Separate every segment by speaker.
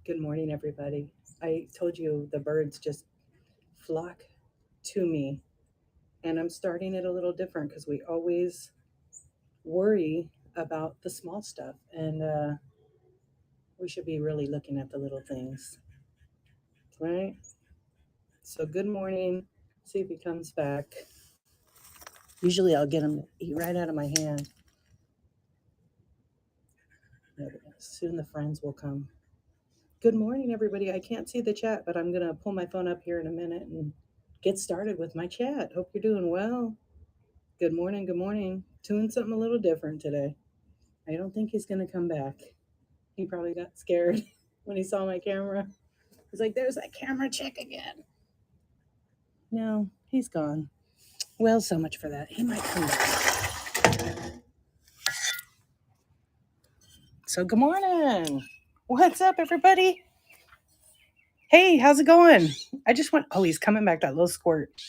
Speaker 1: Good morning, everybody. I told you the birds just flock to me, and I'm starting it a little different because we always worry about the small stuff, and we should be really looking at the little things, right? So, good morning. See if he comes back. Usually, I'll get him to eat right out of my hand. Soon the friends will come. Good morning, everybody. I can't see the chat, but I'm going to pull my phone up here in a minute and get started with my chat. Hope you're doing well. Good morning. Good morning. Doing something a little different today. I don't think he's going to come back. He probably got scared when he saw my camera. He's like, there's that camera chick again. No, he's gone. Well, so much for that. He might come back. So, good morning. What's up, everybody? Hey, how's it going? I just went, oh, he's coming back, that little squirt.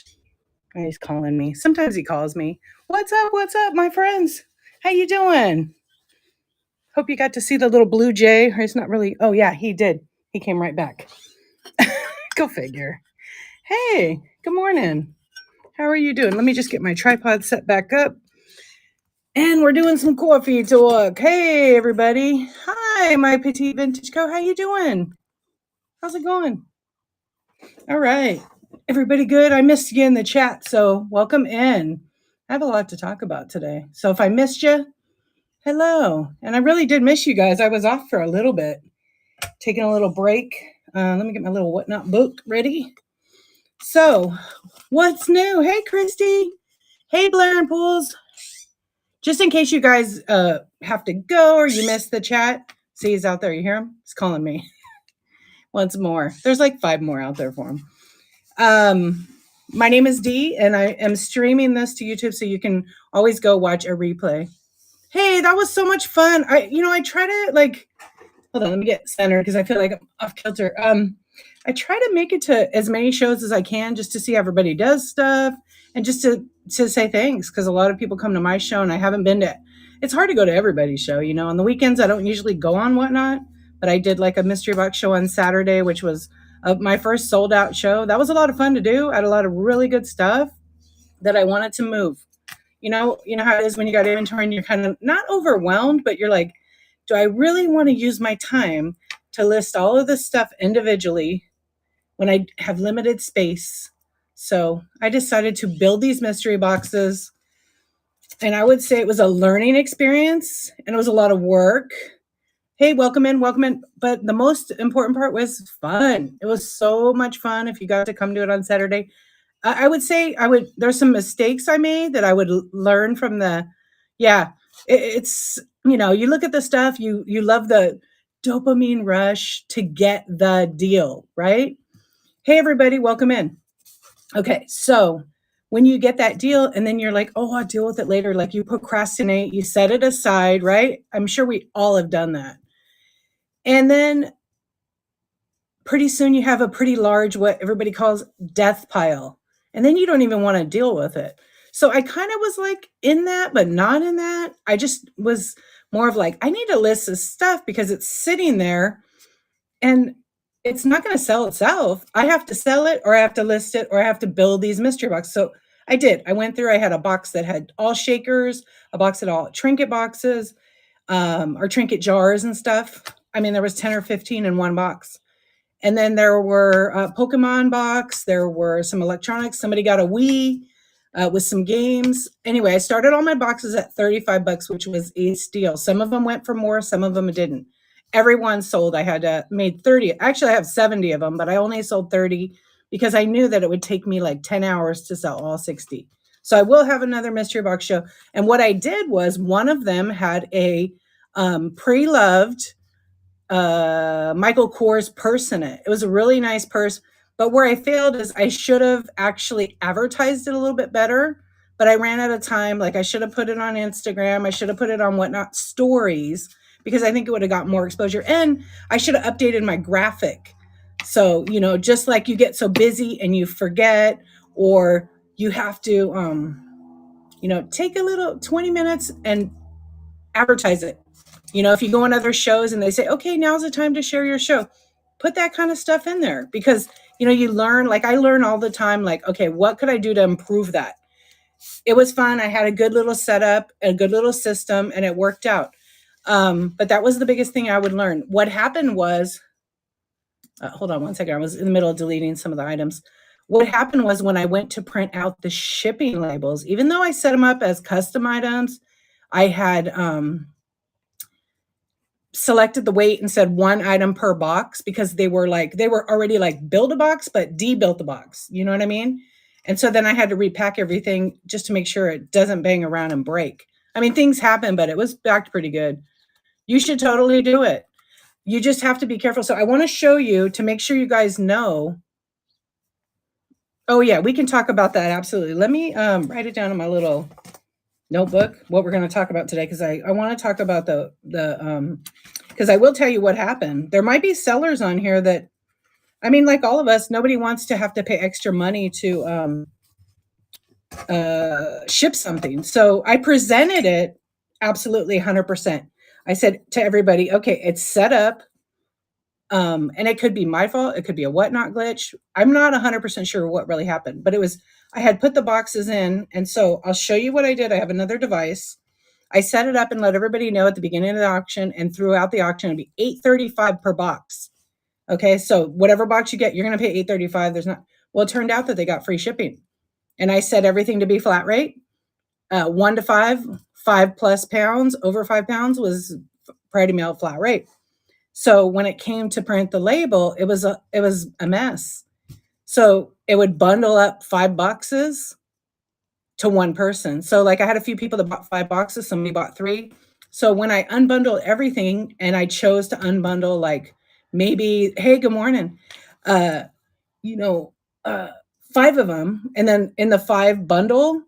Speaker 1: He's calling me. Sometimes he calls me. What's up? What's up, my friends? How you doing? Hope you got to see the little blue jay. Or it's not really. Oh, yeah, he did. He came right back. Go figure. Hey, good morning. How are you doing? Let me just get my tripod set back up. And we're doing some coffee talk. Hey, everybody. Hi, my petite vintage co. How you doing? How's it going? All right. Everybody good? I missed you in the chat, so welcome in. I have a lot to talk about today. So if I missed you, hello. And I really did miss you guys. I was off for a little bit, taking a little break. Let me get my little whatnot book ready. So, what's new? Hey, Christy. Hey, Blair and Pools. Just in case you guys have to go or you missed the chat. See, he's out there. You hear him? He's calling me once more. There's like 5 more out there for him. My name is Dee, and I am streaming this to YouTube, so you can always go watch a replay. Hey, that was so much fun. I try to hold on, let me get centered because I feel like I'm off kilter. I try to make it to as many shows as I can just to see how everybody does stuff and just to say thanks, because a lot of people come to my show and I haven't been to. It's hard to go to everybody's show, on the weekends. I don't usually go on Whatnot, but I did like a mystery box show on Saturday, which was my first sold out show. That was a lot of fun to do. I had a lot of really good stuff that I wanted to move. You know how it is when you got inventory and you're kind of not overwhelmed, but you're like, do I really want to use my time to list all of this stuff individually when I have limited space? So I decided to build these mystery boxes, and I would say it was a learning experience and it was a lot of work. Hey, welcome in. But the most important part was fun. It was so much fun. If you got to come to it on Saturday, I would say there's some mistakes I made that I would learn from it's, you look at the stuff, you love the dopamine rush to get the deal, right? Hey, everybody, welcome in. Okay, so when you get that deal and then you're like, oh, I'll deal with it later, like you procrastinate, you set it aside, right? I'm sure we all have done that. And then pretty soon you have a pretty large, what everybody calls death pile. And then you don't even want to deal with it. So I kind of was like in that, but not in that. I just was more of like, I need to list this stuff because it's sitting there and it's not going to sell itself. I have to sell it, or I have to list it, or I have to build these mystery boxes. So I did. I went through, I had a box that had all shakers, a box that all trinket boxes, or trinket jars and stuff. I mean, there was 10 or 15 in one box. And then there were a Pokemon box. There were some electronics. Somebody got a Wii with some games. Anyway, I started all my boxes at $35, which was a steal. Some of them went for more. Some of them didn't. Everyone sold. I had made 30. Actually, I have 70 of them, but I only sold 30 because I knew that it would take me like 10 hours to sell all 60. So I will have another mystery box show. And what I did was one of them had a pre-loved Michael Kors purse in it. It was a really nice purse, but where I failed is I should have actually advertised it a little bit better, but I ran out of time. Like I should have put it on Instagram. I should have put it on Whatnot stories because I think it would have got more exposure, and I should have updated my graphic. So, just like you get so busy and you forget, or you have to, take a little 20 minutes and advertise it. If you go on other shows and they say, okay, now's the time to share your show. put that kind of stuff in there because, you learn, like I learn all the time, like, okay, what could I do to improve that? It was fun. I had a good little setup, a good little system, and it worked out. But that was the biggest thing I would learn. What happened was, hold on one second. I was in the middle of deleting some of the items. What happened was when I went to print out the shipping labels, even though I set them up as custom items, I had selected the weight and said one item per box because they were already like build a box, but de-built the box. You know what I mean? And so then I had to repack everything just to make sure it doesn't bang around and break. I mean, things happen, but it was backed pretty good. You should totally do it. You just have to be careful. So I want to show you to make sure you guys know. Oh yeah, we can talk about that. Absolutely. Let me write it down in my little notebook, what we're going to talk about today. Cause I want to talk about because I will tell you what happened. There might be sellers on here that, I mean, like all of us, nobody wants to have to pay extra money to ship something. So I presented it absolutely 100%. I said to everybody, okay, it's set up. And it could be my fault. It could be a whatnot glitch. I'm not 100% sure what really happened, but I had put the boxes in. And so I'll show you what I did. I have another device. I set it up and let everybody know at the beginning of the auction and throughout the auction, it'd be $8.35 per box. Okay. So whatever box you get, you're going to pay $8.35. Well, it turned out that they got free shipping and I set everything to be flat rate. 1 to 5, 5+ pounds, over 5 pounds was Priority Mail flat rate. So when it came to print the label, it was a mess. So it would bundle up 5 boxes to one person. So like I had a few people that bought 5 boxes, somebody bought 3. So when I unbundled everything and I chose to unbundle like maybe, hey, good morning, 5 of them. And then in the 5 bundle,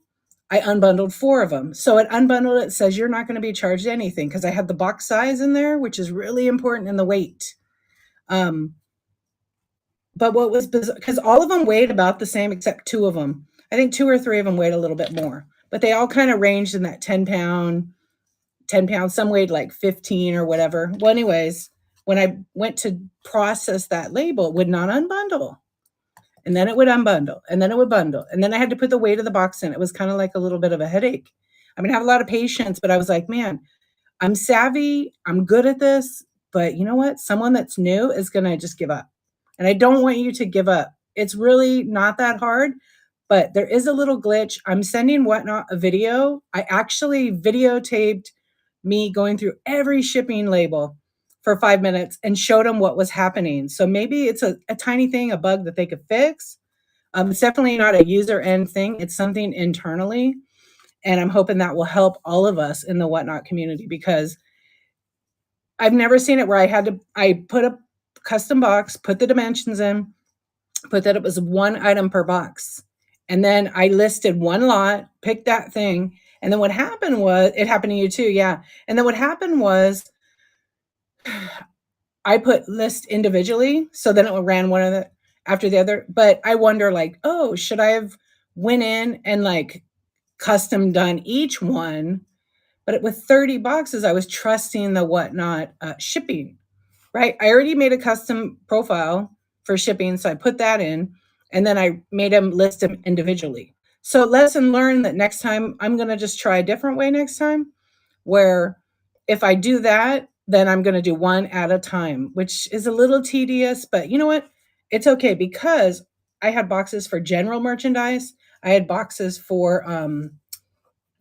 Speaker 1: I unbundled 4 of them. So it unbundled, it says you're not going to be charged anything because I had the box size in there, which is really important in the weight. But what was bizarre, because all of them weighed about the same except 2 of them. I think 2 or 3 of them weighed a little bit more, but they all kind of ranged in that 10 pounds. Some weighed like 15 or whatever. Well, anyways, when I went to process that label, it would not unbundle. And then it would unbundle, and then it would bundle. And then I had to put the weight of the box in. It was kind of like a little bit of a headache. I mean, I have a lot of patience, but I was like, man, I'm savvy. I'm good at this. But you know what? Someone that's new is going to just give up. And I don't want you to give up. It's really not that hard, but there is a little glitch. I'm sending Whatnot a video. I actually videotaped me going through every shipping label for 5 minutes and showed them what was happening. So maybe it's a tiny thing, a bug that they could fix. It's definitely not a user end thing. It's something internally. And I'm hoping that will help all of us in the Whatnot community because I've never seen it where I put a custom box, put the dimensions in, put that it was 1 item per box. And then I listed 1 lot, picked that thing. And then what happened was, it happened to you too, yeah. And then what happened was, I put list individually, so then it ran one of the after the other. But I wonder, like, oh, should I have went in and like custom done each one? But with 30 boxes, I was trusting the Whatnot shipping, right? I already made a custom profile for shipping, so I put that in, and then I made them list them individually. So lesson learned that next time I'm going to just try a different way next time, where if I do that, then I'm going to do 1 at a time, which is a little tedious, but you know what? It's okay because I had boxes for general merchandise. I had boxes for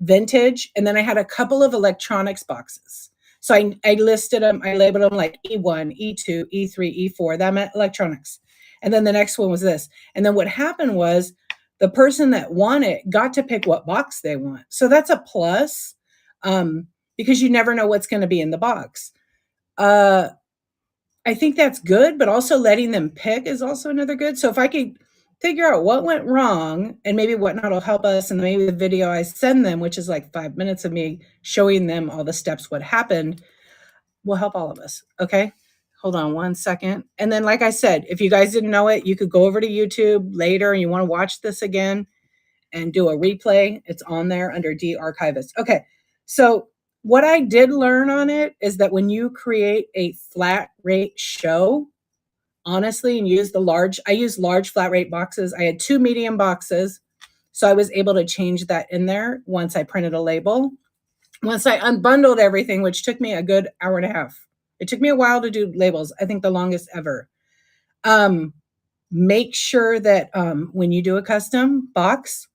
Speaker 1: vintage, and then I had a couple of electronics boxes. So I listed them, I labeled them like E1, E2, E3, E4, that meant electronics. And then the next one was this. And then what happened was the person that won it got to pick what box they want. So that's a plus because you never know what's going to be in the box. I think that's good, but also letting them pick is also another good. So if I could figure out what went wrong and maybe Whatnot will help us, and maybe the video I send them, which is like 5 minutes of me showing them all the steps, what happened, will help all of us. Okay. Hold on 1 second. And then, like I said, if you guys didn't know it, you could go over to YouTube later and you want to watch this again and do a replay. It's on there under de-archivist. Okay. So what I did learn on it is that when you create a flat rate show honestly and use the large. I use large flat rate boxes. I had 2 medium boxes. So I was able to change that in there once I printed a label. Once I unbundled everything, which took me a good hour and a half. It took me a while to do labels. I think the longest ever. Make sure that when you do a custom box,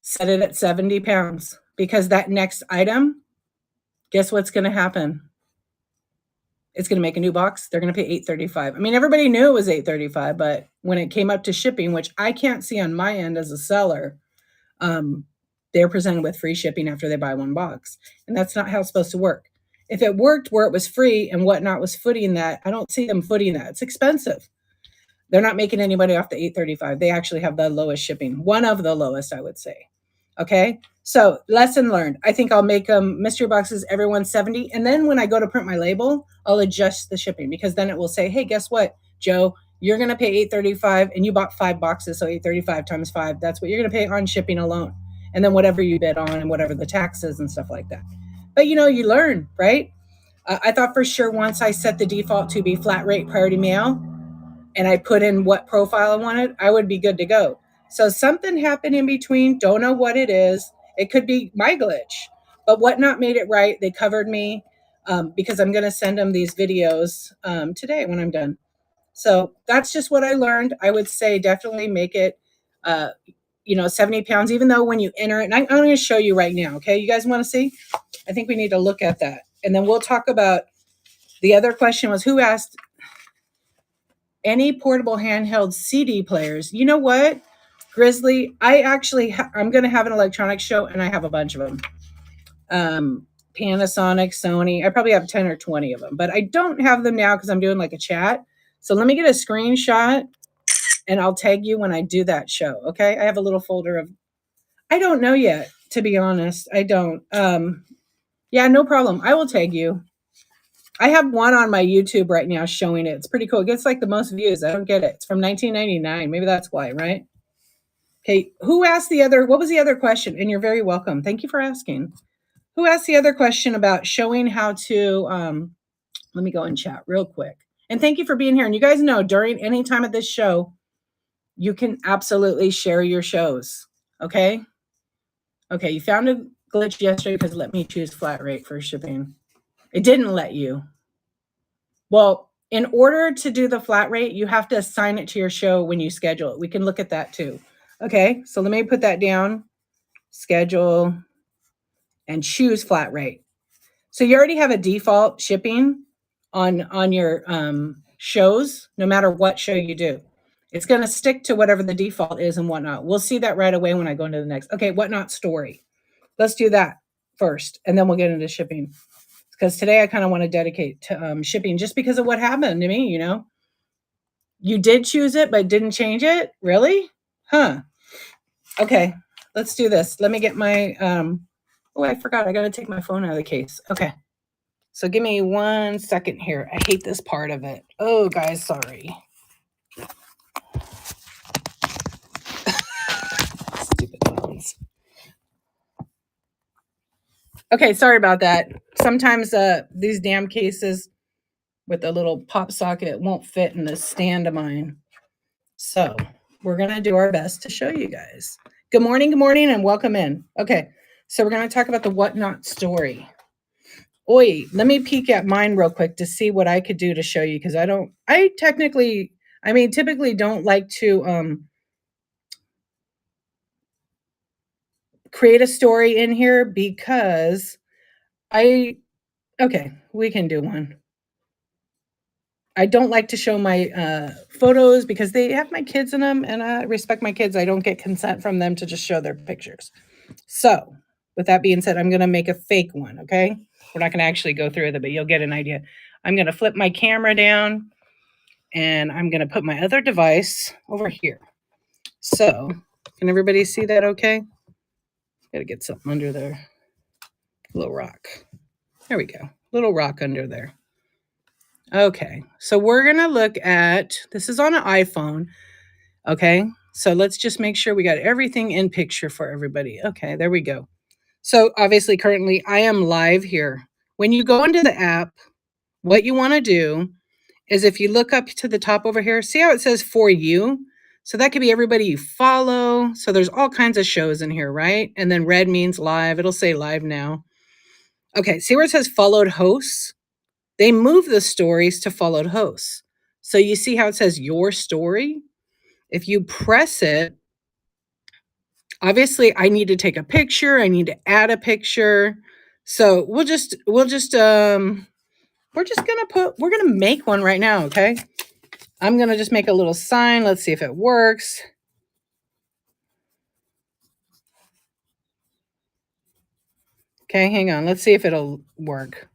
Speaker 1: set it at 70 pounds, because that next item, guess what's going to happen? It's going to make a new box. They're going to pay $8.35. I mean, everybody knew it was $8.35, but when it came up to shipping, which I can't see on my end as a seller, they're presented with free shipping after they buy one box. And that's not how it's supposed to work. If it worked where it was free and Whatnot was footing that, I don't see them footing that. It's expensive. They're not making anybody off the $8.35. They actually have the lowest shipping. One of the lowest, I would say. Okay. So lesson learned. I think I'll make mystery boxes every 170. And then when I go to print my label, I'll adjust the shipping, because then it will say, hey, guess what, Joe, you're going to pay $8.35 and you bought 5 boxes. So $8.35 times 5, that's what you're going to pay on shipping alone. And then whatever you bid on and whatever the taxes and stuff like that. But you learn, right? I thought for sure once I set the default to be flat rate priority mail and I put in what profile I wanted, I would be good to go. So something happened in between. Don't know what it is. It could be my glitch, but Whatnot made it right. They covered me because I'm going to send them these videos today when I'm done. So that's just what I learned. I would say definitely make it, 70 pounds, even though when you enter it, and I'm going to show you right now. Okay. You guys want to see? I think we need to look at that. And then we'll talk about the other question was who asked any portable handheld CD players. You know what, Grizzly? I'm going to have an electronics show, and I have a bunch of them. Panasonic, Sony. I probably have 10 or 20 of them, but I don't have them now because I'm doing like a chat. So let me get a screenshot, and I'll tag you when I do that show. Okay. I have a little folder of, I don't know yet, to be honest. I don't. Yeah, no problem. I will tag you. I have one on my YouTube right now showing it. It's pretty cool. It gets like the most views. I don't get it. It's from 1999. Maybe that's why, right? Okay. Who asked what was the other question? And you're very welcome. Thank you for asking. Who asked the other question about showing how to, let me go and chat real quick. And thank you for being here. And you guys know during any time of this show, you can absolutely share your shows. Okay. Okay. You found a glitch yesterday because it let me choose flat rate for shipping. It didn't let you. Well, in order to do the flat rate, you have to assign it to your show when you schedule it. We can look at that too. Okay, so let me put that down. Schedule and choose flat rate. So you already have a default shipping on your shows, no matter what show you do. It's going to stick to whatever the default is and Whatnot. We'll see that right away when I go into the next. Okay, Whatnot story. Let's do that first, and then we'll get into shipping. Because today I kind of want to dedicate to shipping just because of what happened to me, You did choose it, but didn't change it? Really? Huh. Okay, let's do this. Let me get my, oh, I forgot. I got to take my phone out of the case. Okay. So give me 1 second here. I hate this part of it. Oh, guys, sorry. Stupid phones. Okay, sorry about that. Sometimes these damn cases with the little pop socket won't fit in the stand of mine. So we're going to do our best to show you guys. Good morning, and welcome in. Okay, so we're going to talk about the Whatnot story. Oi, let me peek at mine real quick to see what I could do to show you, because typically don't like to create a story in here because okay, we can do one. I don't like to show my photos because they have my kids in them, and I respect my kids. I don't get consent from them to just show their pictures. So with that being said, I'm going to make a fake one, okay? We're not going to actually go through it, but you'll get an idea. I'm going to flip my camera down, and I'm going to put my other device over here. So can everybody see that okay? Got to get something under there. A little rock. There we go. Little rock under there. Okay, so we're going to look at, this is on an iPhone, okay? So let's just make sure we got everything in picture for everybody. Okay, there we go. So obviously currently I am live here. When you go into the app, what you want to do is if you look up to the top over here, see how it says for you? So that could be everybody you follow. So there's all kinds of shows in here, right? And then red means live. It'll say live now. Okay, see where it says followed hosts? They move the stories to followed hosts. So you see how it says your story? If you press it, obviously I need to take a picture, I need to add a picture. So we're just gonna make one right now, okay? I'm gonna just make a little sign. Let's see if it works. Okay, hang on. Let's see if it'll work.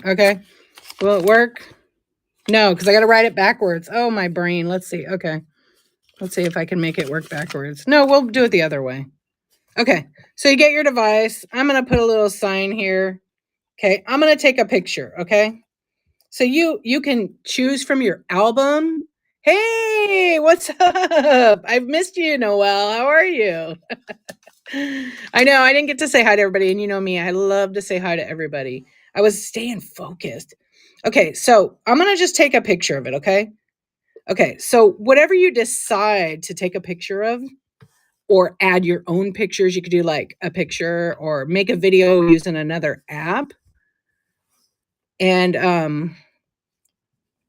Speaker 1: Okay, will it work? No, because I got to write it backwards. Oh, my brain. Let's see. Okay, let's see if I can make it work backwards. No, we'll do it the other way. Okay, so you get your device. I'm going to put a little sign here. Okay, I'm going to take a picture, okay? So you can choose from your album. Hey, what's up? I've missed you, Noelle. How are you? I know I didn't get to say hi to everybody, and you know me, I love to say hi to everybody. I was staying focused. Okay, so I'm gonna just take a picture of it, okay? Okay, so whatever you decide to take a picture of or add your own pictures, you could do like a picture or make a video using another app. And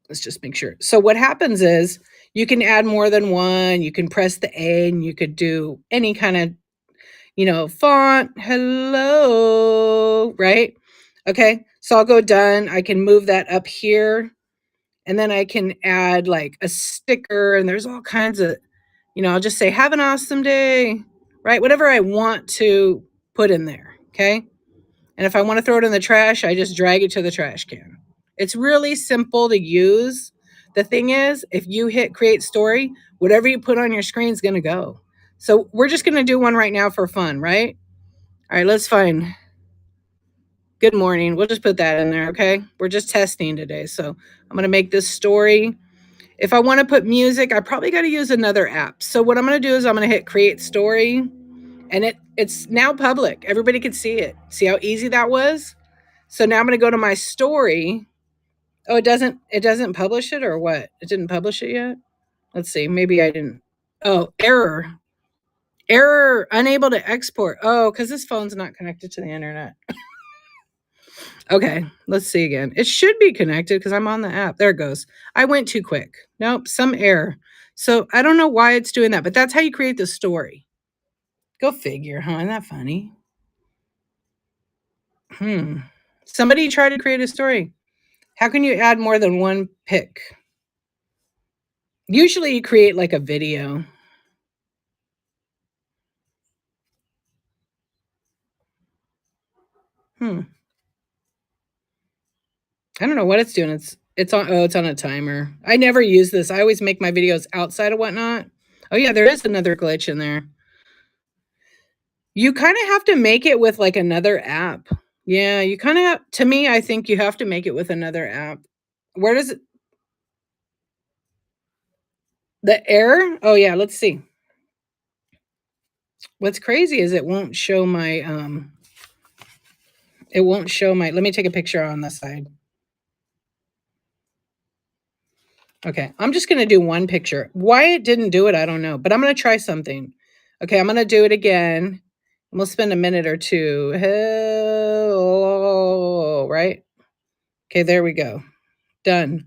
Speaker 1: let's just make sure. So what happens is you can add more than one, you can press the A and you could do any kind of font, hello, right? Okay, so I'll go done. I can move that up here and then I can add like a sticker and there's all kinds of, I'll just say, have an awesome day, right? Whatever I want to put in there, okay? And if I want to throw it in the trash, I just drag it to the trash can. It's really simple to use. The thing is, if you hit create story, whatever you put on your screen is going to go. So we're just going to do one right now for fun, right? All right, let's find good morning. We'll just put that in there, okay? We're just testing today. So I'm going to make this story. If I want to put music, I probably got to use another app. So what I'm going to do is I'm going to hit create story and it's now public. Everybody can see it. See how easy that was? So now I'm going to go to my story. Oh, it doesn't publish it or what? It didn't publish it yet? Let's see. Maybe I didn't. Oh, error. Error, unable to export. Oh, because this phone's not connected to the internet. Okay, let's see again. It should be connected because I'm on the app. There it goes. I went too quick. Nope, some error. So I don't know why it's doing that, but that's how you create the story. Go figure, huh? Isn't that funny? Somebody try to create a story. How can you add more than one pic? Usually you create like a video. I don't know what it's doing. It's on a timer. I never use this. I always make my videos outside of Whatnot. Oh yeah, there is another glitch in there. You kind of have to make it with like another app. Yeah, you kind of have, to me, I think you have to make it with another app. Where does it? The error? Oh yeah, let's see. What's crazy is it won't show my let me take a picture on the side. Okay, I'm just going to do one picture. Why it didn't do it, I don't know, but I'm going to try something. Okay, I'm going to do it again. We'll spend a minute or two. Hello, right? Okay, there we go. Done.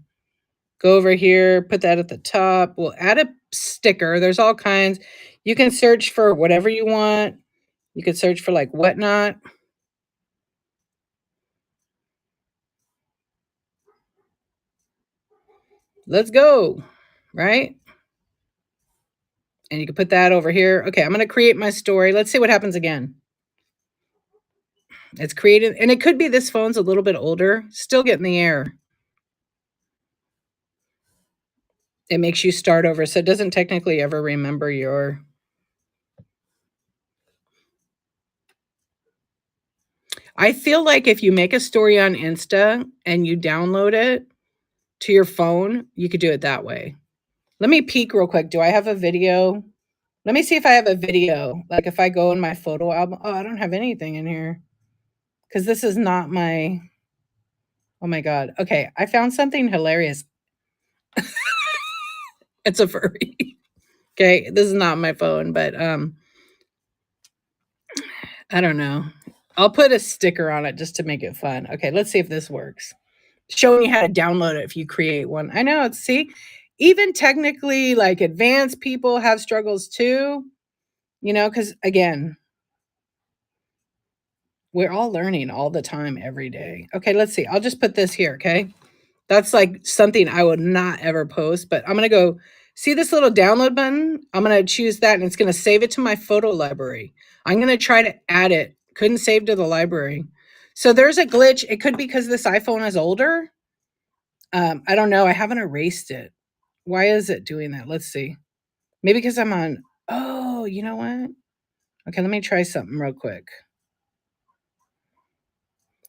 Speaker 1: Go over here, put that at the top. We'll add a sticker. There's all kinds. You can search for whatever you want. You could search for like Whatnot. Let's go, right? And you can put that over here. Okay, I'm going to create my story. Let's see what happens again. It's created, and it could be this phone's a little bit older. Still getting the error. It makes you start over, so it doesn't technically ever remember your... I feel like if you make a story on Insta and you download it to your phone, you could do it that way. Let me peek real quick. Do I have a video? Let me see if I have a video. Like if I go in my photo album. Oh, I don't have anything in here. because this is not my, oh my God. Okay, I found something hilarious. It's a furry. Okay, this is not my phone, but I don't know. I'll put a sticker on it just to make it fun. Okay, let's see if this works. Showing you how to download it if you create one. I know, see, even technically like advanced people have struggles too, because again, we're all learning all the time every day. Okay, let's see. I'll just put this here, okay? That's like something I would not ever post, but I'm going to go see this little download button. I'm going to choose that and it's going to save it to my photo library. I'm going to try to add it. Couldn't save to the library. So there's a glitch. It could be because this iPhone is older. I don't know. I haven't erased it. Why is it doing that? Let's see. Maybe because I'm on. Oh, you know what? Okay, let me try something real quick.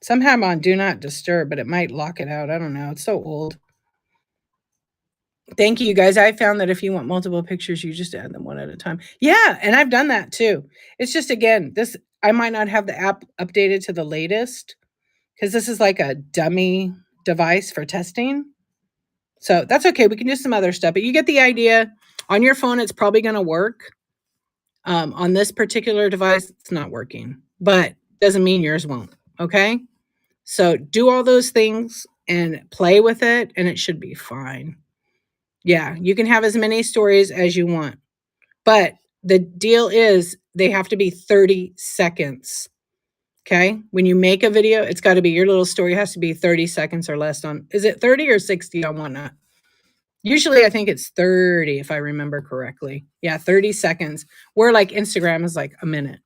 Speaker 1: Somehow I'm on do not disturb, but it might lock it out. I don't know. It's so old. Thank you guys. I found that if you want multiple pictures, you just add them one at a time. Yeah, and I've done that too. It's just again, this I might not have the app updated to the latest because this is like a dummy device for testing. So that's okay. We can do some other stuff, but you get the idea. On your phone, it's probably going to work. On this particular device, it's not working, but doesn't mean yours won't. Okay. So do all those things and play with it, and it should be fine. Yeah, you can have as many stories as you want. But the deal is they have to be 30 seconds. Okay? When you make a video, it's got to be your little story has to be 30 seconds or less on. Is it 30 or 60 on Whatnot? Usually I think it's 30 if I remember correctly. Yeah, 30 seconds. Where like Instagram is like a minute.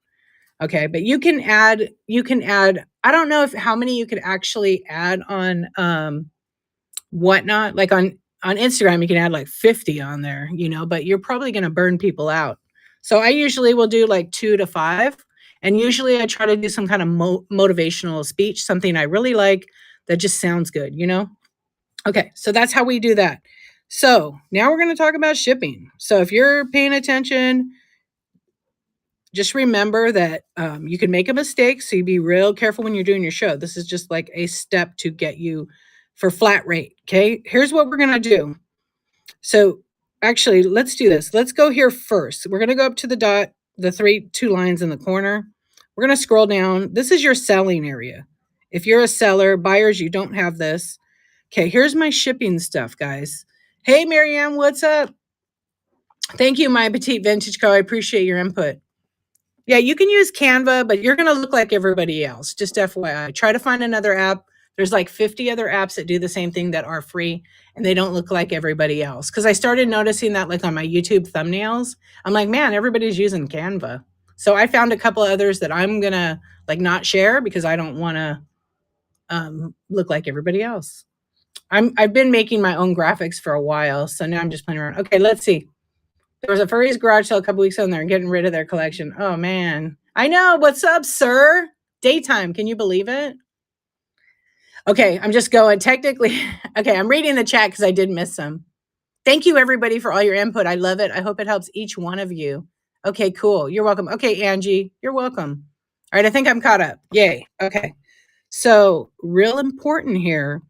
Speaker 1: Okay, but you can add I don't know if how many you could actually add on Whatnot. Like on Instagram, you can add like 50 on there, but you're probably going to burn people out. So I usually will do like 2 to 5. And usually I try to do some kind of motivational speech, something I really like that just sounds good. Okay, so that's how we do that. So now we're going to talk about shipping. So if you're paying attention, just remember that you can make a mistake. So you be real careful when you're doing your show. This is just like a step to get you for flat rate. Okay, here's what we're going to do. So actually, let's do this. Let's go here first. We're going to go up to the dot, the two lines in the corner. We're going to scroll down. This is your selling area. If you're a seller, buyers, you don't have this. Okay, here's my shipping stuff, guys. Hey, Marianne, what's up? Thank you, my petite vintage co. I appreciate your input. Yeah, you can use Canva, but you're going to look like everybody else. Just FYI. Try to find another app. There's like 50 other apps that do the same thing that are free, and they don't look like everybody else. Because I started noticing that like on my YouTube thumbnails. I'm like, man, everybody's using Canva. So I found a couple of others that I'm going to like not share because I don't want to look like everybody else. I've been making my own graphics for a while, so now I'm just playing around. Okay, let's see. There was a furry's garage sale a couple weeks ago and they're getting rid of their collection. Oh, man. I know. What's up, sir? Daytime. Can you believe it? Okay, I'm just going. Technically, okay, I'm reading the chat because I did miss some. Thank you, everybody, for all your input. I love it. I hope it helps each one of you. Okay, cool. You're welcome. Okay, Angie, you're welcome. All right, I think I'm caught up. Yay. Okay. So real important here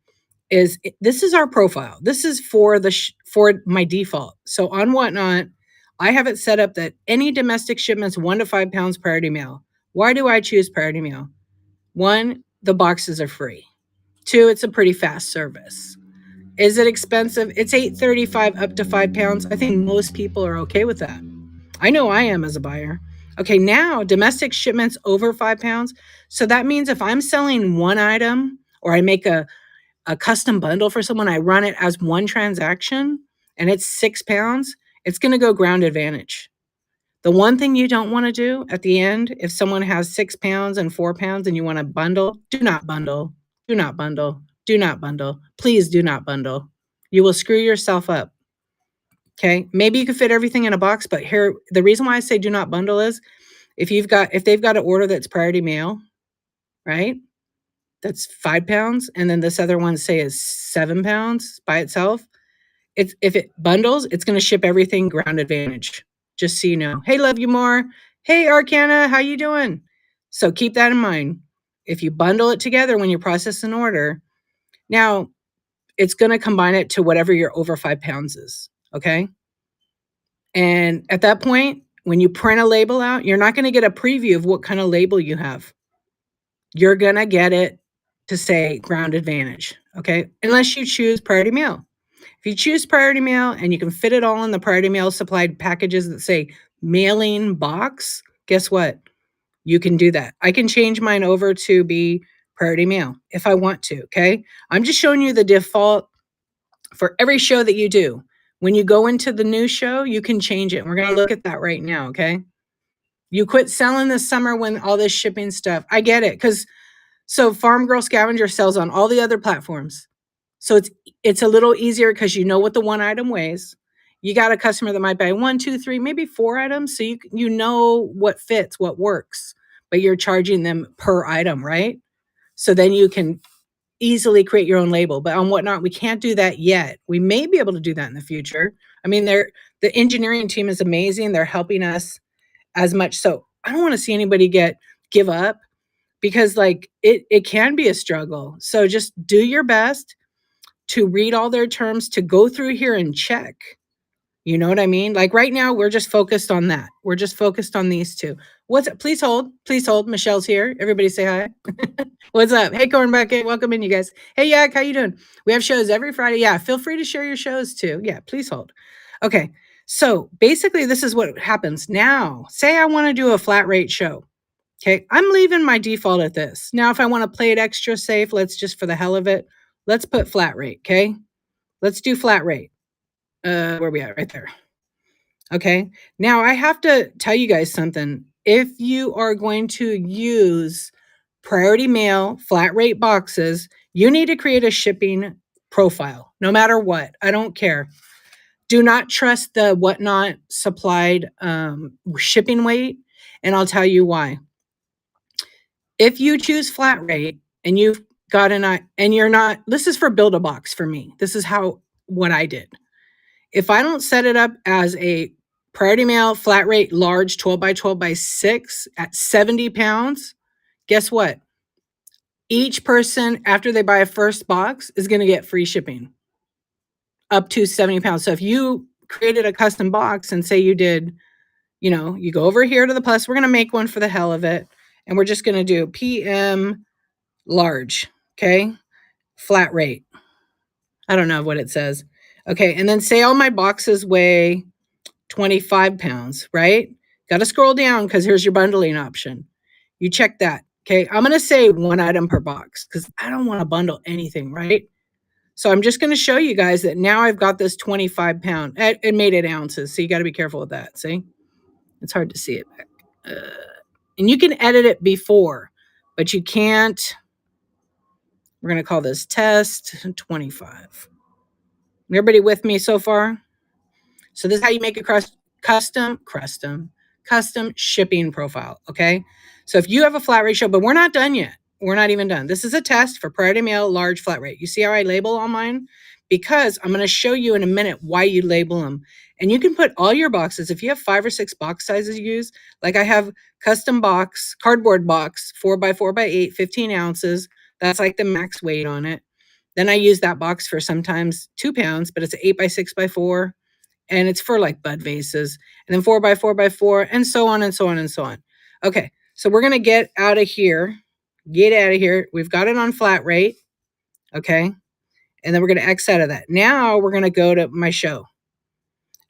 Speaker 1: is this is our profile. This is for for my default. So on Whatnot, I have it set up that any domestic shipments 1 to 5 pounds priority mail. Why do I choose priority mail? 1, the boxes are free. 2, it's a pretty fast service. Is it expensive? It's $8.35 up to 5 pounds. I think most people are okay with that. I know I am as a buyer. Okay, now domestic shipments over 5 pounds. So that means if I'm selling one item or I make a custom bundle for someone, I run it as one transaction and it's 6 pounds, it's going to go ground advantage. The one thing you don't want to do at the end, if someone has 6 pounds and 4 pounds and you want to bundle, do not bundle, do not bundle, do not bundle. Please do not bundle. You will screw yourself up. Okay. Maybe you can fit everything in a box, but here, the reason why I say do not bundle is if they've got an order that's priority mail, right? That's 5 pounds. And then this other one say is 7 pounds by itself. If it bundles, it's going to ship everything ground advantage. Just so you know. Hey, love you more. Hey, Arcana, how you doing? So keep that in mind. if you bundle it together when you process an order, now it's going to combine it to whatever your over 5 pounds is. Okay. And at that point, when you print a label out, you're not going to get a preview of what kind of label you have. You're going to get it to say ground advantage. Okay. Unless you choose priority mail. If you choose priority mail and you can fit it all in the priority mail supplied packages that say mailing box, guess what? You can do that. I can change mine over to be priority mail if I want to. Okay. I'm just showing you the default for every show that you do. When you go into the new show, you can change it. We're going to look at that right now. Okay. You quit selling this summer when all this shipping stuff. I get it. So Farm Girl Scavenger sells on all the other platforms. So it's a little easier because you know what the one item weighs. You got a customer that might buy 1, 2, 3, maybe 4 items. So you know what fits, what works, but you're charging them per item, right? So then you can easily create your own label. But on Whatnot, we can't do that yet. We may be able to do that in the future. I mean, the engineering team is amazing. They're helping us as much. So I don't want to see anybody give up because like it can be a struggle. So just do your best to read all their terms, to go through here and check. You know what I mean? Like right now, we're just focused on that. We're just focused on these two. What's up? Please hold. Please hold. Michelle's here. Everybody say hi. What's up? Hey, Corn Bucket. Welcome in, you guys. Hey, Yak, how you doing? We have shows every Friday. Yeah, feel free to share your shows too. Yeah, please hold. Okay. So basically, this is what happens. Now, say I want to do a flat rate show. Okay. I'm leaving my default at this. Now, if I want to play it extra safe, let's just for the hell of it, let's put flat rate. Okay. Let's do flat rate. Where are we at? Right there. Okay. Now I have to tell you guys something. If you are going to use priority mail flat rate boxes, you need to create a shipping profile, no matter what. I don't care. Do not trust the Whatnot supplied shipping weight. And I'll tell you why. If you choose flat rate and you've got and you're not, this is for build a box for me. This is what I did. If I don't set it up as a priority mail flat rate large 12 by 12 by 6 at 70 pounds, guess what? Each person after they buy a first box is going to get free shipping up to 70 pounds. So if you created a custom box and say you did, you go over here to the plus, we're going to make one for the hell of it. And we're just going to do PM large. Okay. Flat rate. I don't know what it says. Okay. And then say all my boxes weigh 25 pounds, right? Got to scroll down because here's your bundling option. You check that. Okay. I'm going to say 1 item per box because I don't want to bundle anything, right? So I'm just going to show you guys that now I've got this 25 pound. It made it ounces. So you got to be careful with that. See? It's hard to see it back. And you can edit it before, but you can't. We're going to call this test 25. Everybody with me so far? So this is how you make a custom shipping profile, okay? So if you have a flat rate show, but we're not done yet. We're not even done. This is a test for priority mail, large flat rate. You see how I label all mine? Because I'm going to show you in a minute why you label them. And you can put all your boxes. If you have 5 or 6 box sizes you use, like I have custom box, cardboard box, 4 by 4 by 8, 15 ounces. That's like the max weight on it. Then I use that box for sometimes 2 pounds, but it's an 8 by 6 by 4. And it's for like bud vases, and then 4 by 4 by 4, and so on and so on and so on. Okay, so we're going to get out of here. We've got it on flat rate. Okay. And then we're going to X out of that. Now we're going to go to my show.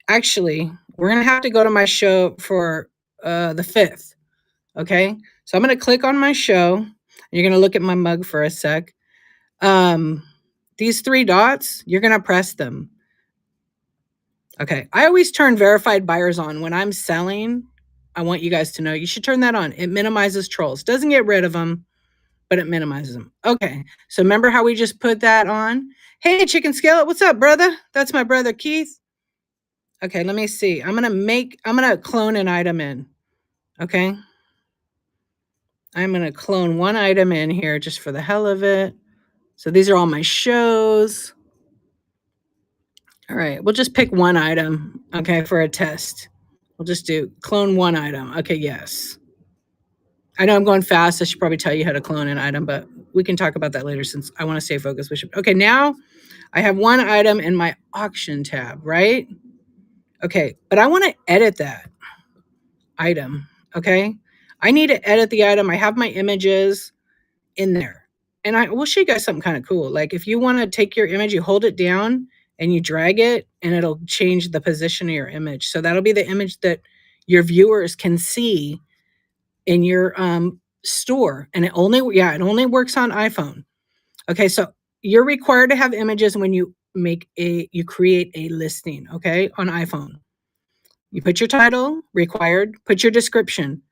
Speaker 1: Actually, we're going to have to go to my show for the 5th. Okay. So I'm going to click on my show. And you're going to look at my mug for a sec. These 3 dots, you're going to press them. Okay. I always turn verified buyers on when I'm selling. I want you guys to know you should turn that on. It minimizes trolls. Doesn't get rid of them, but it minimizes them. Okay. So remember how we just put that on? Hey, Chicken Skillet. What's up, brother? That's my brother, Keith. Okay. Let me see. I'm going to clone an item in. Okay. I'm going to clone one item in here just for the hell of it. So these are all my shows. All right. We'll just pick one item. Okay. For a test. We'll just do clone one item. Okay. Yes. I know I'm going fast. I should probably tell you how to clone an item, but we can talk about that later since I want to stay focused. Okay, now I have one item in my auction tab, right? Okay, but I want to edit that item. Okay, I need to edit the item. I have my images in there. And I will show you guys something kind of cool. Like if you want to take your image, you hold it down and you drag it and it'll change the position of your image. So that'll be the image that your viewers can see in your store. And it only works on iPhone. Okay, so you're required to have images when you create a listing, okay, on iPhone. You put your title, required, put your description.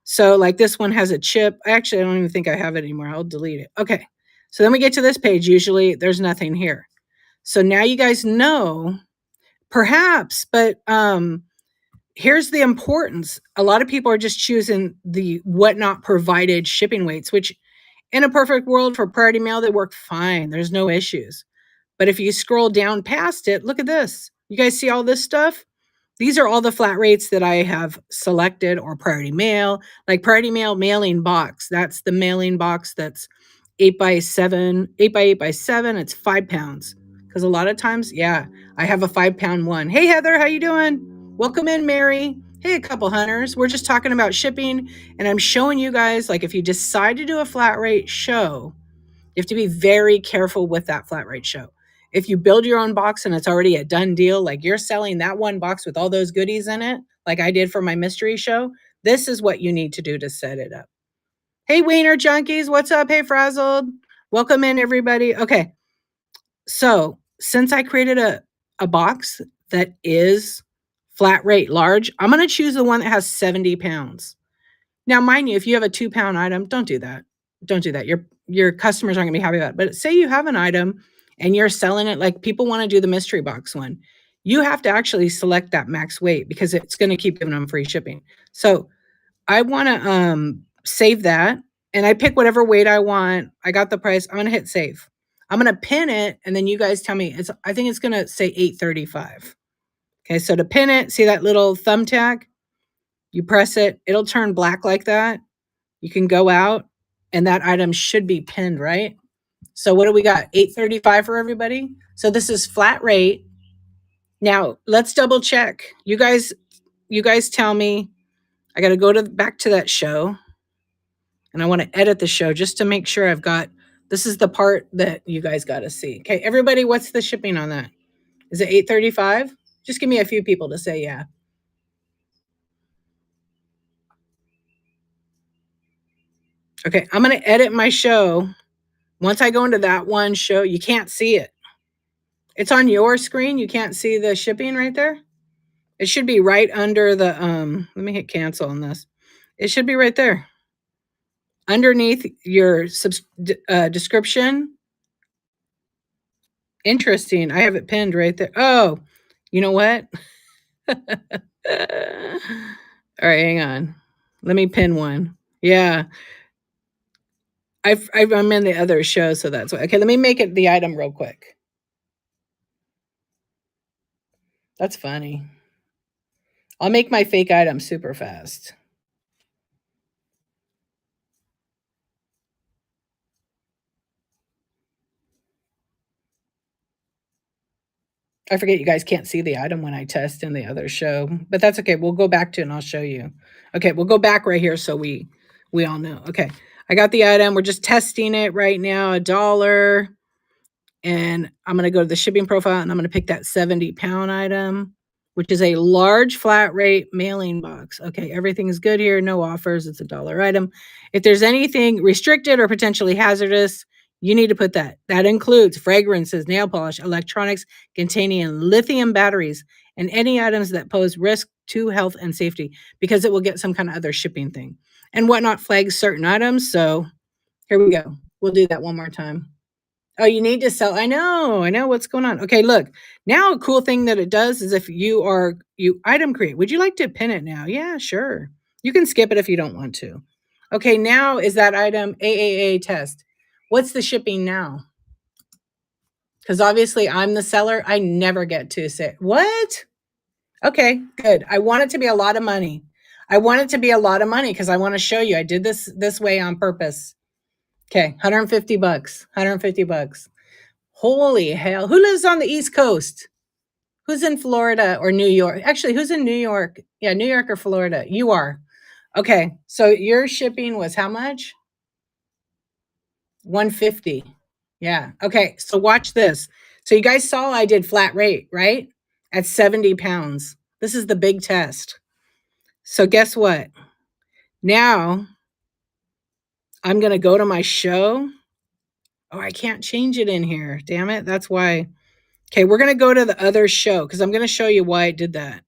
Speaker 1: So like this one has a chip. Actually, I don't even think I have it anymore. I'll delete it. Okay. So then we get to this page. Usually there's nothing here. So now you guys know, perhaps, but here's the importance. A lot of people are just choosing the whatnot provided shipping weights, which in a perfect world for priority mail, they work fine. There's no issues. But if you scroll down past it, look at this. You guys see all this stuff? These are all the flat rates that I have selected, or priority mail, like priority mail mailing box. That's the mailing box that's 8x7, 8x8x7. It's 5 pounds. Because a lot of times, yeah, I have a 5-pound one. Hey, Heather, how you doing? Welcome in, Mary. Hey, a couple hunters. We're just talking about shipping, and I'm showing you guys, like, if you decide to do a flat rate show, you have to be very careful with that flat rate show. If you build your own box and it's already a done deal, like you're selling that one box with all those goodies in it, like I did for my mystery show, this is what you need to do to set it up. Hey, Wiener Junkies, what's up? Hey, Frazzled. Welcome in, everybody. Okay, so since I created a box that is flat rate large, I'm going to choose the one that has 70 pounds. Now, mind you, if you have a 2-pound item, don't do that. Don't do that. Your customers aren't gonna be happy about it. But say you have an item and you're selling it, like people want to do the mystery box one. You have to actually select that max weight because it's going to keep giving them free shipping. So I want to save that, and I pick whatever weight I want. I got the price. I'm gonna hit save. I'm gonna pin it, and then you guys tell me. I think it's gonna say 835. Okay, so to pin it, see that little thumbtack? You press it, it'll turn black like that. You can go out and that item should be pinned, right? So what do we got? 835 for everybody. So this is flat rate. Now let's double check. You guys tell me. I got to go back to that show, and I want to edit the show just to make sure I've got. This is the part that you guys got to see. Okay, everybody, what's the shipping on that? Is it 835? Just give me a few people to say yeah. Okay, I'm going to edit my show. Once I go into that one show, you can't see it. It's on your screen. You can't see the shipping right there. It should be right under the let me hit cancel on this. It should be right there. Underneath your description. Interesting. I have it pinned right there. Oh, you know what? All right, hang on. Let me pin one. Yeah. I'm in the other show, so that's why. Okay, let me make it the item real quick. That's funny. I'll make my fake item super fast. I forget you guys can't see the item when I test in the other show, but that's okay. We'll go back to it and I'll show you. Okay, we'll go back right here so we all know. Okay, I got the item. We're just testing it right now, $1. And I'm going to go to the shipping profile and I'm going to pick that 70-pound item, which is a large flat rate mailing box. Okay, everything's good here. No offers. It's $1 item. If there's anything restricted or potentially hazardous, you need to put that. That includes fragrances, nail polish, electronics containing lithium batteries, and any items that pose risk to health and safety, because it will get some kind of other shipping thing. And whatnot flags certain items. So here we go. We'll do that one more time. Oh, you need to sell. I know what's going on. Okay, look. Now a cool thing that it does is if you item create, would you like to pin it now? Yeah, sure. You can skip it if you don't want to. Okay, now is that item AAA test. What's the shipping now? Because obviously I'm the seller. I never get to say, what? Okay, good. I want it to be a lot of money. I want it to be a lot of money because I want to show you. I did this way on purpose. Okay, 150 bucks. 150 bucks. Holy hell. Who lives on the East Coast? Who's in Florida or New York? Actually, who's in New York? Yeah, New York or Florida. You are. Okay, so your shipping was how much? 150. Yeah. Okay, so watch this. So you guys saw I did flat rate, right? At 70 pounds. This is the big test. So guess what? Now I'm going to go to my show. Oh, I can't change it in here. Damn it. That's why. Okay, we're going to go to the other show because I'm going to show you why I did that.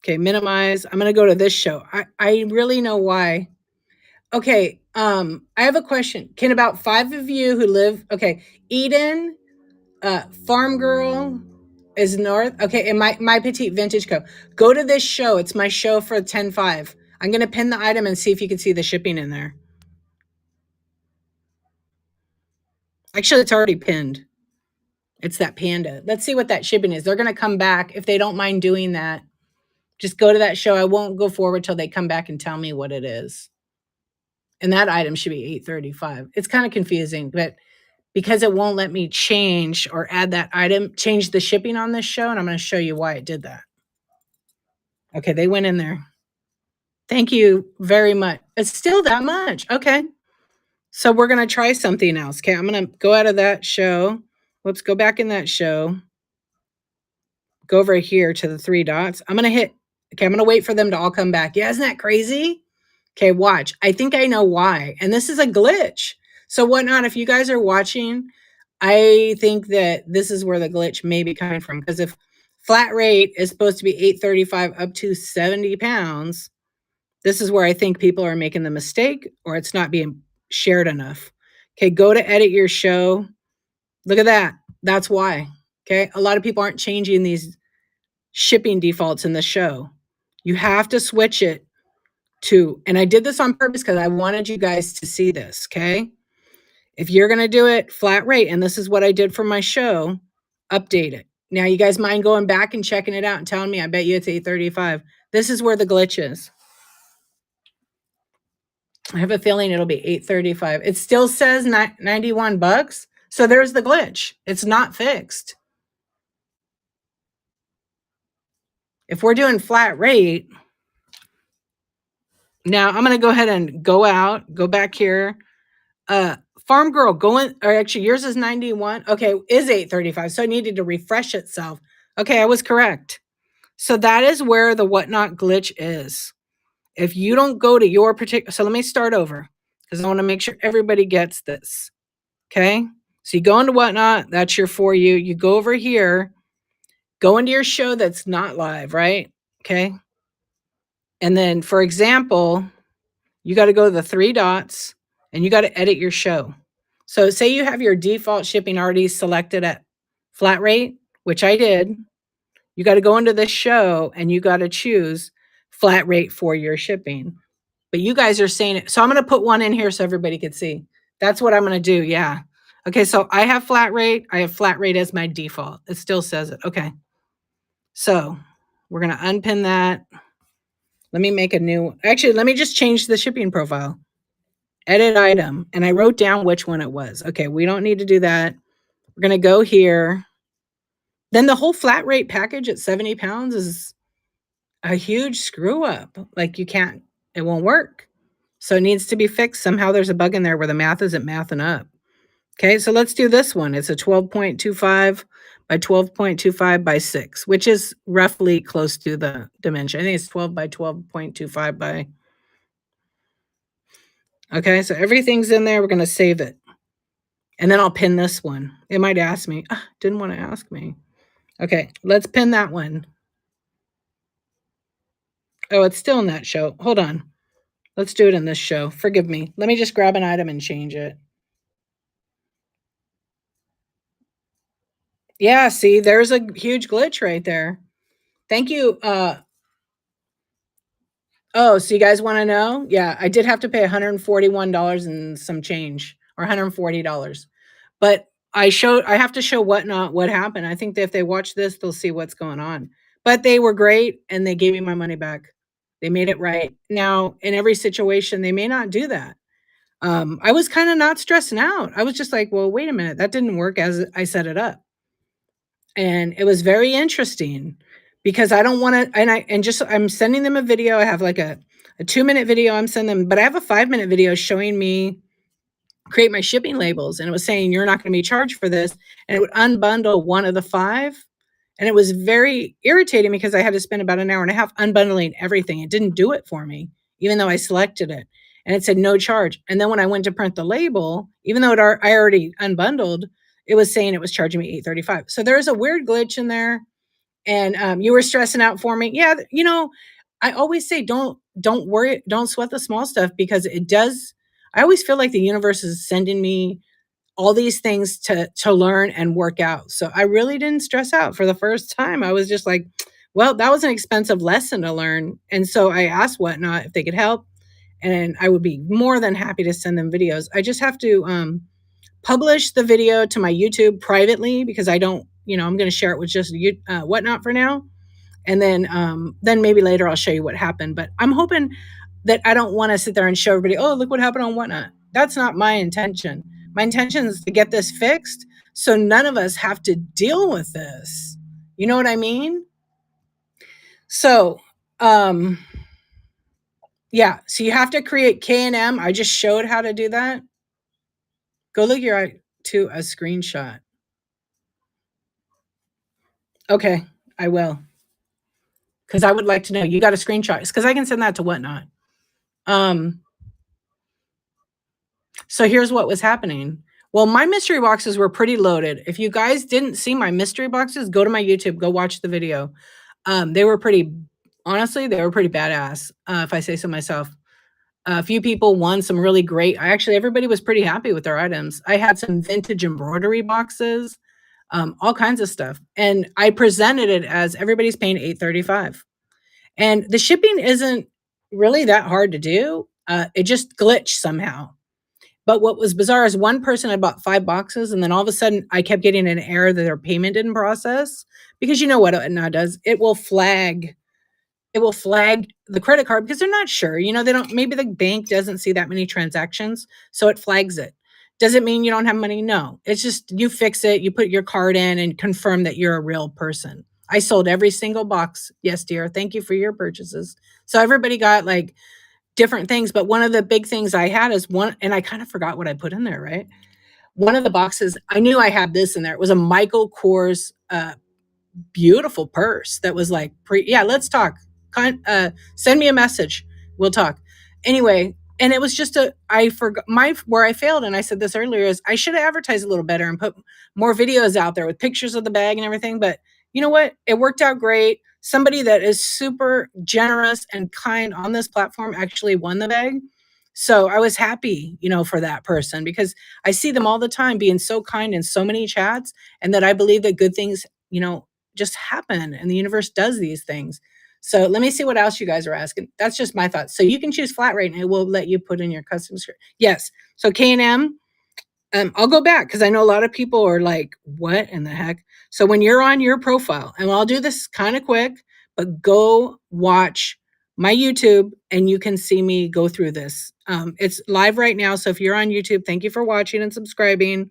Speaker 1: Okay, minimize. I'm going to go to this show. I really know why. Okay, I have a question. Can about 5 of you who live, okay, Eden, Farm Girl is north. Okay, and my Petite Vintage Co. Go to this show. It's my show for 10.5. I'm going to pin the item and see if you can see the shipping in there. Actually, it's already pinned. It's that panda. Let's see what that shipping is. They're going to come back. If they don't mind doing that, just go to that show. I won't go forward till they come back and tell me what it is. And that item should be $835. It's kind of confusing, but because it won't let me change or add that item, change the shipping on this show, and I'm going to show you why it did that. Okay, they went in there. Thank you very much. It's still that much. Okay. So we're going to try something else. Okay, I'm going to go out of that show. Let's go back in that show. Go over here to the 3 dots. I'm going to hit, okay, I'm going to wait for them to all come back. Yeah, isn't that crazy? Okay, watch. I think I know why. And this is a glitch. So whatnot, if you guys are watching, I think that this is where the glitch may be coming from. Because if flat rate is supposed to be $835 up to 70 pounds, this is where I think people are making the mistake or it's not being shared enough. Okay, go to edit your show. Look at that. That's why. Okay, a lot of people aren't changing these shipping defaults in the show. You have to switch it to, and I did this on purpose because I wanted you guys to see this, okay? If you're going to do it flat rate, and this is what I did for my show, update it. Now, you guys mind going back and checking it out and telling me, I bet you it's $835. This is where the glitch is. I have a feeling it'll be $835. It still says 91 bucks. So there's the glitch. It's not fixed. If we're doing flat rate, now I'm going to go ahead and go out, go back here. Farm Girl, going, or actually yours is 91. Okay, is 835. So I needed to refresh itself. Okay, I was correct. So that is where the whatnot glitch is. If you don't go to your particular, so let me start over because I want to make sure everybody gets this. Okay, so you go into whatnot, that's your for you. You go over here, go into your show that's not live, right? Okay. And then, for example, you got to go to the 3 dots and you got to edit your show. So say you have your default shipping already selected at flat rate, which I did. You got to go into this show and you got to choose flat rate for your shipping. But you guys are saying it. So I'm going to put one in here so everybody can see. That's what I'm going to do. Yeah. Okay. So I have flat rate. I have flat rate as my default. It still says it. Okay. So we're going to unpin that. Let me make a new, actually, let me just change the shipping profile. Edit item. And I wrote down which one it was. Okay. We don't need to do that. We're going to go here. Then the whole flat rate package at 70 pounds is a huge screw up. Like you can't, it won't work. So it needs to be fixed. Somehow there's a bug in there where the math isn't mathing up. Okay, so let's do this one. It's a 12.25 by 12.25 by 6, which is roughly close to the dimension. I think it's 12 by 12.25 by. Okay, so everything's in there. We're going to save it. And then I'll pin this one. It might ask me. Didn't want to ask me. Okay, let's pin that one. Oh, it's still in that show. Hold on. Let's do it in this show. Forgive me. Let me just grab an item and change it. Yeah, see, there's a huge glitch right there. Thank you. Oh, so you guys want to know? Yeah, I did have to pay $141 and some change, or $140. But I have to show whatnot what happened. I think that if they watch this, they'll see what's going on. But they were great and they gave me my money back. They made it right. Now, in every situation, they may not do that. I was kind of not stressing out. I was just like, well, wait a minute, that didn't work as I set it up. And it was very interesting because I don't want to, I'm sending them a video. I have like a 2-minute video I'm sending them, but I have a 5-minute video showing me create my shipping labels. And it was saying, you're not going to be charged for this. And it would unbundle one of the 5. And it was very irritating because I had to spend about an hour and a half unbundling everything. It didn't do it for me, even though I selected it. And it said no charge. And then when I went to print the label, even though I already unbundled, it was saying it was charging me $8.35. So there's a weird glitch in there. And you were stressing out for me. Yeah, I always say don't worry, don't sweat the small stuff because it does. I always feel like the universe is sending me all these things to learn and work out. So I really didn't stress out for the first time. I was just like, well, that was an expensive lesson to learn. And so I asked Whatnot if they could help. And I would be more than happy to send them videos. I just have to publish the video to my YouTube privately because I don't, I'm going to share it with just Whatnot for now. And then maybe later I'll show you what happened. But I'm hoping that I don't want to sit there and show everybody, oh, look what happened on Whatnot. That's not my intention. My intention is to get this fixed so none of us have to deal with this. You know what I mean? So, yeah. So you have to create K&M. I just showed how to do that. Go look to a screenshot. Okay, I will. Because I would like to know. You got a screenshot. It's because I can send that to Whatnot. So here's what was happening. Well, my mystery boxes were pretty loaded. If you guys didn't see my mystery boxes, go to my YouTube, go watch the video. They were honestly, they were pretty badass, if I say so myself. A few people won some really great, everybody was pretty happy with their items. I had some vintage embroidery boxes, all kinds of stuff. And I presented it as everybody's paying $8.35. And the shipping isn't really that hard to do. It just glitched somehow. But what was bizarre is one person had bought 5 boxes, and then all of a sudden I kept getting an error that their payment didn't process. Because you know what it now does? It will flag the credit card because they're not sure. Maybe the bank doesn't see that many transactions, so it flags it. Does it mean you don't have money? No. It's just you fix it, you put your card in and confirm that you're a real person. I sold every single box. Yes, dear. Thank you for your purchases. So everybody got like different things, but one of the big things I had is one, and I kind of forgot what I put in there, right? One of the boxes, I knew I had this in there. It was a Michael Kors beautiful purse that was like, let's talk. Send me a message. We'll talk. Anyway, and it was just I forgot where I failed, and I said this earlier, is I should have advertised a little better and put more videos out there with pictures of the bag and everything. But you know what? It worked out great. Somebody that is super generous and kind on this platform actually won the bag. So I was happy, for that person because I see them all the time being so kind in so many chats, and that I believe that good things, just happen and the universe does these things. So let me see what else you guys are asking. That's just my thoughts. So you can choose flat rate and it will let you put in your custom script. Yes. So K&M, I'll go back because I know a lot of people are like, what in the heck? So when you're on your profile, and I'll do this kind of quick, but go watch my YouTube and you can see me go through this. It's live right now. So if you're on YouTube, thank you for watching and subscribing.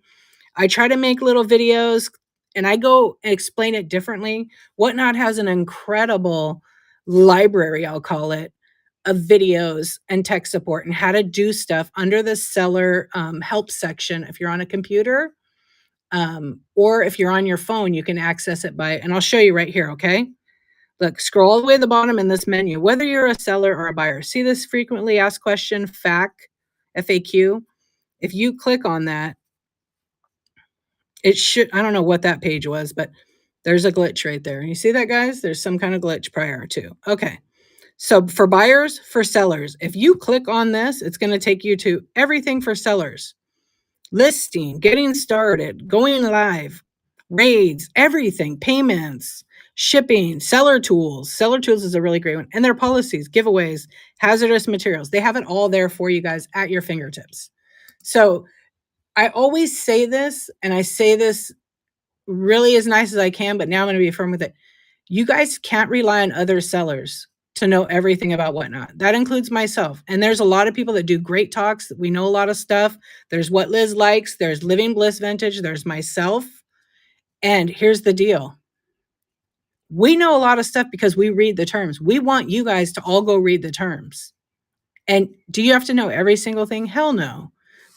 Speaker 1: I try to make little videos and I go and explain it differently. Whatnot has an incredible library, I'll call it, of videos and tech support and how to do stuff under the seller help section. If you're on a computer or if you're on your phone, you can access it and I'll show you right here, okay? Look, scroll all the way to the bottom in this menu, whether you're a seller or a buyer. See this frequently asked question, FAQ? If you click on that, it should, I don't know what that page was, but there's a glitch right there. You see that, guys? There's some kind of glitch prior to. Okay. So for buyers, for sellers, if you click on this, it's going to take you to everything for sellers. Listing, getting started, going live, raids, everything, payments, shipping, seller tools. Seller tools is a really great one. And their policies, giveaways, hazardous materials. They have it all there for you guys at your fingertips. So I always say this, and I say this really as nice as I can, but now I'm going to be firm with it. You guys can't rely on other sellers. to know everything about Whatnot. That includes myself. And there's a lot of people that do great talks. We know a lot of stuff. There's What Liz Likes, there's Living Bliss Vintage, there's myself. And here's the deal. We know a lot of stuff because we read the terms. We want you guys to all go read the terms. And do you have to know every single thing? Hell no.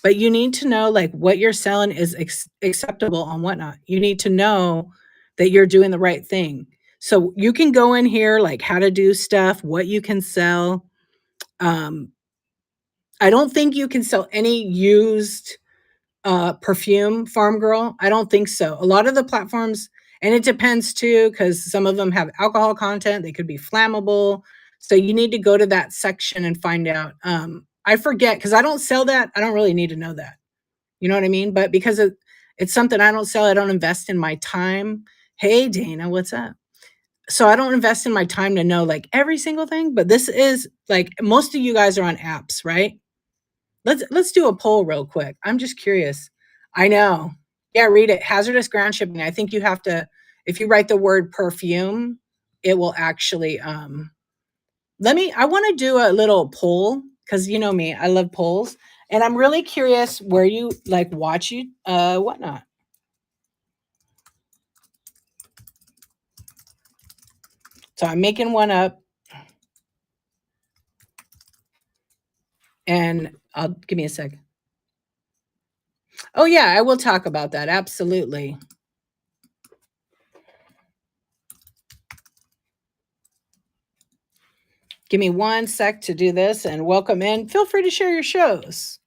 Speaker 1: But you need to know like what you're selling is acceptable on Whatnot. You need to know that you're doing the right thing. So you can go in here like how to do stuff, what you can sell. I don't think you can sell any used perfume, Farm Girl. I don't think so. A lot of the platforms, and it depends too, because some of them have alcohol content. They could be flammable. So you need to go to that section and find out. I forget because I don't sell that. I don't really need to know that. You know what I mean? But because it's something I don't sell, I don't invest in my time. Hey, Dana, what's up? So I don't invest in my time to know like every single thing. But this is like most of you guys are on apps, right? Let's do a poll real quick. I'm just curious. I know. Yeah, read it. Hazardous ground shipping. I think you have to, if you write the word perfume, it will actually I want to do a little poll because you know me, I love polls. And I'm really curious where you like watch you Whatnot. So I'm making one up and I'll give me a sec. Oh yeah, I will talk about that. Absolutely. Give me one sec to do this and welcome in. Feel free to share your shows.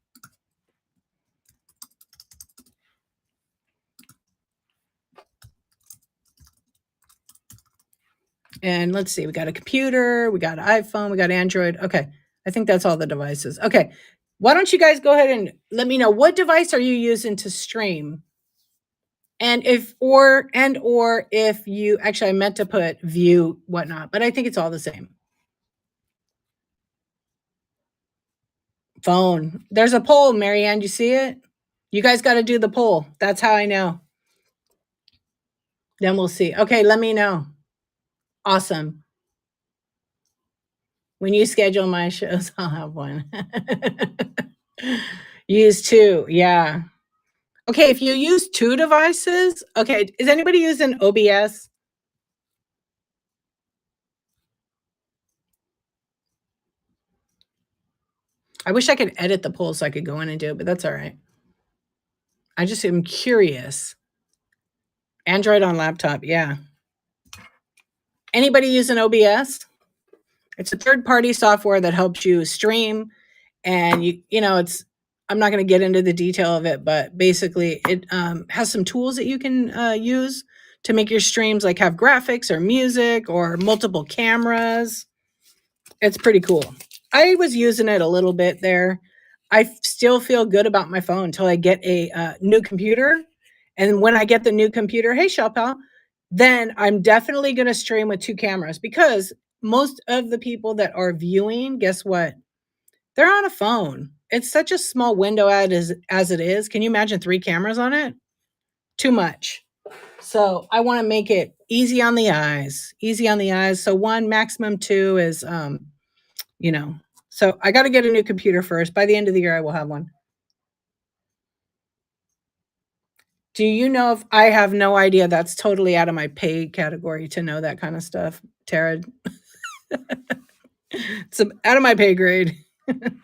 Speaker 1: And let's see, we got a computer, we got an iPhone, we got Android. Okay, I think that's all the devices. Okay, why don't you guys go ahead and let me know what device are you using to stream? And if you actually I meant to put view Whatnot, but I think it's all the same. Phone. There's a poll, Marianne. You see it? You guys got to do the poll. That's how I know. Then we'll see. Okay, let me know. Awesome. When you schedule my shows, I'll have one. Use two. Yeah. Okay, if you use two devices, okay, is anybody using OBS? I wish I could edit the poll so I could go in and do it, but that's all right. I just am curious. Android on laptop, yeah. Anybody using OBS? It's a third-party software that helps you stream, and it's. I'm not going to get into the detail of it, but basically, it has some tools that you can use to make your streams like have graphics or music or multiple cameras. It's pretty cool. I was using it a little bit there. I still feel good about my phone until I get a new computer. And when I get the new computer, hey, Shell then I'm definitely going to stream with two cameras because most of the people that are viewing, guess what? They're on a phone. It's such a small window as it is. Can you imagine 3 cameras on it? Too much. So I want to make it easy on the eyes. Easy on the eyes. So 1, maximum 2 is so I got to get a new computer first. By the end of the year, I will have one. Do you know if I have no idea? That's totally out of my pay category to know that kind of stuff, Tara. It's out of my pay grade.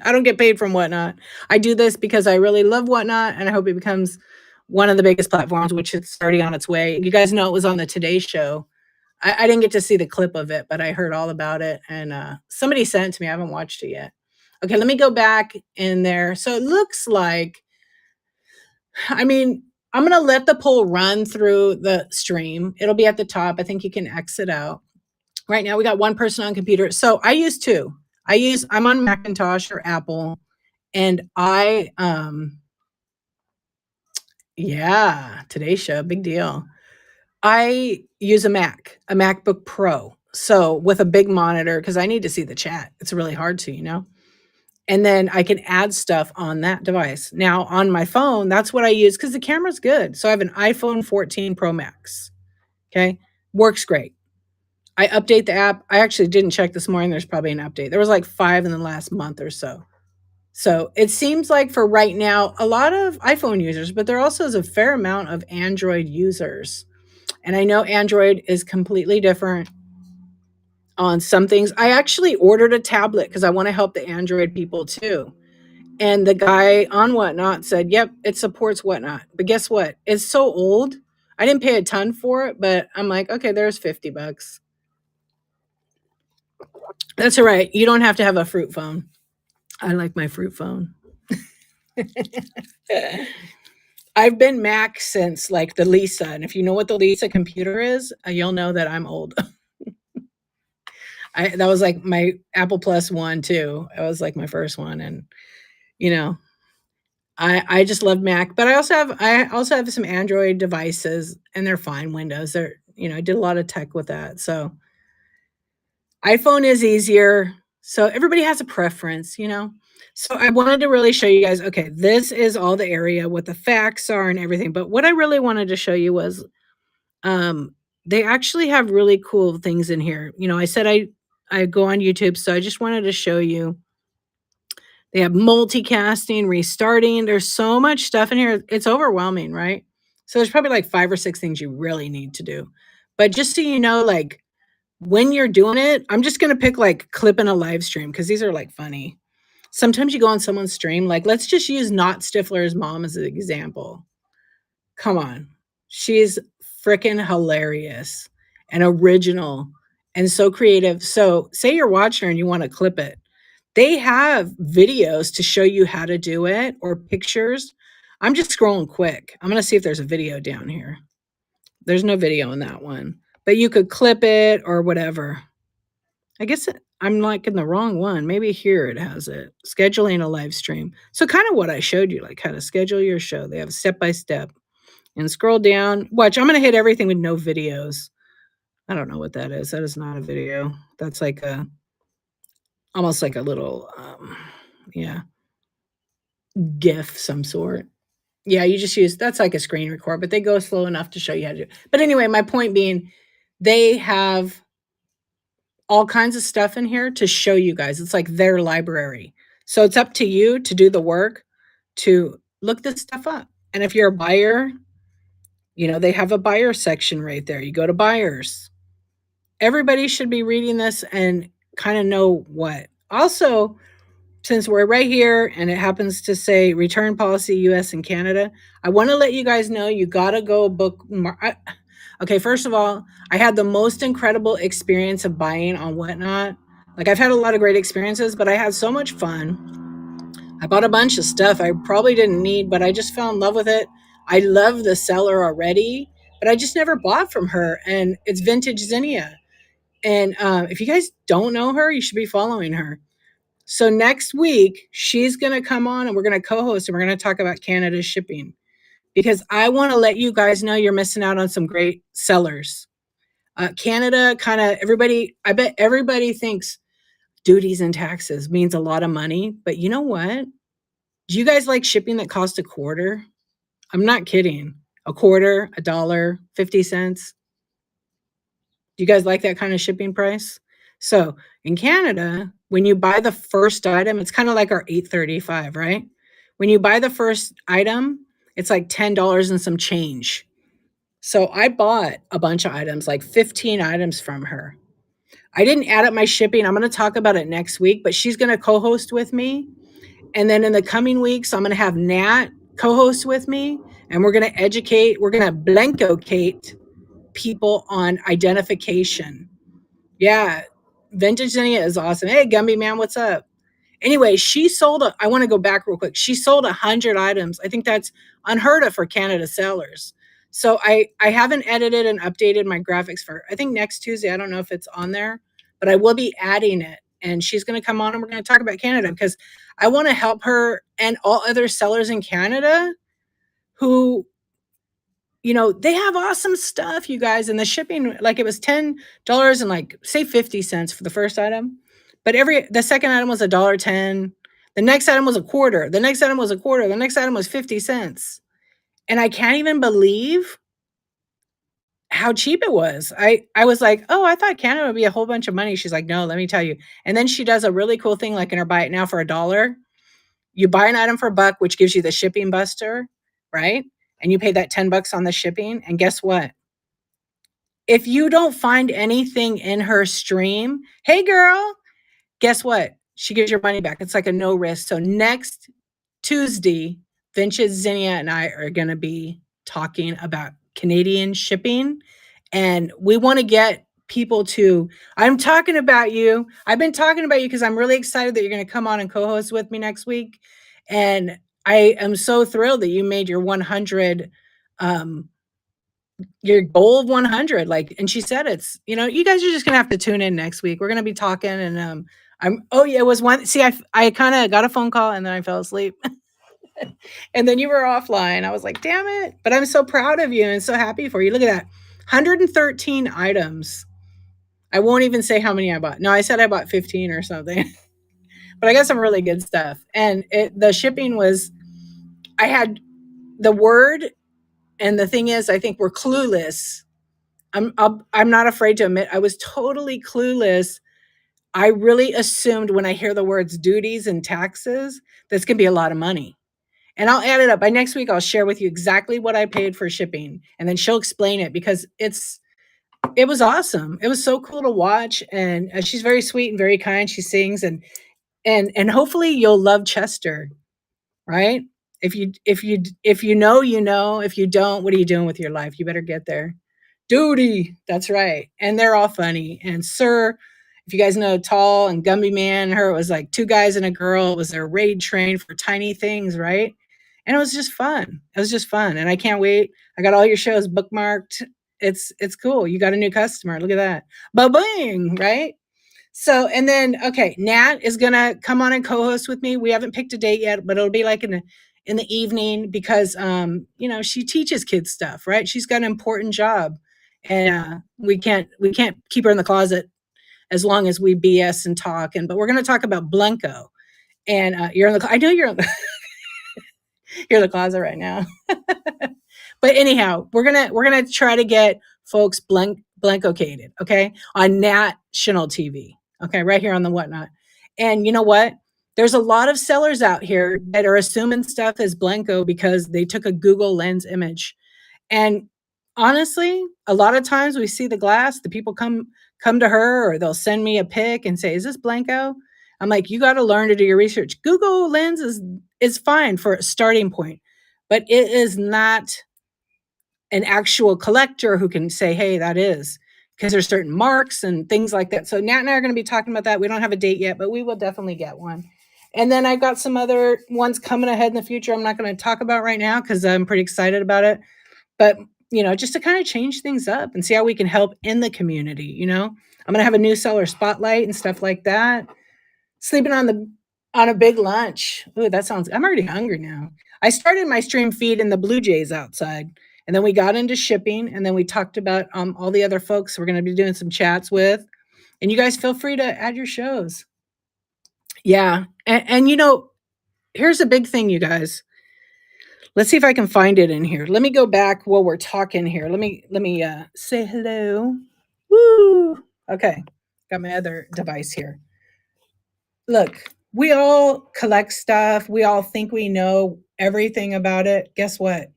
Speaker 1: I don't get paid from Whatnot. I do this because I really love Whatnot, and I hope it becomes one of the biggest platforms, which it's already on its way. You guys know it was on the Today Show. I didn't get to see the clip of it, but I heard all about it, and somebody sent it to me. I haven't watched it yet. Okay, let me go back in there. So it looks like, I'm going to let the poll run through the stream. It'll be at the top. I think you can exit out. Right now, we got one person on computer. So I use two. I'm on Macintosh or Apple, and Today's Show, big deal. I use a MacBook Pro. So with a big monitor, because I need to see the chat. It's really hard to. And then I can add stuff on that device. Now on my phone, that's what I use because the camera's good. So I have an iPhone 14 Pro Max. Okay. Works great. I update the app. I actually didn't check this morning. There's probably an update. There was like 5 in the last month or so. So it seems like for right now, a lot of iPhone users, but there also is a fair amount of Android users. And I know Android is completely different on some things. I actually ordered a tablet because I want to help the Android people too. And the guy on Whatnot said, yep, it supports Whatnot. But guess what? It's so old. I didn't pay a ton for it, but I'm like, okay, there's $50. That's all right. You don't have to have a fruit phone. I like my fruit phone. I've been Mac since like the Lisa. And if you know what the Lisa computer is, you'll know that I'm old. That was like my Apple Plus one too. It was like my first one. And you know, I just love Mac, but I also have some Android devices and they're fine. Windows. I did a lot of tech with that. So iPhone is easier. So everybody has a preference. So I wanted to really show you guys, okay, this is all the area, what the facts are and everything. But what I really wanted to show you was they actually have really cool things in here. I said I go on YouTube, so I just wanted to show you. They have multicasting, restarting. There's so much stuff in here. It's overwhelming, right? So there's probably like 5 or 6 things you really need to do. But just so you know, like when you're doing it, I'm just gonna pick like clip in a live stream because these are like funny. Sometimes you go on someone's stream, like let's just use Not Stifler's mom as an example. Come on. She's freaking hilarious and original and so creative. So, say you're watching her and you want to clip it. They have videos to show you how to do it or pictures. I'm just scrolling quick. I'm going to see if there's a video down here. There's no video in that one, but you could clip it or whatever. I guess I'm like in the wrong one. Maybe here it has it. Scheduling a live stream. So, kind of what I showed you, like how to schedule your show. They have step by step. And scroll down. Watch, I'm gonna hit everything with no videos. I don't know what that is. That is not a video. That's like almost like a little, yeah, GIF some sort. Yeah, you just use that's like a screen record, but they go slow enough to show you how to do it. But anyway, my point being, they have all kinds of stuff in here to show you guys. It's like their library. So it's up to you to do the work to look this stuff up. And if you're a buyer, they have a buyer section right there. You go to buyers. Everybody should be reading this and kind of know what. Also, since we're right here and it happens to say return policy US and Canada, I want to let you guys know you got to go book. Okay, first of all, I had the most incredible experience of buying on Whatnot. Like I've had a lot of great experiences, but I had so much fun. I bought a bunch of stuff I probably didn't need, but I just fell in love with it. I love the seller already, but I just never bought from her. And it's vintage Zinnia. And if you guys don't know her, you should be following her. So next week, she's going to come on and we're going to co-host and we're going to talk about Canada shipping because I want to let you guys know you're missing out on some great sellers. Canada kind of I bet everybody thinks duties and taxes means a lot of money, but you know what? Do you guys like shipping that costs a quarter? I'm not kidding. A quarter, a dollar, 50 cents. Do you guys like that kind of shipping price? So in Canada, when you buy the first item, it's kind of like our 835, right? When you buy the first item, it's like $10 and some change. So I bought a bunch of items, like 15 items from her. I didn't add up my shipping. I'm going to talk about it next week, but she's going to co-host with me. And then in the coming weeks, I'm going to have Nat co-host with me, and we're going to educate, we're going to blankocate people on identification. Yeah, Vintage Zinnia is awesome. Hey, Gumby Man, what's up? Anyway, I want to go back real quick. She sold 100 items. I think that's unheard of for Canada sellers. So I haven't edited and updated my graphics for, I think next Tuesday. I don't know if it's on there, but I will be adding it. And she's going to come on and we're going to talk about Canada because I want to help her and all other sellers in Canada who, they have awesome stuff, you guys. And the shipping, like it was $10 and like say 50 cents for the first item. But the second item was $1.10. The next item was a quarter. The next item was a quarter. The next item was 50 cents. And I can't even believe how cheap it was. I was like, "Oh, I thought Canada would be a whole bunch of money." She's like, "No, let me tell you." And then she does a really cool thing, like in her Buy It Now for $1. You buy an item for $1, which gives you the shipping buster, right? And you pay that $10 on the shipping. And guess what? If you don't find anything in her stream, hey girl, guess what? She gives your money back. It's like a no risk. So next Tuesday, Vintage Zinnia and I are going to be talking about Canadian shipping. And we want to get people to, I'm talking about you. I've been talking about you because I'm really excited that you're going to come on and co host with me next week. And I am so thrilled that you made your 100 your goal of 100. Like, and she said it's, you guys are just gonna have to tune in next week. We're gonna be talking, and oh yeah, it was one. See, I kind of got a phone call and then I fell asleep, and then you were offline. I was like, damn it! But I'm so proud of you and so happy for you. Look at that, 113 items. I won't even say how many I bought. No, I said I bought 15 or something, but I got some really good stuff. And the shipping was, I had the word, and the thing is, I think we're clueless. I'm not afraid to admit I was totally clueless. I really assumed when I hear the words duties and taxes, that's going to be a lot of money. And I'll add it up. By next week, I'll share with you exactly what I paid for shipping. And then she'll explain it because it was awesome. It was so cool to watch. And she's very sweet and very kind. She sings, and hopefully you'll love Chester, right? If you know, you know. If you don't, what are you doing with your life? You better get there. Duty. That's right. And they're all funny. And Sir, if you guys know Tall and Gumby Man, her, it was like two guys and a girl. It was their raid train for tiny things, right? And it was just fun. It was just fun. And I can't wait. I got all your shows bookmarked. It's cool. You got a new customer. Look at that. Ba-bing, right? So, and then, okay, Nat is gonna come on and co-host with me. We haven't picked a date yet, but it'll be like in the evening because she teaches kids stuff, right? She's got an important job, and we can't keep her in the closet as long as we BS and talk. But we're gonna talk about Blanco. And you're in the. I know you're you're in the closet right now. But anyhow, we're gonna try to get folks blancocated, okay, on national TV, okay, right here on the Whatnot. And you know what? There's a lot of sellers out here that are assuming stuff is blanco because they took a Google Lens image. And honestly, a lot of times we see the glass, the people come to her, or they'll send me a pic and say, "Is this blanco?" I'm like, "You got to learn to do your research." Google Lens is fine for a starting point, but it is not an actual collector who can say, "Hey, that is," because there's certain marks and things like that. So Nat and I are going to be talking about that. We don't have a date yet, but we will definitely get one. And then I've got some other ones coming ahead in the future. I'm not going to talk about right now because I'm pretty excited about it. But just to kind of change things up and see how we can help in the community. I'm going to have a new seller spotlight and stuff like that. Sleeping on a big lunch. Ooh, that sounds. I'm already hungry now. I started my stream feed in the Blue Jays outside, and then we got into shipping, and then we talked about all the other folks we're going to be doing some chats with. And you guys feel free to add your shows. Yeah, and here's a big thing, you guys. Let's see if I can find it in here. Let me go back while we're talking here. Let me say hello. Woo. Okay, got my other device here. Look, we all collect stuff. We all think we know everything about it. Guess what?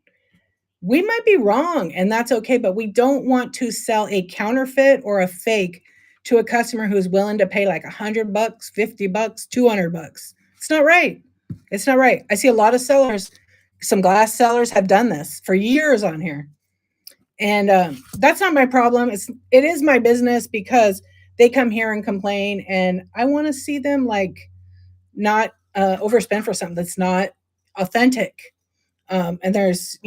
Speaker 1: We might be wrong, and that's okay, but we don't want to sell a counterfeit or a fake to a customer who's willing to pay like $100, $50, $200. It's not right. It's not right. I see a lot of sellers, some glass sellers have done this for years on here. And that's not my problem. It is my business because they come here and complain, and I want to see them like not overspend for something that's not authentic. And there's,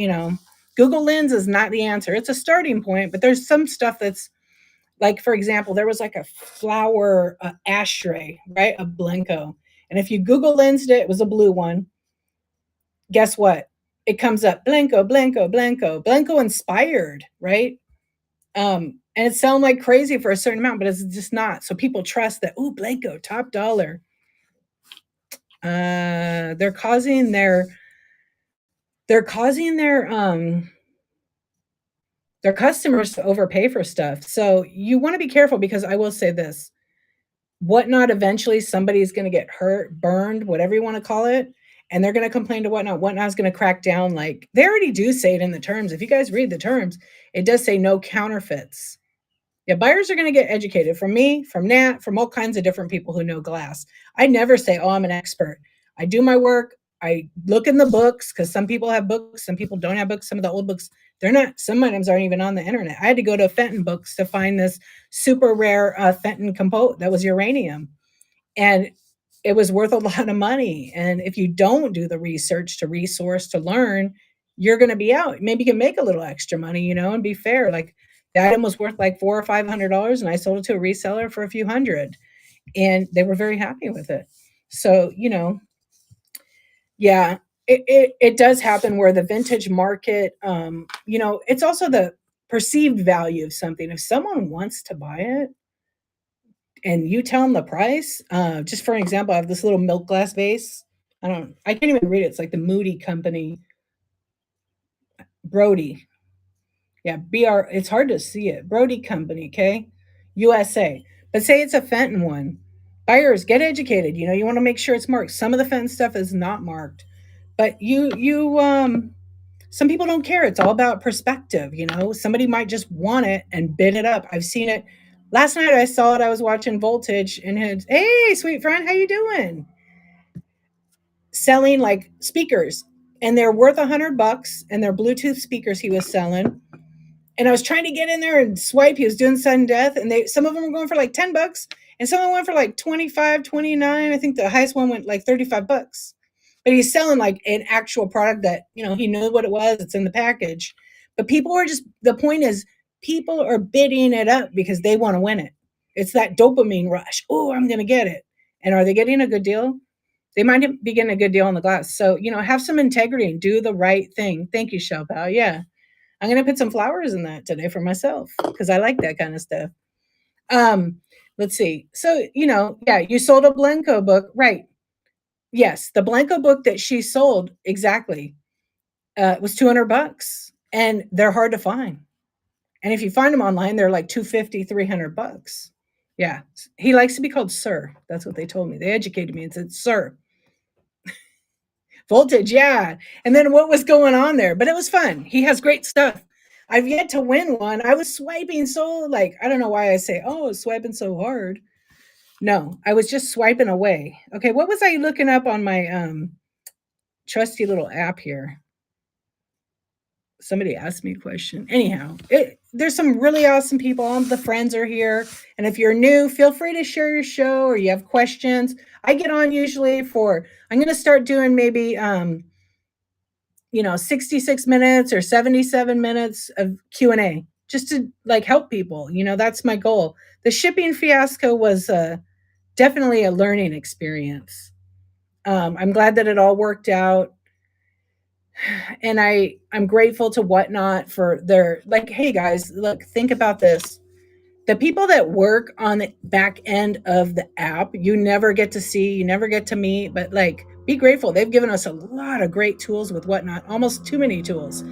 Speaker 1: Google Lens is not the answer. It's a starting point, but there's some stuff that's like, for example, there was like a flower ashtray, right? A Blanco. And if you Google Lensed it, it was a blue one. Guess what? It comes up Blanco, Blanco, Blanco, Blanco inspired, right? And it sounds like crazy for a certain amount, but it's just not. So people trust that, ooh, Blanco, top dollar. They're causing their their customers to overpay for stuff. So you want to be careful because I will say this, Whatnot eventually somebody's going to get hurt, burned, whatever you want to call it, and they're going to complain to Whatnot. Whatnot's going to crack down. Like they already do say it in the terms. If you guys read the terms, it does say no counterfeits. Yeah, buyers are going to get educated from me, from Nat, from all kinds of different people who know glass. I never say, oh, I'm an expert. I do my work. I look in the books because some people have books, some people don't have books. Some of the old books, they're not, some items aren't even on the internet. I had to go to Fenton Books to find this super rare Fenton compote that was uranium. And it was worth a lot of money. And if you don't do the research to resource to learn, you're going to be out. Maybe you can make a little extra money, and be fair. Like the item was worth like $400 or $500, and I sold it to a reseller for a few hundred, and they were very happy with it. So, yeah, it does happen where the vintage market, it's also the perceived value of something. If someone wants to buy it, and you tell them the price. Just for an example, I have this little milk glass vase. I can't even read it. It's like the Moody Company, Brody. Yeah, BR. It's hard to see it. Brody Company, okay, USA. But say it's a Fenton one. Buyers, get educated. You want to make sure it's marked. Some of the Fenton stuff is not marked, but some people don't care. It's all about perspective. Somebody might just want it and bid it up. I've seen it. Last night I saw it. I was watching Voltage and hey, sweet friend, how you doing? Selling like speakers, and they're worth $100, and they're Bluetooth speakers he was selling. And I was trying to get in there and swipe. He was doing sudden death, and some of them were going for like $10, and some of them went for like 25, 29. I think the highest one went like $35. But he's selling like an actual product that, he knew what it was. It's in the package. But the point is, people are bidding it up because they want to win it. It's that dopamine rush. Oh, I'm going to get it. And are they getting a good deal? They might be getting a good deal on the glass. So, have some integrity and do the right thing. Thank you, Shell Pal. Yeah. I'm going to put some flowers in that today for myself because I like that kind of stuff. Let's see. So, yeah, you sold a Blanco book, right? Yes, the Blanco book that she sold, exactly, was $200, and they're hard to find. And if you find them online, they're like $250, $300. Yeah, he likes to be called Sir. That's what they told me. They educated me and said, Sir. Voltage, yeah. And then what was going on there? But it was fun. He has great stuff. I've yet to win one. I was swiping so I don't know why I say, oh, swiping so hard. No, I was just swiping away. Okay, what was I looking up on my trusty little app here? Somebody asked me a question. Anyhow, there's some really awesome people. All the friends are here. And if you're new, feel free to share your show or you have questions. I get on usually I'm going to start doing maybe 66 minutes or 77 minutes of Q&A just to help people. That's my goal. The shipping fiasco was definitely a learning experience. I'm glad that it all worked out. And I'm grateful to Whatnot for their hey guys, look, think about this. The people that work on the back end of the app, you never get to see, you never get to meet, but be grateful. They've given us a lot of great tools with Whatnot, almost too many tools.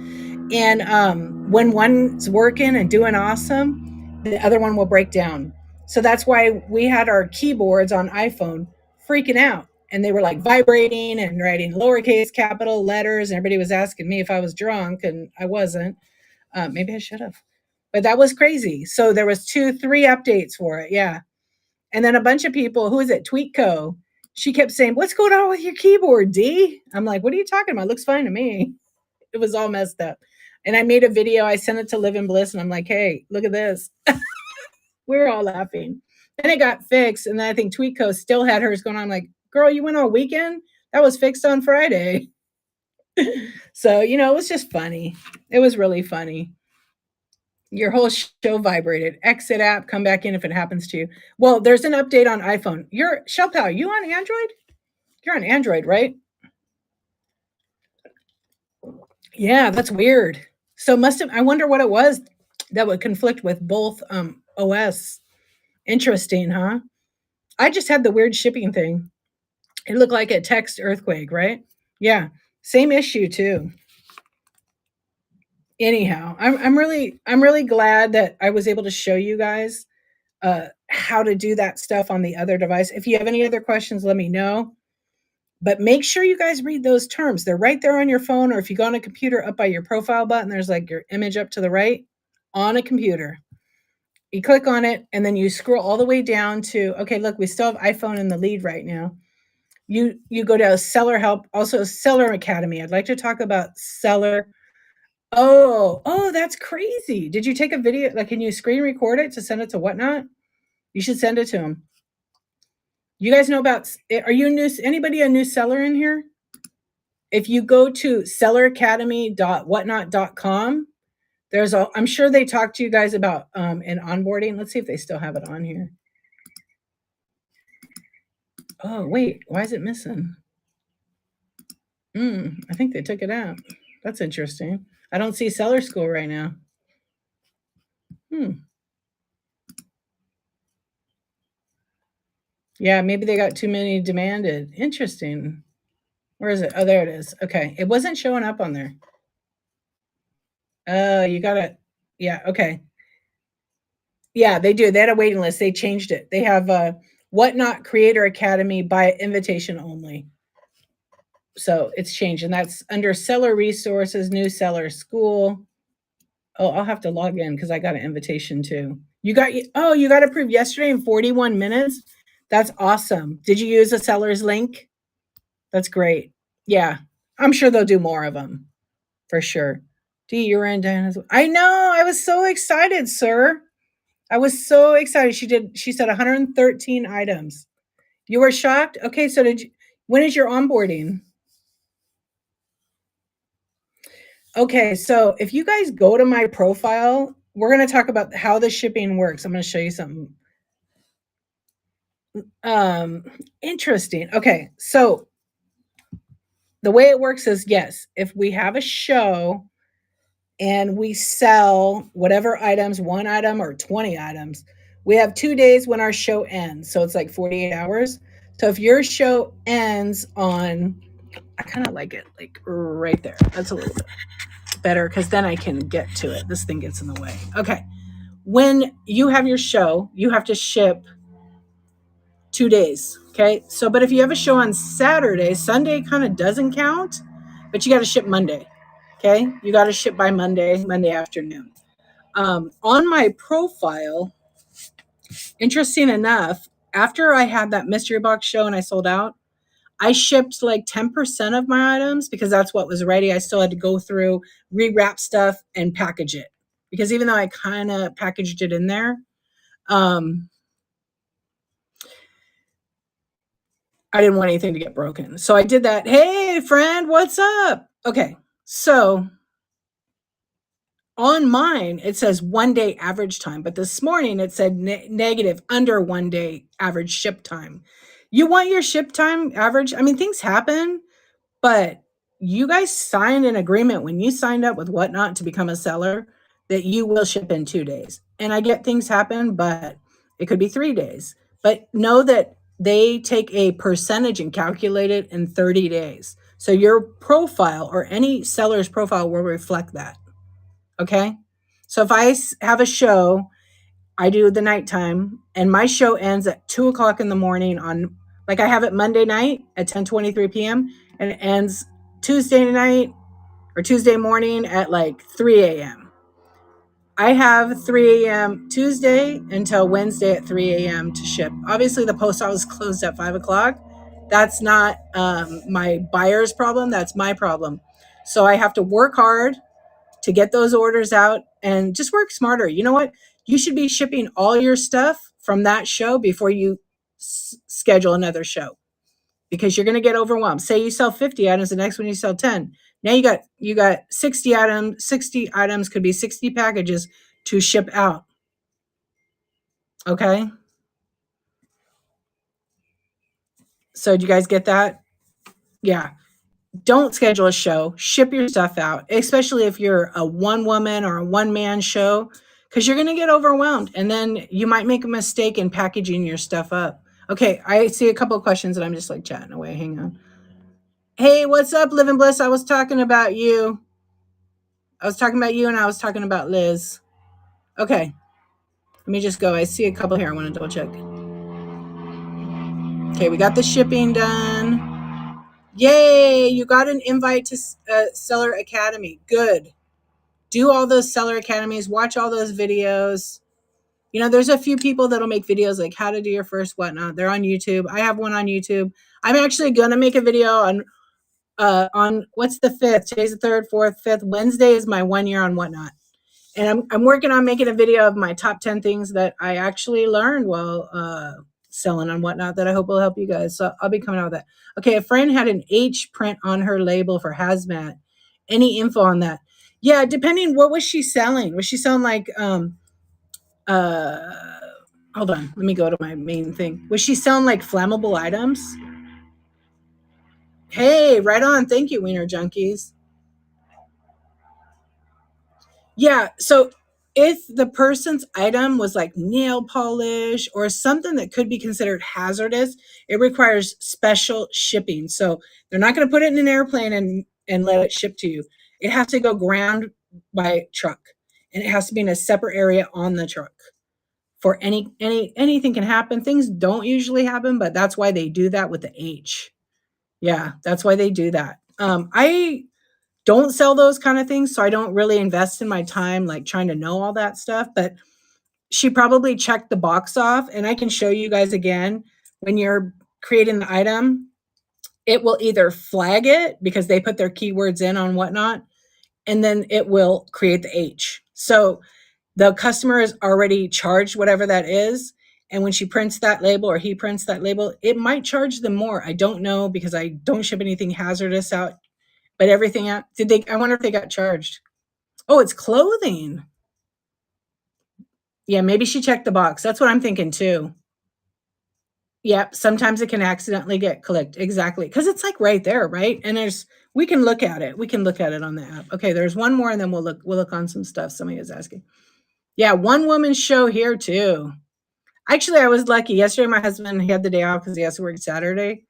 Speaker 1: And when one's working and doing awesome, the other one will break down. So that's why we had our keyboards on iPhone freaking out. And they were vibrating and writing lowercase capital letters. And everybody was asking me if I was drunk, and I wasn't. Maybe I should have. But that was crazy. So there was 3 updates for it. Yeah. And then a bunch of people, who is it? Tweetco. She kept saying, what's going on with your keyboard, D? I'm like, what are you talking about? It looks fine to me. It was all messed up. And I made a video. I sent it to Live in Bliss, and I'm like, hey, look at this. We're all laughing. Then it got fixed. And then I think Tweetco still had hers going on. I'm like, girl, you went all weekend? That was fixed on Friday. So, it was just funny. It was really funny. Your whole show vibrated. Exit app, come back in if it happens to you. Well, there's an update on iPhone. Shell Pal, you on Android? You're on Android, right? Yeah, that's weird. So I wonder what it was that would conflict with both OS. Interesting, huh? I just had the weird shipping thing. It looked like a text earthquake, right? Yeah, same issue too. Anyhow, I'm really glad that I was able to show you guys how to do that stuff on the other device. If you have any other questions, let me know. But make sure you guys read those terms. They're right there on your phone, or if you go on a computer, up by your profile button, there's like your image up to the right on a computer. You click on it, and then you scroll all the way down to, okay, look, we still have iPhone in the lead right now. You go to seller help, also seller academy. I'd like to talk about seller. Oh, that's crazy. Did you take a video? Like, can you screen record it to send it to Whatnot? You should send it to him. You guys know about, are you anybody a new seller in here? If you go to selleracademy.whatnot.com, I'm sure they talked to you guys about an onboarding. Let's see if they still have it on here. Oh, wait, why is it missing? I think they took it out. That's interesting. I don't see seller school right now. Yeah, maybe they got too many demanded. Interesting. Where is it? Oh, there it is. Okay. It wasn't showing up on there. You got it. Yeah, okay. Yeah, they do. They had a waiting list. They changed it. They have Whatnot Creator Academy by invitation only. So it's changed, and that's under seller resources, new seller school. Oh, I'll have to log in because I got an invitation too. You got approved yesterday in 41 minutes. That's awesome. Did you use a seller's link? That's great. Yeah, I'm sure they'll do more of them for sure. D, you're in Diana's. I know. I was so excited, sir. I was so excited. She said 113 items. You were shocked? Okay, so when is your onboarding? Okay, so if you guys go to my profile, we're going to talk about how the shipping works. I'm going to show you something. Interesting. Okay, so the way it works is, yes, if we have a show and we sell whatever items, 1 item or 20 items, we have 2 days when our show ends. So it's like 48 hours. So if your show ends on, I kind of like it like right there. That's a little bit better because then I can get to it. This thing gets in the way. Okay. When you have your show, you have to ship 2 days. Okay. So, but if you have a show on Saturday, Sunday kind of doesn't count, but you got to ship Monday. Okay. You got to ship by Monday afternoon. On my profile, interesting enough, after I had that mystery box show and I sold out, I shipped like 10% of my items because that's what was ready. I still had to go through, rewrap stuff, and package it. Because even though I kind of packaged it in there, I didn't want anything to get broken. So I did that. Hey, friend, what's up? Okay. So on mine, it says 1 day average time, but this morning it said negative under 1 day average ship time. You want your ship time average? I mean, things happen, but you guys signed an agreement when you signed up with Whatnot to become a seller that you will ship in 2 days. And I get things happen, but it could be 3 days. But know that they take a percentage and calculate it in 30 days. So your profile or any seller's profile will reflect that. Okay. So if I have a show, I do the nighttime, and my show ends at 2:00 in the morning on, like, I have it Monday night at 10:23 p.m. and it ends Tuesday night or Tuesday morning at like 3 a.m. I have 3 a.m. Tuesday until Wednesday at 3 a.m. to ship. Obviously, the post office closed at 5 o'clock. That's not my buyer's problem. That's my problem. So I have to work hard to get those orders out and just work smarter. You know what? You should be shipping all your stuff from that show before you schedule another show because you're going to get overwhelmed. Say you sell 50 items, the next one you sell 10. Now you got 60 items. 60 items could be 60 packages to ship out. Okay? So do you guys get that? Yeah. Don't schedule a show. Ship your stuff out, especially if you're a one woman or a one man show, because you're going to get overwhelmed and then you might make a mistake in packaging your stuff up. Okay, I see a couple of questions and I'm just like chatting away. Hang on. Hey, what's up, Live and Bliss? I was talking about you. I was talking about you and I was talking about Liz. Okay. Let me just go. I see a couple here. I want to double check. Okay, we got the shipping done. Yay, you got an invite to Seller Academy. Good. Do all those Seller Academies. Watch all those videos. You know, there's a few people that'll make videos like how to do your first whatnot. They're on YouTube. I have one on YouTube. I'm actually going to make a video on what's the 5th? Today's the 3rd, 4th, 5th. Wednesday is my 1 year on whatnot. And I'm working on making a video of my top 10 things that I actually learned while selling on whatnot that I hope will help you guys. So I'll be coming out with that. Okay, a friend had an H print on her label for hazmat. Any info on that? Yeah, depending, what was she selling? Was she selling like hold on, let me go to my main thing. Was she selling like flammable items? Hey, right on. Thank you, Wiener Junkies. Yeah, so if the person's item was like nail polish or something that could be considered hazardous, it requires special shipping. So they're not going to put it in an airplane and let it ship to you. It has to go ground by truck, and it has to be in a separate area on the truck. For anything can happen. Things don't usually happen, but that's why they do that with the H. Yeah, that's why they do that. I don't sell those kind of things, so I don't really invest in my time like trying to know all that stuff, but she probably checked the box off, and I can show you guys again. When you're creating the item, it will either flag it because they put their keywords in on whatnot, and then it will create the H. So the customer is already charged whatever that is, and when she prints that label or he prints that label, it might charge them more. I don't know because I don't ship anything hazardous out. But everything out, I wonder if they got charged. Oh, it's clothing. Yeah, maybe she checked the box. That's what I'm thinking too. Yep, sometimes it can accidentally get clicked. Exactly. Because it's like right there, right? And we can look at it. We can look at it on the app. Okay, there's one more and then we'll look on some stuff somebody is asking. Yeah, one woman show here too. Actually, I was lucky. Yesterday, my husband, he had the day off because he has to work Saturday.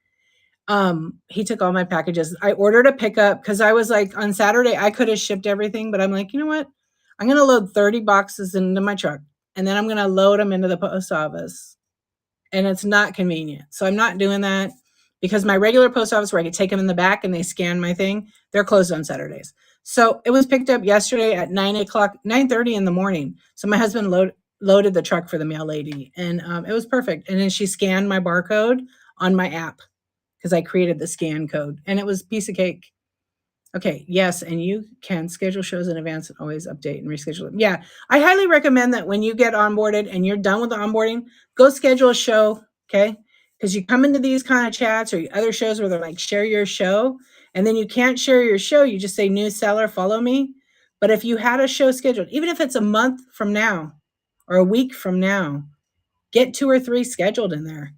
Speaker 1: He took all my packages. I ordered a pickup because I was like, on Saturday, I could have shipped everything, but I'm like, you know what? I'm going to load 30 boxes into my truck, and then I'm going to load them into the post office. And it's not convenient. So I'm not doing that because my regular post office where I could take them in the back and they scan my thing, they're closed on Saturdays. So it was picked up yesterday at 9:30 in the morning. So my husband loaded the truck for the mail lady, and it was perfect. And then she scanned my barcode on my app, because I created the scan code, and it was a piece of cake. Okay, yes, and you can schedule shows in advance and always update and reschedule them. Yeah, I highly recommend that when you get onboarded and you're done with the onboarding, go schedule a show, okay? Because you come into these kind of chats or other shows where they're like, share your show, and then you can't share your show. You just say, new seller, follow me. But if you had a show scheduled, even if it's a month from now or a week from now, get 2 or 3 scheduled in there.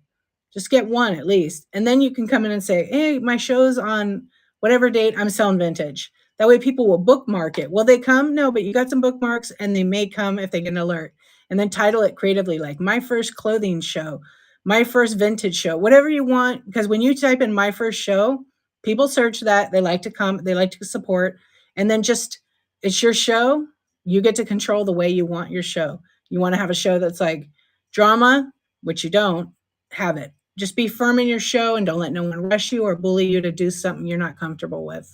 Speaker 1: Just get one at least. And then you can come in and say, hey, my show's on whatever date, I'm selling vintage. That way people will bookmark it. Will they come? No, but you got some bookmarks and they may come if they get an alert. And then title it creatively, like my first clothing show, my first vintage show, whatever you want. Because when you type in my first show, people search that. They like to come, they like to support. And then just, it's your show. You get to control the way you want your show. You want to have a show that's like drama, which you don't, have it. Just be firm in your show and don't let no one rush you or bully you to do something you're not comfortable with.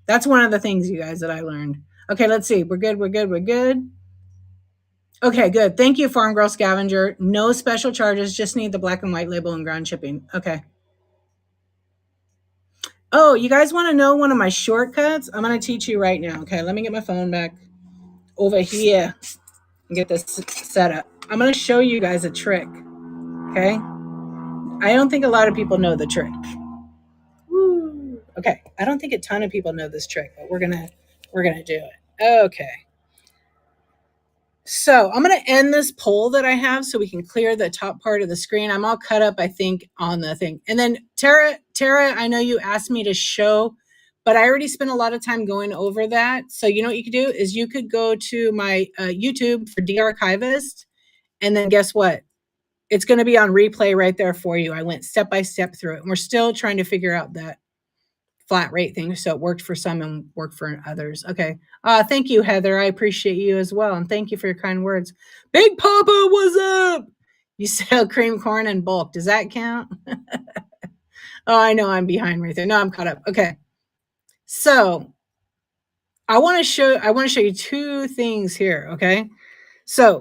Speaker 1: That's one of the things, you guys, that I learned. Okay, let's see. We're good. Okay, good. Thank you, Farm Girl Scavenger. No special charges. Just need the black and white label and ground shipping. Okay. Oh, you guys want to know one of my shortcuts? I'm going to teach you right now. Okay, let me get my phone back over here and get this set up. I'm going to show you guys a trick. Okay. I don't think a lot of people know the trick. Woo. Okay, I don't think a ton of people know this trick, but we're gonna do it. Okay. So I'm gonna end this poll that I have so we can clear the top part of the screen. I'm all cut up, I think, on the thing. And then Tara, I know you asked me to show, but I already spent a lot of time going over that. So you know what you could do is you could go to my YouTube for de-archivist, and then guess what? It's going to be on replay right there for you. I went step by step through it. And we're still trying to figure out that flat rate thing. So it worked for some and worked for others. Okay. Thank you, Heather. I appreciate you as well. And thank you for your kind words. Big Papa, what's up? You sell cream corn in bulk. Does that count? Oh, I know I'm behind right there. No, I'm caught up. Okay. So I want to show you two things here. Okay. So,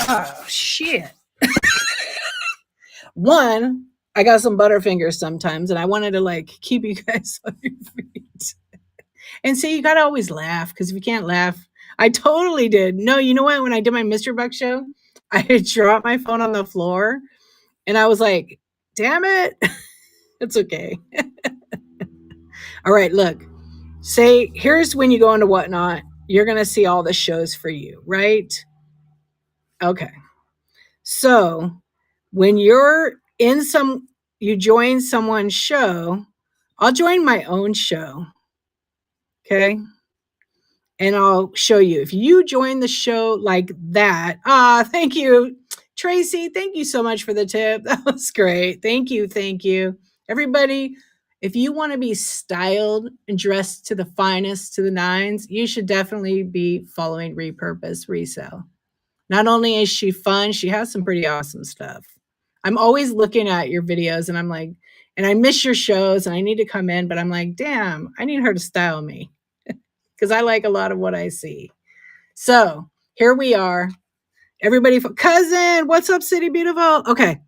Speaker 1: oh shit. One, I got some Butterfingers sometimes, and I wanted to like keep you guys on your feet. And see, you gotta always laugh because if you can't laugh, I totally did. No, you know what? When I did my Mr. Buck show, I had dropped my phone on the floor, and I was like, "Damn it, it's okay." All right, look. Say here's when you go into Whatnot. You're gonna see all the shows for you, right? Okay. So when you're in you join someone's show, I'll join my own show. Okay. And I'll show you. If you join the show like that, thank you, Tracy. Thank you so much for the tip. That was great. Thank you. Thank you. Everybody, if you want to be styled and dressed to the finest, to the nines, you should definitely be following Repurpose Resale. Not only is she fun, she has some pretty awesome stuff. I'm always looking at your videos and I'm like, and I miss your shows and I need to come in, but I'm like, damn, I need her to style me because I like a lot of what I see. So here we are. Everybody, cousin, what's up, City Beautiful? Okay.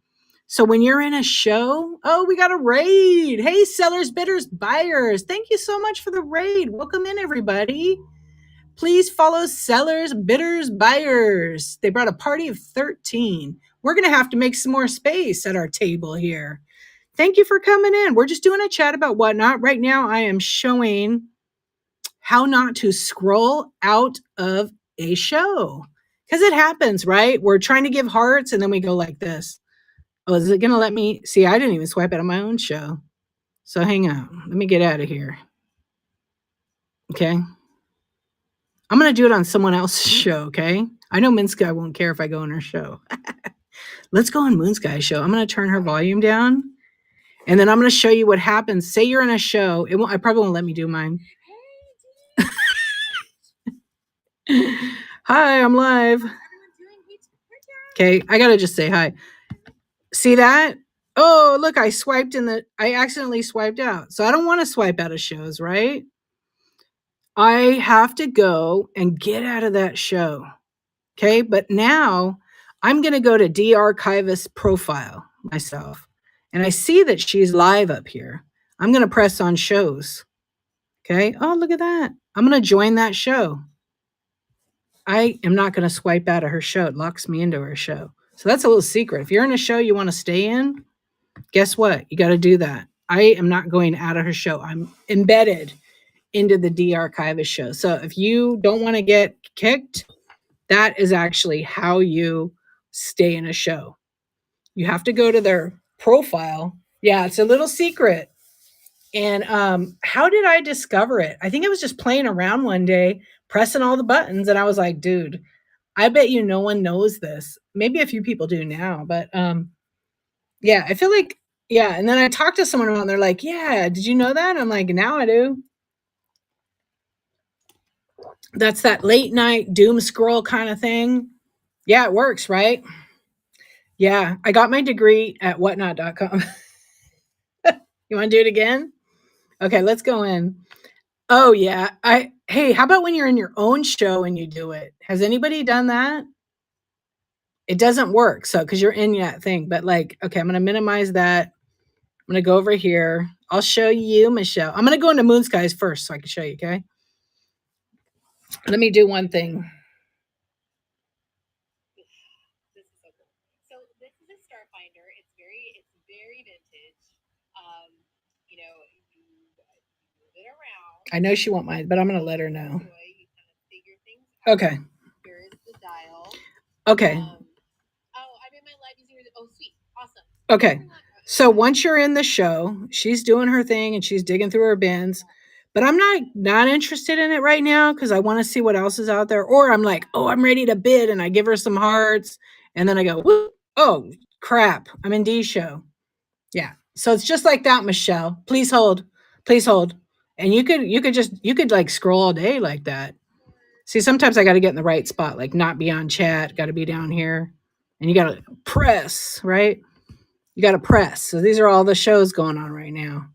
Speaker 1: So when you're in a show, oh, we got a raid. Hey, sellers, bidders, buyers. Thank you so much for the raid. Welcome in, everybody. Please follow sellers, bidders, buyers. They brought a party of 13. We're going to have to make some more space at our table here. Thank you for coming in. We're just doing a chat about Whatnot. Right now, I am showing how not to scroll out of a show. Because it happens, right? We're trying to give hearts and then we go like this. Oh, is it going to let me? See, I didn't even swipe out of my own show. So hang on. Let me get out of here. Okay. I'm going to do it on someone else's show, okay? I know Moonsky won't care if I go on her show. Let's go on Moonsky's show. I'm going to turn her volume down, and then I'm going to show you what happens. Say you're in a show. I probably won't let me do mine. Hi, I'm live. Okay, I got to just say hi. See that? Oh, look, I accidentally swiped out. So I don't want to swipe out of shows, right? I have to go and get out of that show. Okay, but now I'm going to go to de-archivist profile myself. And I see that she's live up here. I'm going to press on shows. Okay. Oh, look at that. I'm going to join that show. I am not going to swipe out of her show. It locks me into her show. So that's a little secret. If you're in a show you want to stay in, guess what? You got to do that. I am not going out of her show. I'm embedded into the de-archivist show. So if you don't want to get kicked, that is actually how you stay in a show. You have to go to their profile. Yeah, it's a little secret. And how did I discover it? I think I was just playing around one day, pressing all the buttons, and I was like, dude, I bet you no one knows this. Maybe a few people do now, but yeah, I feel like, yeah. And then I talked to someone and they're like, yeah, did you know that? I'm like, now I do. That's that late night doom scroll kind of thing. Yeah, it works, right? Yeah, I got my degree at whatnot.com. You want to do it again? Okay, let's go in. Oh, yeah. Hey, how about when you're in your own show and you do it? Has anybody done that? It doesn't work. So, because you're in that thing. But like, okay, I'm going to minimize that. I'm going to go over here. I'll show you, Michelle. I'm going to go into Moon Skies first so I can show you, okay? Let me do one thing. So this is a star finder. It's very vintage. You know, you move it around. I know she won't mind, but I'm going to let her know. You kind of figure things out. Okay. Here is the dial. Okay. I'm in my live using her. Oh, sweet. Awesome. Okay. So once you're in the show, she's doing her thing and she's digging through her bins. But I'm not interested in it right now because I want to see what else is out there. Or I'm like, oh, I'm ready to bid, and I give her some hearts, and then I go, whoop, oh crap, I'm in D's show. Yeah. So it's just like that, Michelle. Please hold. Please hold. And you could like scroll all day like that. See, sometimes I got to get in the right spot, like not be on chat, got to be down here. And you got to press, right? You got to press. So these are all the shows going on right now.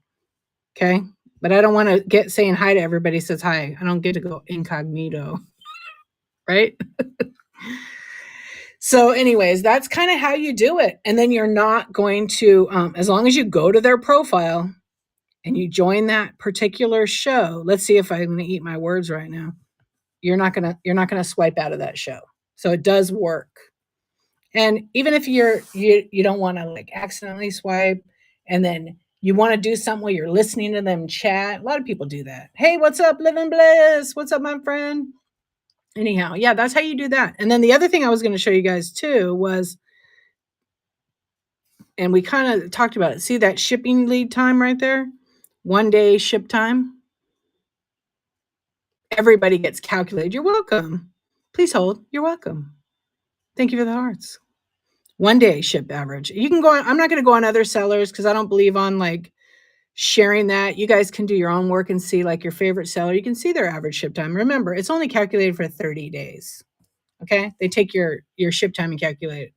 Speaker 1: Okay. But I don't want to get saying hi to everybody says hi. I don't get to go incognito. Right. So, anyways, that's kind of how you do it. And then you're not going to, as long as you go to their profile and you join that particular show. Let's see if I'm going to eat my words right now. You're not gonna swipe out of that show. So it does work. And even if you don't want to like accidentally swipe, and then you want to do something where you're listening to them chat. A lot of people do that. Hey, what's up, Living Bliss? What's up, my friend? Anyhow, yeah, that's how you do that. And then the other thing I was going to show you guys too was, and we kind of talked about it. See that shipping lead time right there? 1 day ship time. Everybody gets calculated. You're welcome. Please hold. You're welcome. Thank you for the hearts. 1 day ship average. You can go on, I'm not going to go on other sellers because I don't believe on like sharing that. You guys can do your own work and see like your favorite seller. You can see their average ship time. Remember, it's only calculated for 30 days. Okay? They take your ship time and calculate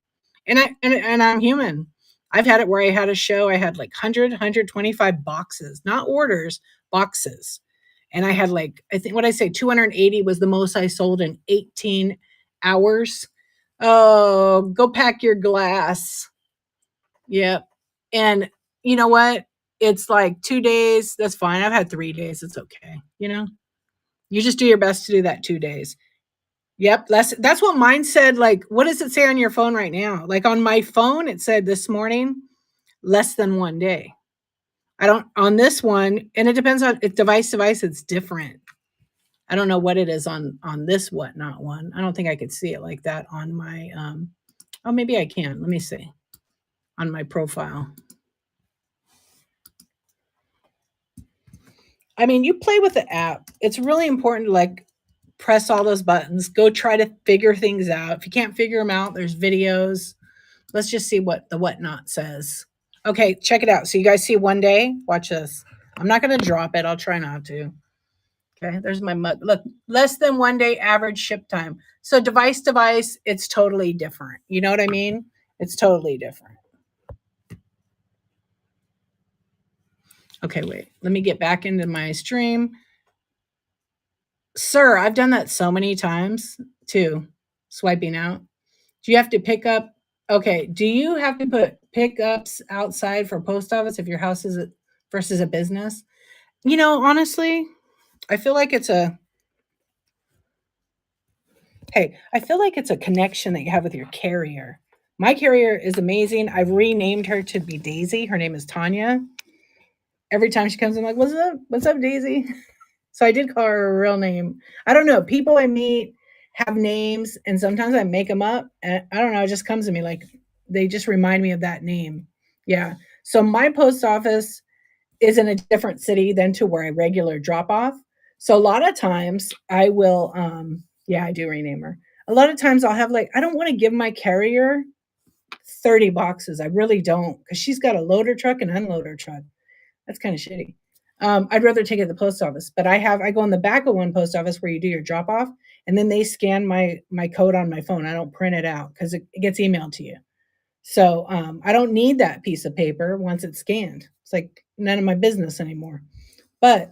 Speaker 1: it. And I'm human. I've had it where I had a show, I had like 125 boxes, not orders, boxes. And I had like, I think what I say, 280 was the most I sold in 18 hours. Oh, go pack your glass. Yep. And you know what? It's like 2 days. That's fine. I've had 3 days. It's okay. You know, you just do your best to do that 2 days. Yep. That's what mine said. Like, what does it say on your phone right now? Like on my phone, it said this morning, less than 1 day. I don't on this one, and it depends on if device, it's different. I don't know what it is on this whatnot one. I don't think I could see it like that on my oh, maybe I can. Let me see. On my profile. I mean, you play with the app. It's really important to like press all those buttons. Go try to figure things out. If you can't figure them out, there's videos. Let's just see what the whatnot says. Okay, check it out. So you guys see 1 day? Watch this. I'm not going to drop it. I'll try not to. Okay, there's my mug. Look, less than 1 day average ship time. So device, it's totally different. You know what I mean? It's totally different. Okay, wait. Let me get back into my stream. Sir, I've done that so many times too. Swiping out. Do you have to pick up? Okay. Do you have to put pickups outside for post office if your house is versus a business? You know, honestly, I feel like it's a I feel like it's a connection that you have with your carrier. My carrier is amazing. I've renamed her to be Daisy. Her name is Tanya. Every time she comes, I'm like, "What's up? What's up, Daisy?" So I did call her a real name. I don't know. People I meet have names, and sometimes I make them up. And I don't know. It just comes to me like they just remind me of that name. Yeah. So my post office is in a different city than to where I regular drop off. So a lot of times I will, yeah, I do rename her. A lot of times I'll have like, I don't want to give my carrier 30 boxes. I really don't, because she's got a loader truck and unloader truck. That's kind of shitty. I'd rather take it to the post office, but I go in the back of one post office where you do your drop off, and then they scan my code on my phone. I don't print it out because it gets emailed to you. So I don't need that piece of paper once it's scanned. It's like none of my business anymore. But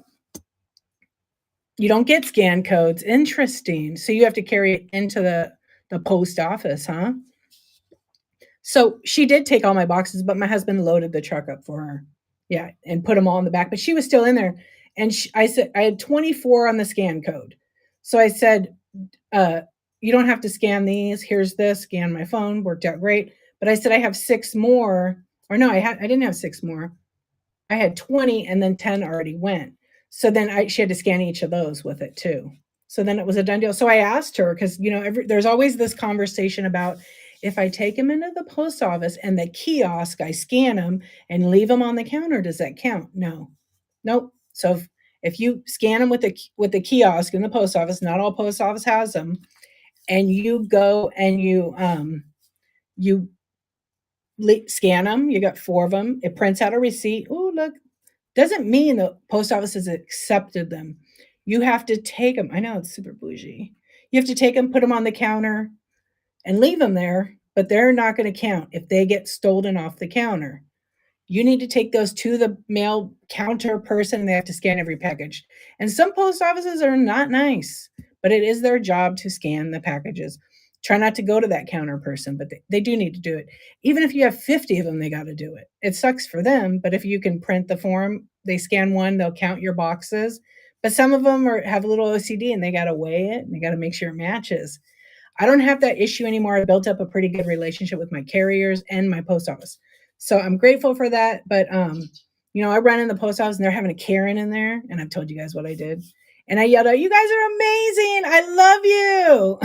Speaker 1: you don't get scan codes. Interesting. So you have to carry it into the post office, huh? So she did take all my boxes, but my husband loaded the truck up for her. Yeah, and put them all in the back. But she was still in there. And I said, I had 24 on the scan code. So I said, you don't have to scan these. Here's this, scan my phone. Worked out great. But I said, I have 6 more. Or no, I didn't have 6 more. I had 20 and then 10 already went. So then she had to scan each of those with it too. So then it was a done deal. So I asked her, because, you know, there's always this conversation about if I take them into the post office and the kiosk, I scan them and leave them on the counter, does that count? No. Nope. So if you scan them with the kiosk in the post office, not all post office has them, and you go and you scan them, you got 4 of them, it prints out a receipt. Oh, look, Doesn't mean the post office has accepted them. You have to take them. I know it's super bougie. You have to take them, put them on the counter, and leave them there, but they're not going to count if they get stolen off the counter. You need to take those to the mail counter person. They have to scan every package. And some post offices are not nice, but it is their job to scan the packages. Try not to go to that counter person, but they do need to do it. Even if you have 50 of them, they got to do it. It sucks for them, but if you can print the form, they scan one, they'll count your boxes. But some of them have a little OCD and they got to weigh it and they got to make sure it matches. I don't have that issue anymore. I built up a pretty good relationship with my carriers and my post office. So I'm grateful for that. But I run in the post office and they're having a Karen in there, and I've told you guys what I did. And I yelled out, "You guys are amazing. I love you."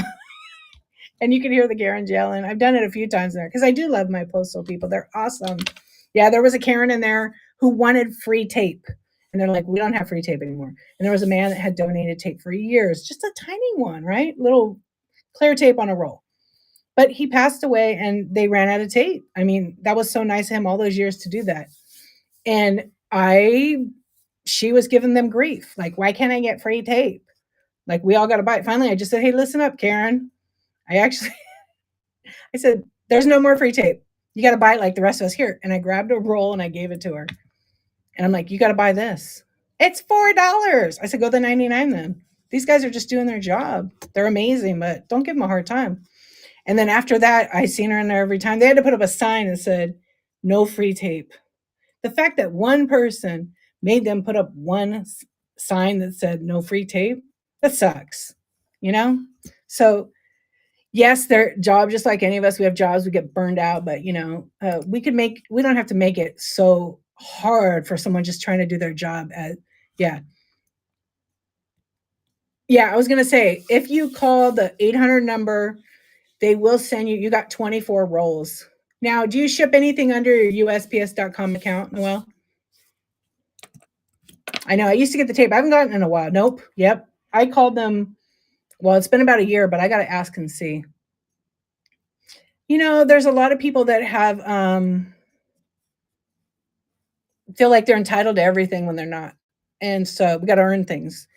Speaker 1: And you can hear the Karens yelling. I've done it a few times there because I do love my postal people. They're awesome. Yeah, there was a Karen in there who wanted free tape. And they're like, "We don't have free tape anymore." And there was a man that had donated tape for years, just a tiny one, right? Little clear tape on a roll. But he passed away and they ran out of tape. I mean, that was so nice of him all those years to do that. And she was giving them grief. Like, why can't I get free tape? Like, we all got to buy it. Finally, I just said, "Hey, listen up, Karen." I said, "There's no more free tape. You got to buy it like the rest of us here." And I grabbed a roll and I gave it to her. And I'm like, "You got to buy this. It's $4." I said, "Go to 99 then." These guys are just doing their job. They're amazing, but don't give them a hard time. And then after that, I seen her in there every time. They had to put up a sign that said, "No free tape." The fact that one person made them put up one sign that said "no free tape," that sucks, you know? So, yes, their job, just like any of us, we have jobs, we get burned out, but we don't have to make it so hard for someone just trying to do their job. Yeah. Yeah, I was going to say, if you call the 800 number, they will send you got 24 rolls. Now, do you ship anything under your USPS.com account, Noel? I know I used to get the tape. I haven't gotten it in a while. Nope. Yep. I called them. Well, it's been about a year, but I got to ask and see. There's a lot of people that have feel like they're entitled to everything when they're not. And so we got to earn things.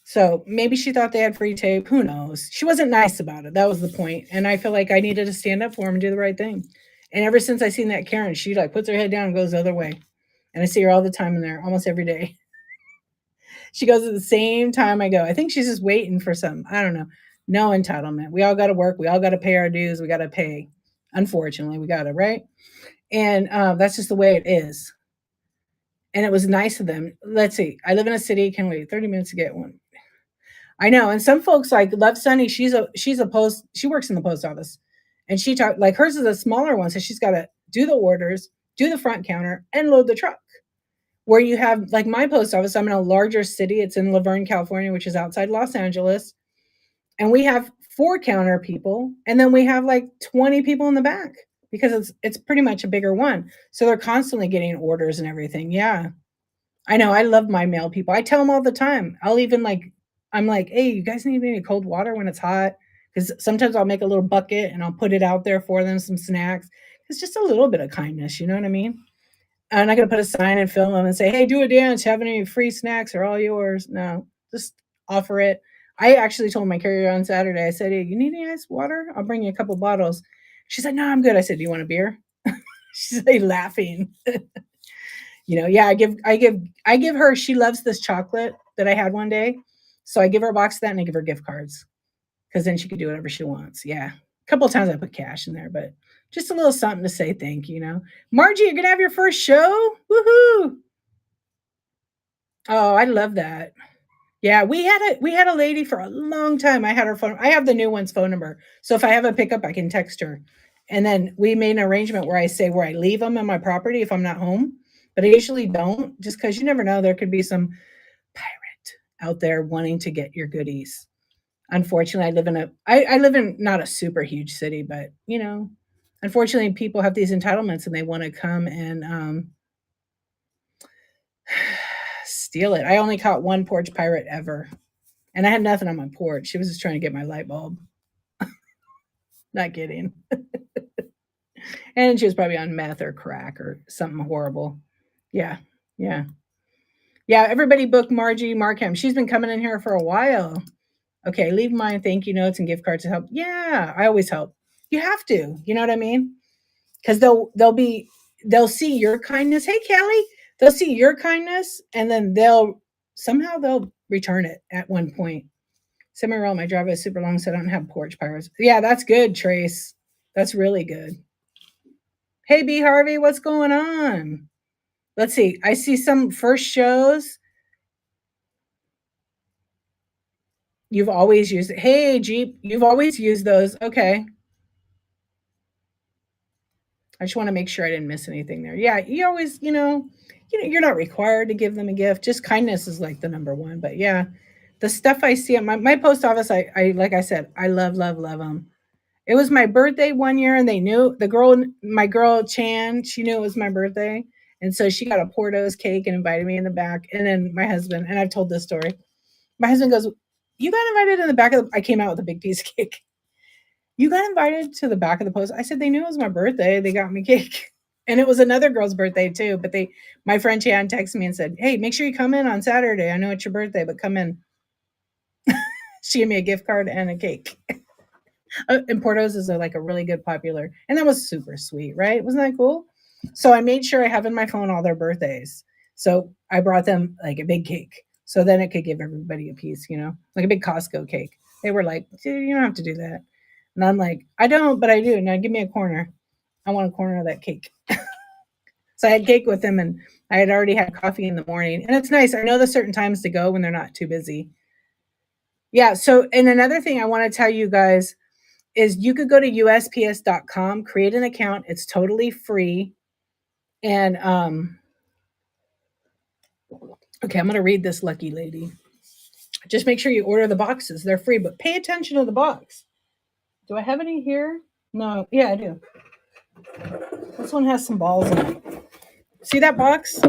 Speaker 1: So maybe she thought they had free tape. Who knows? She wasn't nice about it. That was the point. And I feel like I needed to stand up for him and do the right thing. And ever since I seen that Karen, she like puts her head down and goes the other way. And I see her all the time in there, almost every day. She goes at the same time I go. I think she's just waiting for something. I don't know. No entitlement. We all got to work. We all got to pay our dues. We got to pay. Unfortunately, we got to, right? And that's just the way it is. And it was nice of them. Let's see. I live in a city. Can wait 30 minutes to get one. I know. And some folks like Love Sunny. She works in the post office, and she talked like hers is a smaller one, so she's got to do the orders, do the front counter, and load the truck. Where you have like my post office, I'm in a larger city. It's in Laverne, California, which is outside Los Angeles, and we have 4 counter people, and then we have like 20 people in the back because it's pretty much a bigger one. So they're constantly getting orders and everything. Yeah. I know. I love my mail people. I tell them all the time. I'm like, "Hey, you guys need any cold water when it's hot?" Because sometimes I'll make a little bucket and I'll put it out there for them, some snacks. It's just a little bit of kindness. You know what I mean? I'm not going to put a sign and film them and say, "Hey, do a dance. Have any free snacks are all yours." No, just offer it. I actually told my carrier on Saturday, I said, "Hey, you need any ice water? I'll bring you a couple bottles." She said, "No, I'm good." I said, "Do you want a beer?" She's like laughing. Yeah, I give her, she loves this chocolate that I had one day. So I give her a box of that and I give her gift cards because then she can do whatever she wants. Yeah. A couple of times I put cash in there, but just a little something to say thank you. Margie, you're gonna have your first show? Woohoo! Oh, I love that. Yeah, we had a lady for a long time. I had her phone. I have the new one's phone number. So if I have a pickup, I can text her. And then we made an arrangement where I say where I leave them in my property if I'm not home. But I usually don't, just because you never know. There could be some pirate out there wanting to get your goodies. Unfortunately, I live in not a super huge city, but unfortunately, people have these entitlements and they want to come and steal it. I only caught one porch pirate ever. And I had nothing on my porch. She was just trying to get my light bulb. Not kidding. And she was probably on meth or crack or something horrible. Yeah. Yeah. Yeah, everybody book Margie Markham. She's been coming in here for a while. Okay, leave mine thank you notes and gift cards to help. Yeah, I always help. You have to. You know what I mean? Because they'll see your kindness. Hey, Kelly, they'll see your kindness, and then they'll return it at one point. Semi roll. My driveway is super long, so I don't have porch pirates. Yeah, that's good, Trace. That's really good. Hey, B Harvey, what's going on? Let's see. I see some first shows. You've always used it. Hey, Jeep, you've always used those. Okay. I just want to make sure I didn't miss anything there. Yeah, you always, you're not required to give them a gift. Just kindness is like the number one. But yeah, the stuff I see at my post office, I like I said, I love, love, love them. It was my birthday one year, and they knew my girl Chan, she knew it was my birthday. And so she got a Porto's cake and invited me in the back. And then my husband, and I've told this story, my husband goes, "You got invited in the back of I came out with a big piece of cake. You got invited to the back of the post." I said, "They knew it was my birthday. They got me cake." And it was another girl's birthday too. But my friend Chan texted me and said, "Hey, make sure you come in on Saturday. I know it's your birthday, but come in." She gave me a gift card and a cake. And Porto's is like a really good popular, and that was super sweet, right? Wasn't that cool? So I made sure I have in my phone all their birthdays. So I brought them like a big cake, so then it could give everybody a piece, like a big Costco cake. They were like, "Dude, you don't have to do that," and I'm like, "I don't, but I do. Now give me a corner. I want a corner of that cake." So I had cake with them, and I had already had coffee in the morning, and it's nice. I know the certain times to go when they're not too busy. Yeah. So, and another thing I want to tell you guys is you could go to USPS.com, create an account. It's totally free. And okay, I'm going to read this lucky lady. Just make sure you order the boxes. They're free, but pay attention to the box. Do I have any here? No. Yeah, I do. This one has some balls in it. See that box?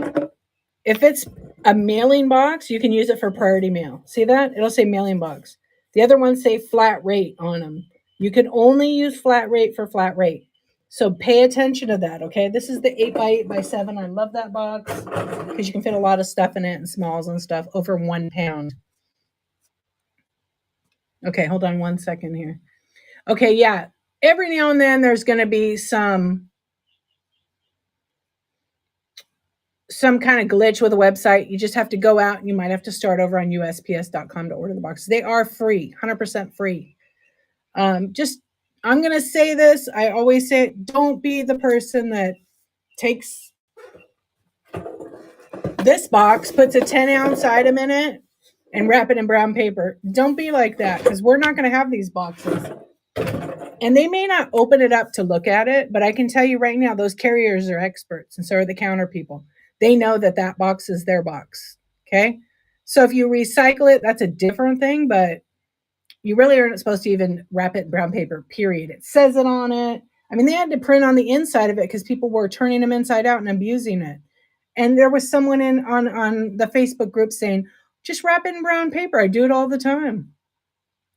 Speaker 1: If it's a mailing box, you can use it for priority mail. See that? It'll say mailing box. The other ones say flat rate on them. You can only use flat rate for flat rate. So pay attention to that, okay? This is the 8x8x7. I love that box because you can fit a lot of stuff in it and smalls and stuff over 1 pound. Okay, hold on 1 second here. Okay, yeah. Every now and then there's going to be some kind of glitch with a website. You just have to go out and you might have to start over on USPS.com to order the boxes. They are free, 100% free. I'm going to say this. I always say it. Don't be the person that takes this box, puts a 10-ounce item in it, and wrap it in brown paper. Don't be like that, because we're not going to have these boxes. And they may not open it up to look at it, but I can tell you right now, those carriers are experts, and so are the counter people. They know that box is their box, okay? So if you recycle it, that's a different thing, but you really aren't supposed to even wrap it in brown paper, period. It says it on it. I mean, they had to print on the inside of it because people were turning them inside out and abusing it. And there was someone on the Facebook group saying, just wrap it in brown paper. I do it all the time.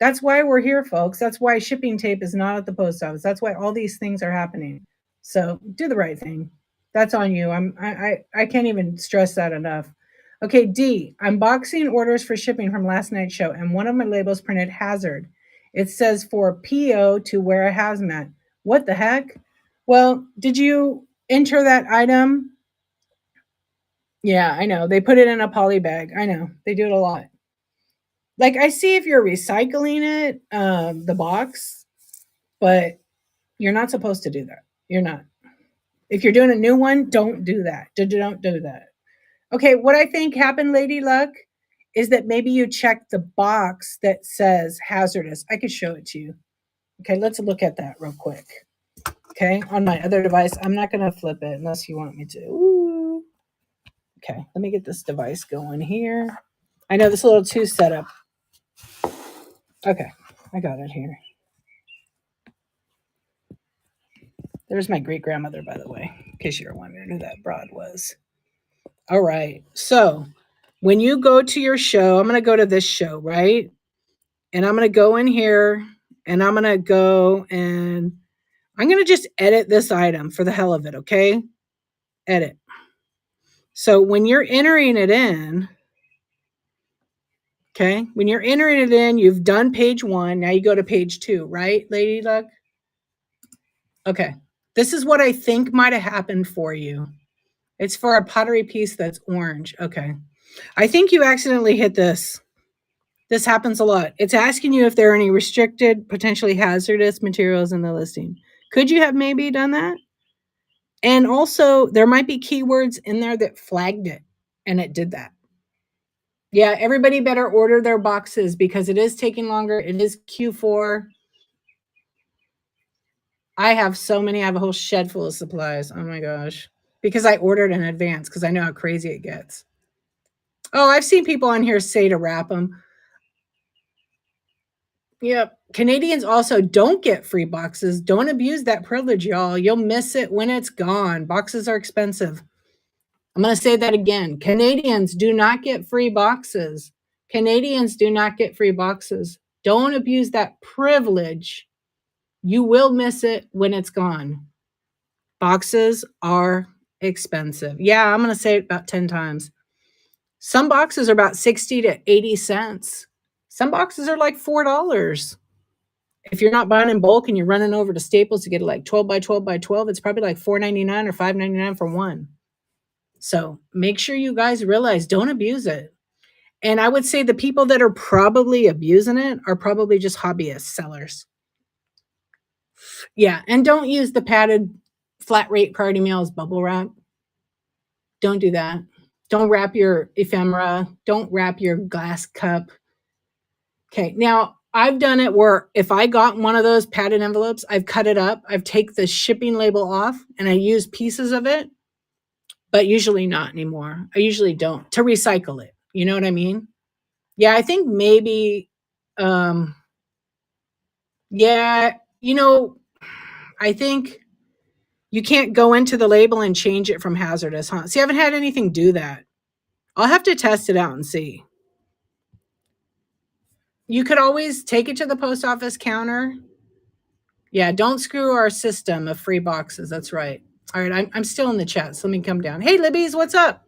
Speaker 1: That's why we're here, folks. That's why shipping tape is not at the post office. That's why all these things are happening. So do the right thing. That's on you. I can't even stress that enough. Okay, D, I'm boxing orders for shipping from last night's show, and one of my labels printed hazard. It says for PO to wear a hazmat. What the heck? Well, did you enter that item? Yeah, I know. They put it in a poly bag. I know. They do it a lot. Like, I see if you're recycling it, the box, but you're not supposed to do that. You're not. If you're doing a new one, don't do that. Don't do that. Okay, what I think happened, Lady Luck, is that maybe you checked the box that says hazardous. I could show it to you. Okay, let's look at that real quick. Okay, on my other device. I'm not going to flip it unless you want me to. Ooh. Okay, let me get this device going here. I know this a little too set up. Okay, I got it here. There's my great grandmother, by the way, in case you were wondering who that broad was. All right, so when you go to your show, I'm going to go to this show, right? And I'm going to go in here and I'm going to go and I'm going to just edit this item for the hell of it, okay? Edit. So when you're entering it in, Okay. When you're entering it in, you've done page 1. Now you go to page 2, right, Lady Luck? Okay. This is what I think might have happened for you. It's for a pottery piece that's orange. Okay. I think you accidentally hit this. This happens a lot. It's asking you if there are any restricted, potentially hazardous materials in the listing. Could you have maybe done that? And also, there might be keywords in there that flagged it, and it did that. Yeah, everybody better order their boxes because it is taking longer. It is Q4. I have so many. I have a whole shed full of supplies. Oh my gosh. Because I ordered in advance because I know how crazy it gets. Oh, I've seen people on here say to wrap them. Yep. Canadians also don't get free boxes. Don't abuse that privilege, y'all. You'll miss it when it's gone. Boxes are expensive. I'm going to say that again. Canadians do not get free boxes. Canadians do not get free boxes. Don't abuse that privilege. You will miss it when it's gone. Boxes are expensive. Yeah, I'm going to say it about 10 times. Some boxes are about 60 to 80 cents. Some boxes are like $4. If you're not buying in bulk and you're running over to Staples to get like 12 by 12 by 12, it's probably like $4.99 or $5.99 for one. So make sure you guys realize, don't abuse it. And I would say the people that are probably abusing it are probably just hobbyist sellers. Yeah, and don't use the padded flat rate party meals bubble wrap. Don't do that. Don't wrap your ephemera. Don't wrap your glass cup. Okay, now I've done it where if I got one of those padded envelopes, I've cut it up, I've taken the shipping label off, and I use pieces of it, but usually not anymore. I usually don't, to recycle it. You know what I mean? Yeah, I think maybe, yeah, I think you can't go into the label and change it from hazardous, huh? See, I haven't had anything do that. I'll have to test it out and see. You could always take it to the post office counter. Yeah, don't screw our system of free boxes. That's right. All right, I'm still in the chat, so let me come down. Hey, Libby's, what's up?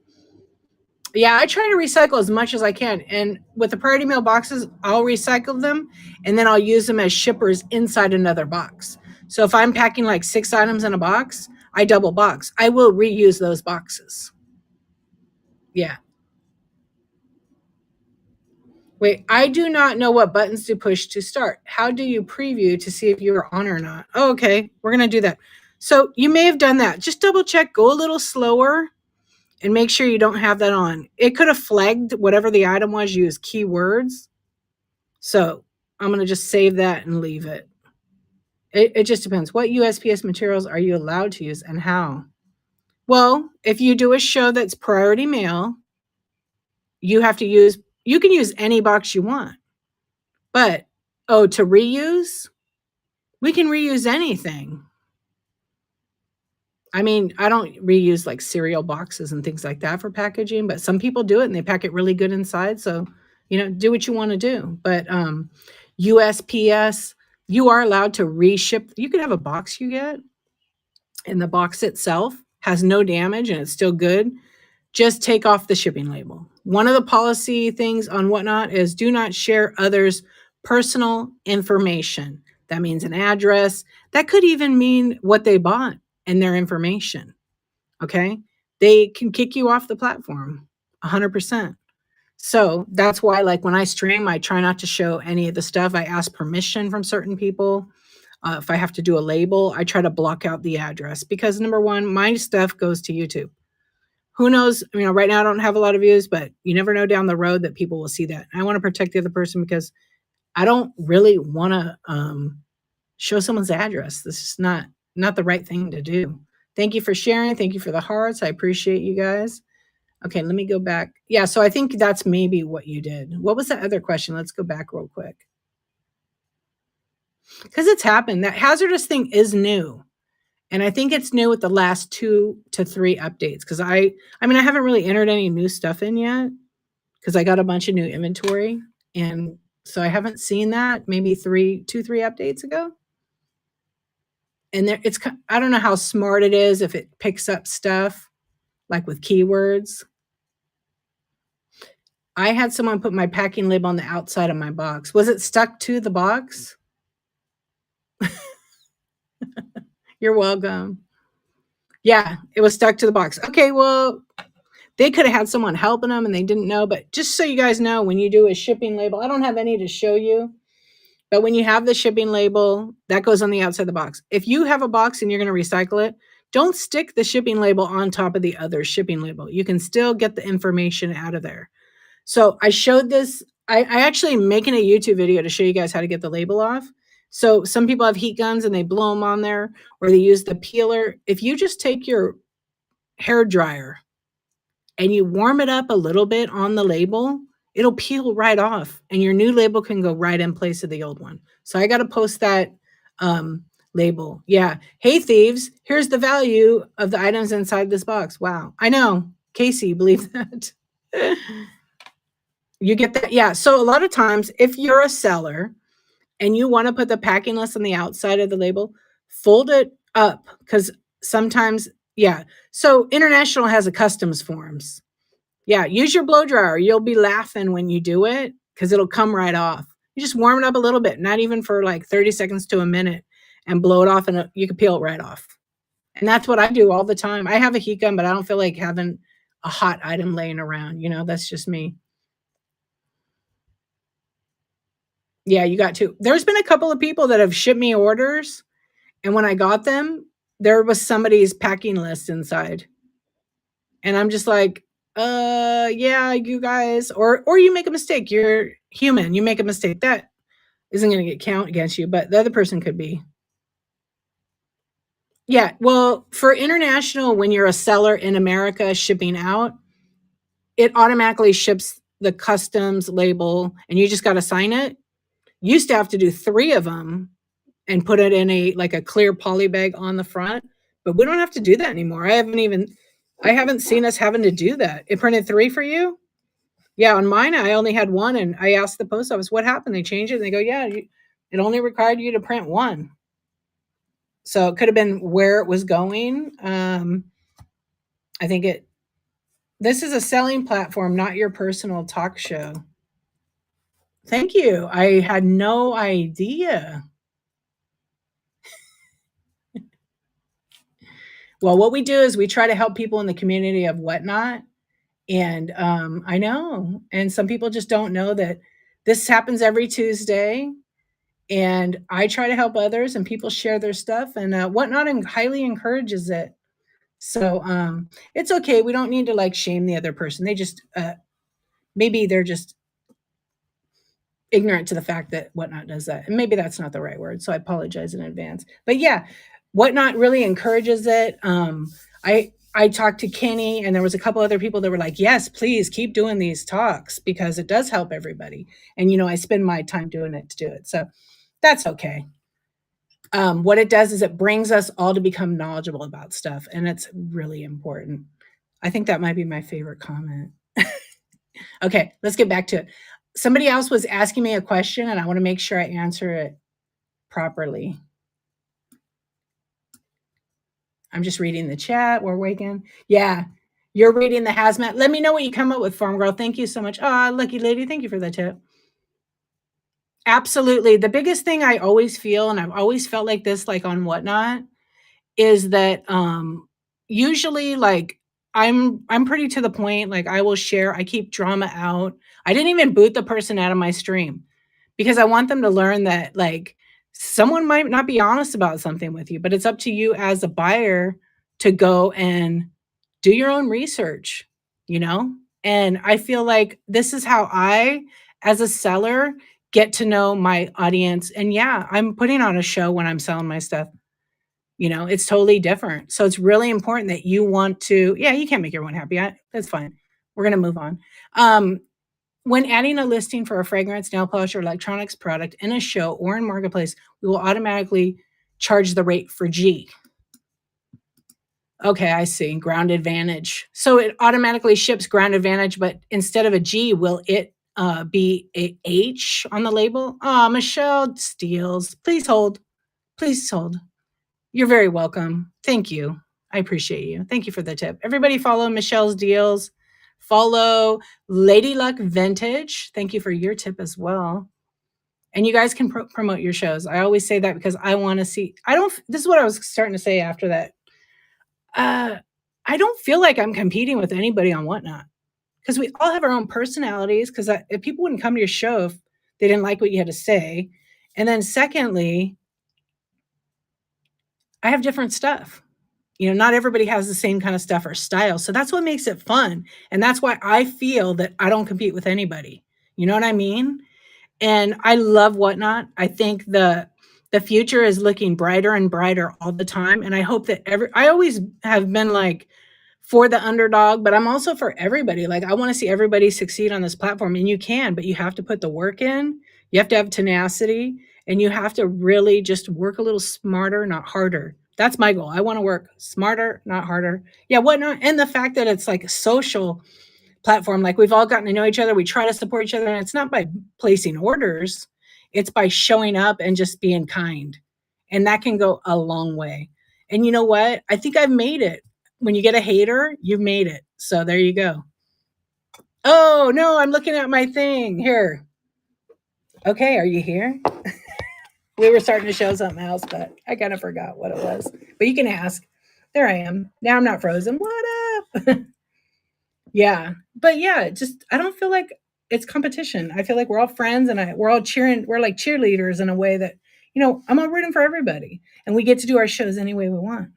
Speaker 1: Yeah, I try to recycle as much as I can. And with the priority mail boxes, I'll recycle them, and then I'll use them as shippers inside another box. So if I'm packing like 6 items in a box, I double box. I will reuse those boxes. Yeah. Wait, I do not know what buttons to push to start. How do you preview to see if you're on or not? Oh, okay, we're going to do that. So you may have done that. Just double check, go a little slower, and make sure you don't have that on. It could have flagged whatever the item was, you as keywords. So I'm going to just save that and leave it. It just depends. What USPS materials are you allowed to use and how? Well, if you do a show that's priority mail, you can use any box you want. But, to reuse, we can reuse anything. I mean, I don't reuse like cereal boxes and things like that for packaging, but some people do it and they pack it really good inside. So, do what you want to do. But USPS, you are allowed to reship. You could have a box you get, and the box itself has no damage and it's still good. Just take off the shipping label. One of the policy things on Whatnot is do not share others' personal information. That means an address. That could even mean what they bought and their information. Okay? They can kick you off the platform 100%. So that's why, like when I stream, I try not to show any of the stuff. I ask permission from certain people. If I have to do a label, I try to block out the address because number one, my stuff goes to YouTube. Who knows? Right now I don't have a lot of views, but you never know down the road that people will see that. I want to protect the other person because I don't really want to show someone's address. This is not the right thing to do. Thank you for sharing. Thank you for the hearts. I appreciate you guys. Okay, let me go back. Yeah, so I think that's maybe what you did. What was the other question? Let's go back real quick. Because it's happened. That hazardous thing is new. And I think it's new with the last 2 to 3 updates. Because I haven't really entered any new stuff in yet. Because I got a bunch of new inventory. And so I haven't seen that maybe 3 updates ago. And I don't know how smart it is if it picks up stuff like with keywords. I had someone put my packing label on the outside of my box. Was it stuck to the box? You're welcome. Yeah, it was stuck to the box. Okay, well, they could have had someone helping them and they didn't know. But just so you guys know, when you do a shipping label, I don't have any to show you. But when you have the shipping label, that goes on the outside of the box. If you have a box and you're going to recycle it, don't stick the shipping label on top of the other shipping label. You can still get the information out of there. So I showed this. I actually am making a YouTube video to show you guys how to get the label off. So some people have heat guns and they blow them on there, or they use the peeler. If you just take your hair dryer and you warm it up a little bit on the label, it'll peel right off and your new label can go right in place of the old one. So I got to post that label. Yeah. Hey, thieves, here's the value of the items inside this box. Wow. I know. Casey, believe that. You get that? Yeah. So a lot of times, if you're a seller and you want to put the packing list on the outside of the label, fold it up because sometimes, yeah. So International has a customs forms. Yeah, use your blow dryer. You'll be laughing when you do it because it'll come right off. You just warm it up a little bit, not even for like 30 seconds to a minute, and blow it off, and you can peel it right off. And that's what I do all the time. I have a heat gun, but I don't feel like having a hot item laying around. That's just me. Yeah, you got to. There's been a couple of people that have shipped me orders, and when I got them, there was somebody's packing list inside. And I'm just like, yeah, you guys, or you make a mistake. You're human. You make a mistake. That isn't going to get count against you, but the other person could be. Yeah, well, for International, when you're a seller in America shipping out, it automatically ships the customs label and you just got to sign it. Used to have to do 3 of them and put it in a clear poly bag on the front, but we don't have to do that anymore. I haven't seen us having to do that. It printed 3 for you? Yeah, on mine, I only had 1, and I asked the post office, what happened? They changed it, and they go, yeah, it only required you to print 1. So it could have been where it was going. I think this is a selling platform, not your personal talk show. Thank you. I had no idea. Well, what we do is we try to help people in the community of Whatnot. And I know, and some people just don't know that this happens every Tuesday. And I try to help others, and people share their stuff, and Whatnot highly encourages it. So it's okay. We don't need to shame the other person. They just maybe they're just ignorant to the fact that Whatnot does that, and maybe that's not the right word. So I apologize in advance. But yeah, Whatnot really encourages it. I talked to Kenny, and there was a couple other people that were like, yes, please keep doing these talks because it does help everybody. And I spend my time doing it to do it. So that's okay. What it does is it brings us all to become knowledgeable about stuff, and it's really important. I think that might be my favorite comment. Okay, let's get back to it. Somebody else was asking me a question, and I want to make sure I answer it properly. I'm just reading the chat. We're waking. Yeah, you're reading the hazmat. Let me know what you come up with, Farm Girl. Thank you so much. Oh, lucky lady. Thank you for the tip. Absolutely. The biggest thing I always feel, and I've always felt like this, on Whatnot, is that usually I'm pretty to the point. I will share. I keep drama out. I didn't even boot the person out of my stream because I want them to learn that someone might not be honest about something with you, but it's up to you as a buyer to go and do your own research, And I feel like this is how I, as a seller, get to know my audience. And yeah, I'm putting on a show when I'm selling my stuff. It's totally different. So it's really important that you want to, yeah, you can't make everyone happy. That's fine. We're going to move on. When adding a listing for a fragrance, nail polish, or electronics product in a show or in Marketplace, we will automatically charge the rate for G. Okay, I see. Ground Advantage. So it automatically ships Ground Advantage, but instead of a G, will it be a H on the label? Oh, Michelle Steels. Please hold. Please hold. You're very welcome. Thank you. I appreciate you. Thank you for the tip. Everybody follow Michelle's Deals Follow Lady Luck Vintage. Thank you for your tip as well. And you guys can promote your shows. I always say that because I want to see. I don't. This is what I was starting to say after that. I don't feel like I'm competing with anybody on Whatnot because we all have our own personalities. Because if people wouldn't come to your show if they didn't like what you had to say, and then secondly, I have different stuff. Not everybody has the same kind of stuff or style. So that's what makes it fun. And that's why I feel that I don't compete with anybody. You know what I mean? And I love Whatnot. I think the future is looking brighter and brighter all the time. And I hope that I always have been like for the underdog, but I'm also for everybody. Like I want to see everybody succeed on this platform. And you can, but you have to put the work in. You have to have tenacity and you have to really just work a little smarter, not harder. That's my goal. I want to work smarter, not harder. Yeah, Whatnot. And the fact that it's like a social platform, like we've all gotten to know each other. We try to support each other. And it's not by placing orders, it's by showing up and just being kind. And that can go a long way. And you know what? I think I've made it. When you get a hater, you've made it. So there you go. Oh, no, I'm looking at my thing here. Okay, are you here? We were starting to show something else, but I kind of forgot what it was. But you can ask. There I am. Now I'm not frozen. What up? Yeah. But yeah, just I don't feel like it's competition. I feel like we're all friends and we're all cheering. We're like cheerleaders in a way that, I'm all rooting for everybody. And we get to do our shows any way we want,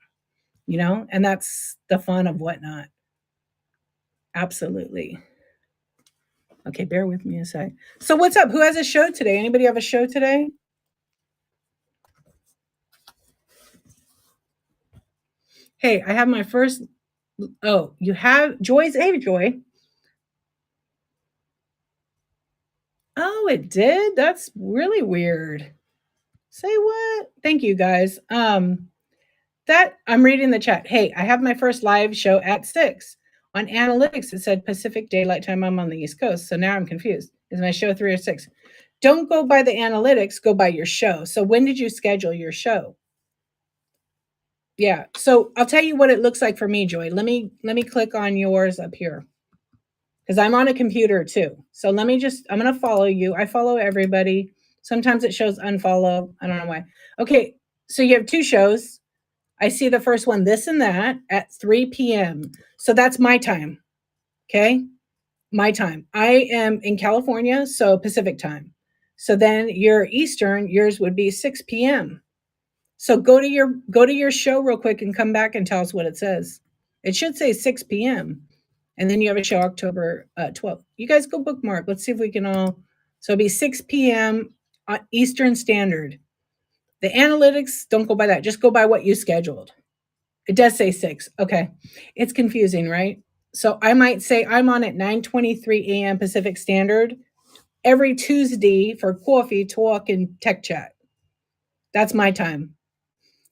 Speaker 1: and that's the fun of Whatnot. Absolutely. Okay, bear with me a sec. So what's up? Who has a show today? Anybody have a show today? Hey, I have my first. Oh, you have Joy's. Hey, Joy. Oh, it did? That's really weird. Say what? Thank you guys. That I'm reading the chat. Hey, I have my first live show at 6. On analytics, it said Pacific Daylight Time. I'm on the East Coast. So now I'm confused. Is my show 3 or 6? Don't go by the analytics, go by your show. So when did you schedule your show? Yeah. So I'll tell you what it looks like for me, Joy. Let me click on yours up here. Because I'm on a computer too. So I'm gonna follow you. I follow everybody. Sometimes it shows unfollow. I don't know why. Okay, so you have 2 shows. I see the first one, This and That, at 3 p.m. So that's my time. Okay. My time. I am in California, so Pacific time. So then you're Eastern, yours would be 6 p.m. So go to your show real quick and come back and tell us what it says. It should say 6 p.m. And then you have a show October 12th. You guys go bookmark. Let's see if we can all. So it'll be 6 p.m. Eastern Standard. The analytics, don't go by that. Just go by what you scheduled. It does say 6. Okay. It's confusing, right? So I might say I'm on at 9:23 a.m. Pacific Standard every Tuesday for Cawfee, Tawk, and Tech Chat. That's my time.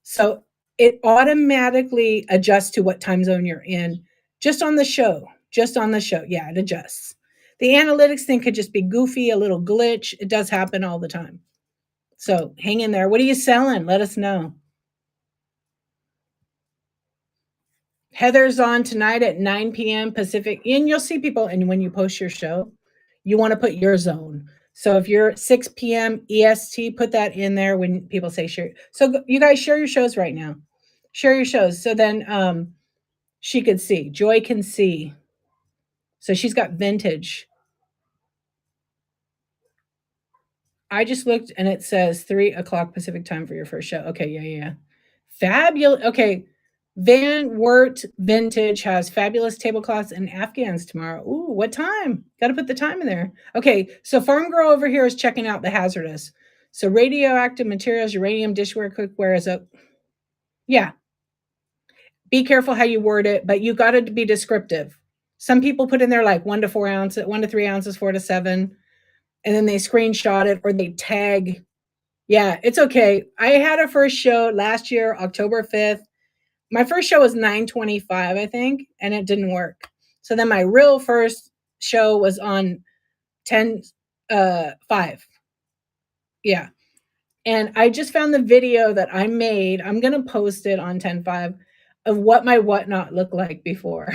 Speaker 1: So it automatically adjusts to what time zone you're in just on the show. Just on the show. Yeah, it adjusts. The analytics thing could just be goofy, a little glitch. It does happen all the time. So hang in there. What are you selling? Let us know. Heather's on tonight at 9 p.m. Pacific. And you'll see people. And when you post your show, you want to put your zone. So if you're 6 p.m. EST, put that in there when people say share. So you guys share your shows right now. Share your shows. So then she could see. Joy can see. So she's got vintage. I just looked and it says 3 o'clock Pacific time for your first show. Okay, yeah. Fabulous. Okay. Van Wert Vintage has fabulous tablecloths and Afghans tomorrow. Ooh, what time? Got to put the time in there. Okay, so Farm Girl over here is checking out the hazardous. So radioactive materials, uranium, dishware, cookware is up. Yeah. Be careful how you word it, but you got to be descriptive. Some people put in there like 1 to 4 ounces, 1 to 3 ounces, 4 to 7, and then they screenshot it or they tag. Yeah, it's okay. I had a first show last year, October 5th. My first show was 9:25, I think, and it didn't work. So then my real first show was on 10:05. Yeah. And I just found the video that I made. I'm going to post it on 10:05 of what my Whatnot looked like before.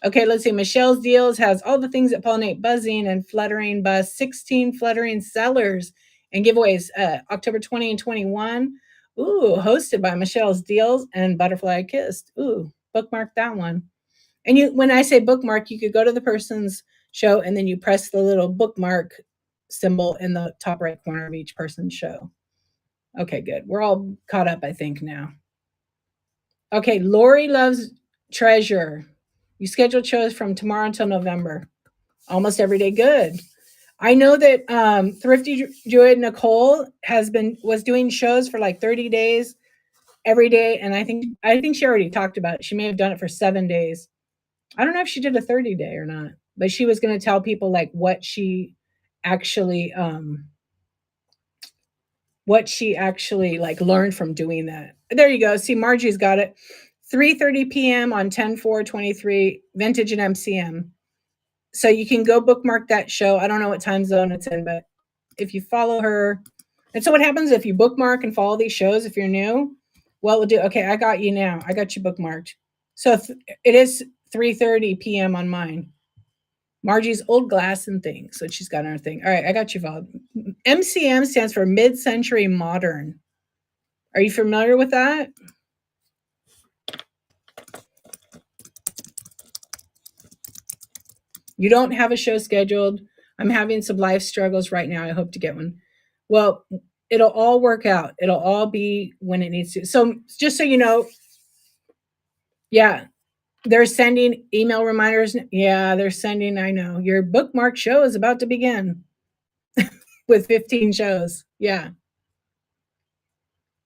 Speaker 1: Okay, let's see. Michelle's Deals has all the things that pollinate buzzing and fluttering buzz, 16 fluttering sellers and giveaways October 20 and 21. Ooh, hosted by Michelle's Deals and Butterfly Kissed. Ooh, bookmark that one. And you, when I say bookmark, you could go to the person's show and then you press the little bookmark symbol in the top right corner of each person's show. Okay, good. We're all caught up, I think, now. Okay, Lori Loves Treasure. You scheduled shows from tomorrow until November. Almost every day. Good. I know that Thrifty Druid Nicole was doing shows for like 30 days every day, and I think she already talked about it. She may have done it for 7 days. I don't know if she did a 30 day or not, but she was going to tell people like what she actually like learned from doing that. There you go. See, Margie's got it. 3:30 p.m. on 10/4/23, Vintage and MCM. So you can go bookmark that show. I don't know what time zone it's in, but if you follow her, and so what happens if you bookmark and follow these shows if you're new? Well, we'll do. Okay, I got you now. I got you bookmarked. So it is 3:30 p.m. on mine. Margie's Old Glass and Things. So she's got her thing. All right, I got you followed. MCM stands for Mid-Century Modern. Are you familiar with that? You don't have a show scheduled. I'm having some life struggles right now. I hope to get one. Well, it'll all work out. It'll all be when it needs to. So just so you know, yeah, they're sending email reminders. Yeah, they're sending, I know, your bookmark show is about to begin with 15 shows. Yeah.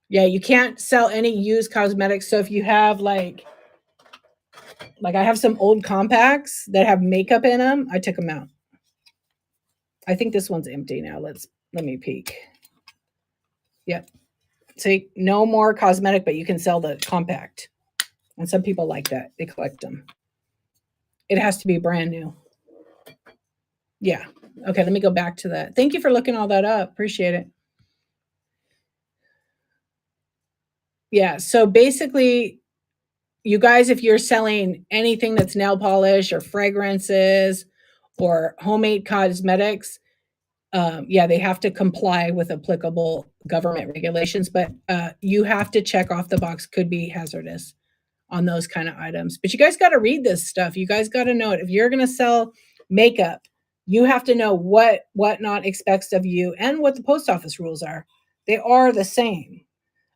Speaker 1: Yeah, you can't sell any used cosmetics. So if you have like I have some old compacts that have makeup in them, I took them out. I think this one's empty now. Let me peek. Yep. So no more cosmetic, but you can sell the compact. And some people like that. They collect them. It has to be brand new. Yeah. Okay, let me go back to that. Thank you for looking all that up. Appreciate it. Yeah, so basically, you guys, if you're selling anything that's nail polish or fragrances or homemade cosmetics, yeah, they have to comply with applicable government regulations, but you have to check off the box could be hazardous on those kind of items. But you guys got to read this stuff. You guys got to know it. If you're going to sell makeup, you have to know what Whatnot expects of you and what the post office rules are. They are the same.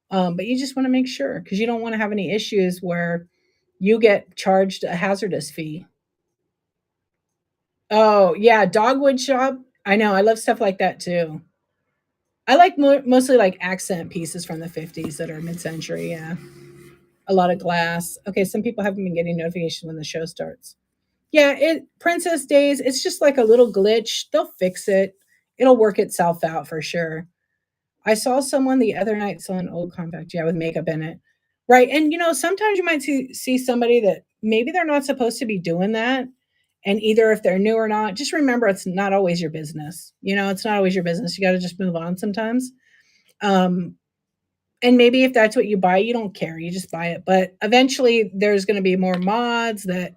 Speaker 1: But you just want to make sure because you don't want to have any issues where you get charged a hazardous fee. Oh, yeah, dogwood shop. I know. I love stuff like that too. I like mostly like accent pieces from the 50s that are mid-century. Yeah. A lot of glass. Okay, some people haven't been getting notifications when the show starts. Yeah, Princess Days, it's just like a little glitch. They'll fix it. It'll work itself out for sure. I saw someone the other night sell an old compact, yeah, with makeup in it. Right. And sometimes you might see somebody that maybe they're not supposed to be doing that. And either if they're new or not, just remember it's not always your business. It's not always your business. You got to just move on sometimes. And maybe if that's what you buy, you don't care. You just buy it. But eventually there's going to be more mods that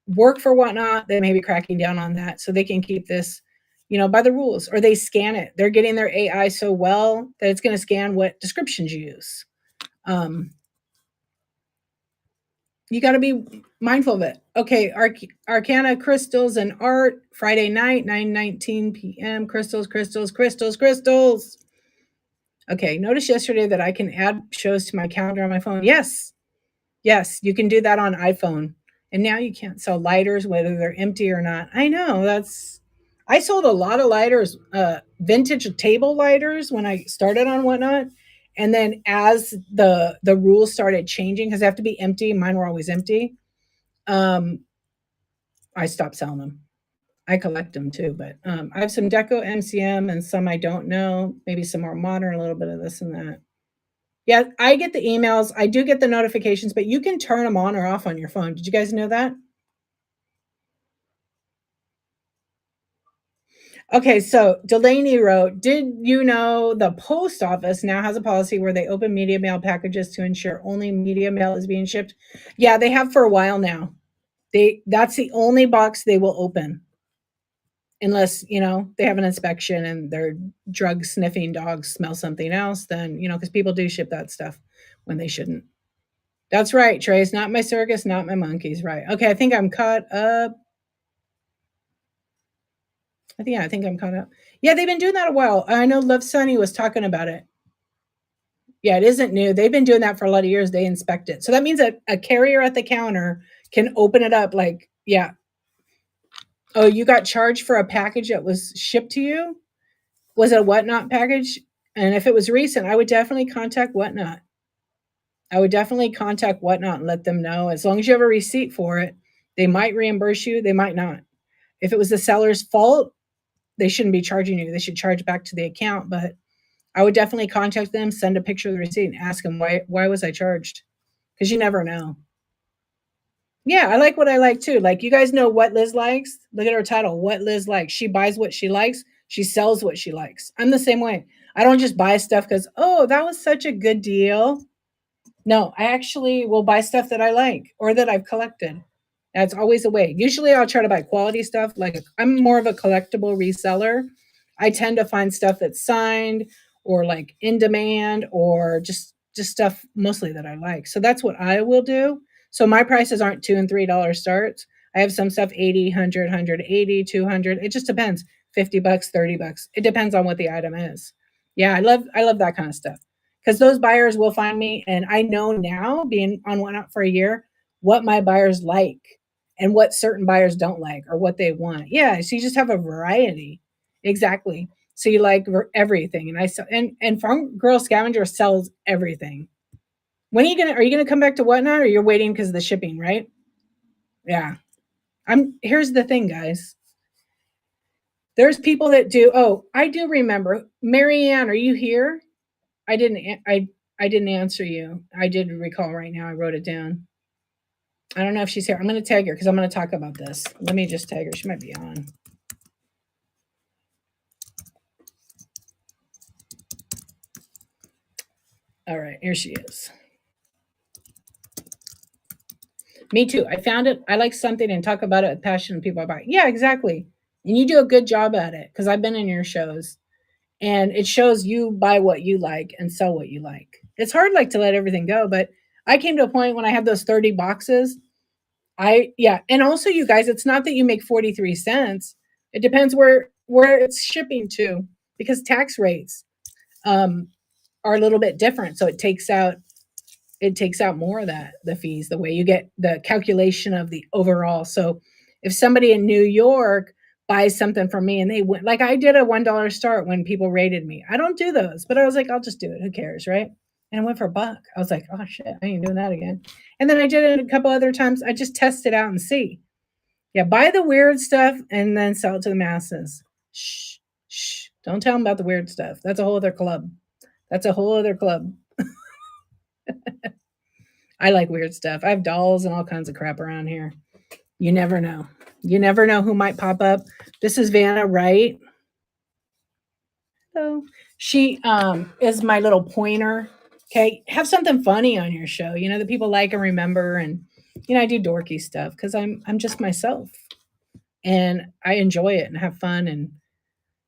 Speaker 1: work for Whatnot. They may be cracking down on that so they can keep this, by the rules, or they scan it. They're getting their AI so well that it's going to scan what descriptions you use. You got to be mindful of it. Okay, Arcana Crystals and Art, Friday night, 9:19 p.m. Crystals. Okay, notice yesterday that I can add shows to my calendar on my phone. Yes, you can do that on iPhone. And now you can't sell lighters, whether they're empty or not. I know, I sold a lot of lighters, vintage table lighters when I started on Whatnot. And then as the rules started changing, because they have to be empty, mine were always empty, I stopped selling them. I collect them too, but I have some Deco MCM and some I don't know, maybe some more modern, a little bit of this and that. Yeah, I get the emails. I do get the notifications, but you can turn them on or off on your phone. Did you guys know that? Okay, so Delaney wrote, did you know the post office now has a policy where they open media mail packages to ensure only media mail is being shipped? Yeah, they have for a while now. That's the only box they will open unless, they have an inspection and their drug sniffing dogs smell something else, then, because people do ship that stuff when they shouldn't. That's right, Trace. Not my circus, not my monkeys. Right. Okay, I think I'm caught up. I think I'm caught up. Yeah, they've been doing that a while. I know Love Sunny was talking about it. Yeah, it isn't new. They've been doing that for a lot of years. They inspect it. So that means that a carrier at the counter can open it up like, yeah. Oh, you got charged for a package that was shipped to you? Was it a Whatnot package? And if it was recent, I would definitely contact Whatnot. I would definitely contact Whatnot and let them know. As long as you have a receipt for it, they might reimburse you, they might not. If it was the seller's fault, they shouldn't be charging you. They should charge back to the account. But I would definitely contact them, send a picture of the receipt, and ask them why was I charged? Because you never know. Yeah, I like what I like too. Like, you guys know what Liz likes. Look at her title, What Liz Likes. She buys what she likes. She sells what she likes. I'm the same way. I don't just buy stuff because, oh, that was such a good deal. No, I actually will buy stuff that I like or that I've collected. That's always a way. Usually I'll try to buy quality stuff. Like, I'm more of a collectible reseller. I tend to find stuff that's signed or like in demand or just stuff mostly that I like. So that's what I will do. So my prices aren't $2 and $3 starts. I have some stuff 80, 100, 180, 200. It just depends. $50, $30. It depends on what the item is. Yeah, I love that kind of stuff. Because those buyers will find me, and I know now, being on Whatnot for a year, what my buyers like and what certain buyers don't like or what they want. Yeah, so you just have a variety. Exactly. So you like everything, and I sell, and Farm Girl Scavenger sells everything. When are you gonna come back to Whatnot, or you're waiting because of the shipping, right? Yeah. Here's the thing, guys. There's people that do. Oh, I do remember. Marianne, are you here? I didn't answer you. I did recall right now. I wrote it down. I don't know if she's here. I'm going to tag her because I'm going to talk about this. Let me just tag her. She might be on. All right, here she is. Me too. I found it. I like something and talk about it with passion and people about it. Yeah, exactly. And you do a good job at it because I've been in your shows and it shows you buy what you like and sell what you like. It's hard like to let everything go, but I came to a point when I had those 30 boxes. And also you guys, it's not that you make 43 cents. It depends where it's shipping to because tax rates are a little bit different. So it takes out more of the fees, the way you get the calculation of the overall. So if somebody in New York buys something from me and they went, like I did a $1 start when people rated me. I don't do those, but I was like, I'll just do it. Who cares, right? And I went for $1. I was like, oh shit, I ain't doing that again. And then I did it a couple other times. I just test it out and see. Yeah, buy the weird stuff and then sell it to the masses. Shh, shh. Don't tell them about the weird stuff. That's a whole other club. That's a whole other club. I like weird stuff. I have dolls and all kinds of crap around here. You never know. You never know who might pop up. This is Vanna Wright. So she is my little pointer. Okay, have something funny on your show, that people like and remember. And I do dorky stuff because I'm just myself, and I enjoy it and have fun. And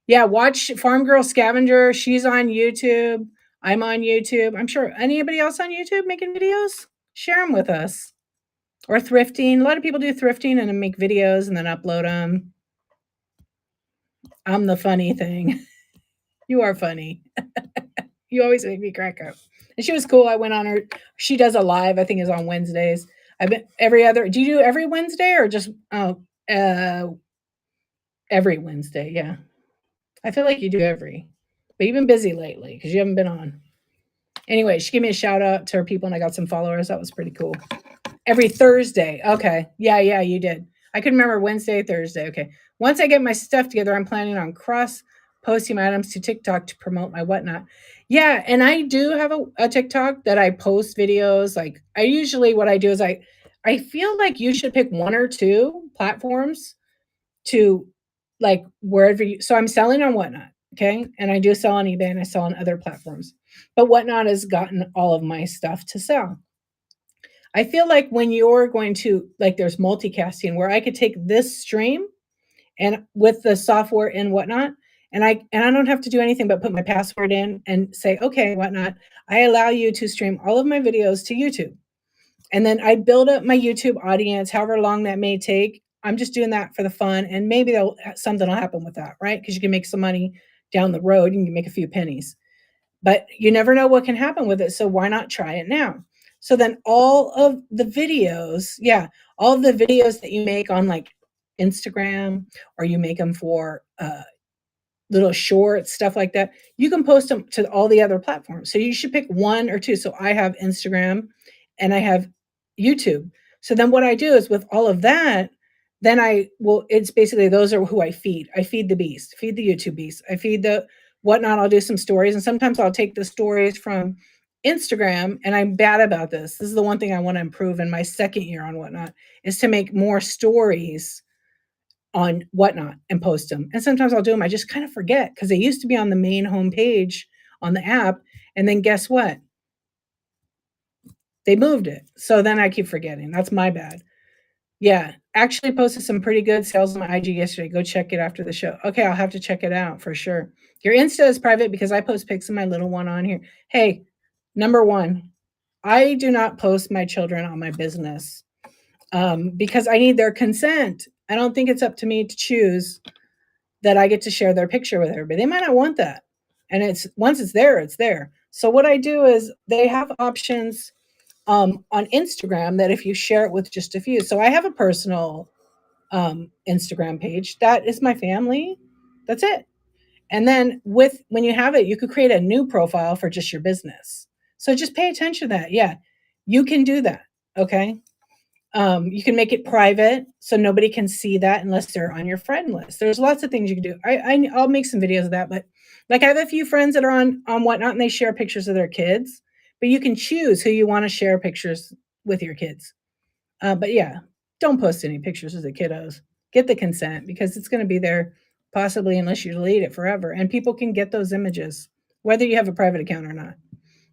Speaker 1: yeah, watch Farm Girl Scavenger. She's on YouTube. I'm on YouTube. I'm sure anybody else on YouTube making videos, share them with us. Or thrifting. A lot of people do thrifting and then make videos and then upload them. I'm the funny thing. You are funny. You always make me crack up. And she was cool. I went on her. She does a live. I think is on Wednesdays. I've been every other. Do you do every Wednesday or just every Wednesday? Yeah. I feel like you do every. But you've been busy lately because you haven't been on. Anyway, she gave me a shout out to her people and I got some followers. That was pretty cool. Every Thursday. Okay. Yeah, you did. I can remember Wednesday, Thursday. Okay. Once I get my stuff together, I'm planning on posting my items to TikTok to promote my Whatnot. Yeah, and I do have a TikTok that I post videos. Like what I do is I feel like you should pick one or two platforms to like wherever so I'm selling on Whatnot. Okay. And I do sell on eBay and I sell on other platforms. But Whatnot has gotten all of my stuff to sell. I feel like when you're going to, like, there's multicasting where I could take this stream and with the software and whatnot, and I don't have to do anything but put my password in and say, okay, whatnot. I allow you to stream all of my videos to YouTube. And then I build up my YouTube audience, however long that may take. I'm just doing that for the fun, and maybe something will happen with that, right? Because you can make some money down the road, and you can make a few pennies. But you never know what can happen with it, so why not try it now? So then all of the videos, yeah, all of the videos that you make on like Instagram, or you make them for little shorts, stuff like that, you can post them to all the other platforms. So you should pick one or two. So I have Instagram and I have YouTube. So then what I do is with all of that, then it's basically those are who I feed. I feed the beast, feed the YouTube beast. I feed the whatnot. I'll do some stories. And sometimes I'll take the stories from Instagram, and I'm bad about this. This is the one thing I want to improve in my second year on whatnot, is to make more stories on whatnot and post them. And sometimes I'll do them. I just kind of forget because they used to be on the main homepage on the app. And then guess what? They moved it. So then I keep forgetting. That's my bad. Yeah. Actually posted some pretty good sales on my IG yesterday. Go check it after the show. Okay, I'll have to check it out for sure. Your Insta is private because I post pics of my little one on here. Hey, number one, I do not post my children on my business because I need their consent. I don't think it's up to me to choose that I get to share their picture with everybody. They might not want that. And it's once it's there, it's there. So what I do is they have options on Instagram that if you share it with just a few. So I have a personal Instagram page. That is my family. That's it. And then when you have it, you could create a new profile for just your business. So just pay attention to that. Yeah, you can do that. Okay. You can make it private so nobody can see that unless they're on your friend list. There's lots of things you can do. I'll make some videos of that, but like I have a few friends that are on whatnot and they share pictures of their kids, but you can choose who you want to share pictures with your kids. But yeah, don't post any pictures of the kiddos. Get the consent because it's going to be there possibly unless you delete it forever, and people can get those images whether you have a private account or not.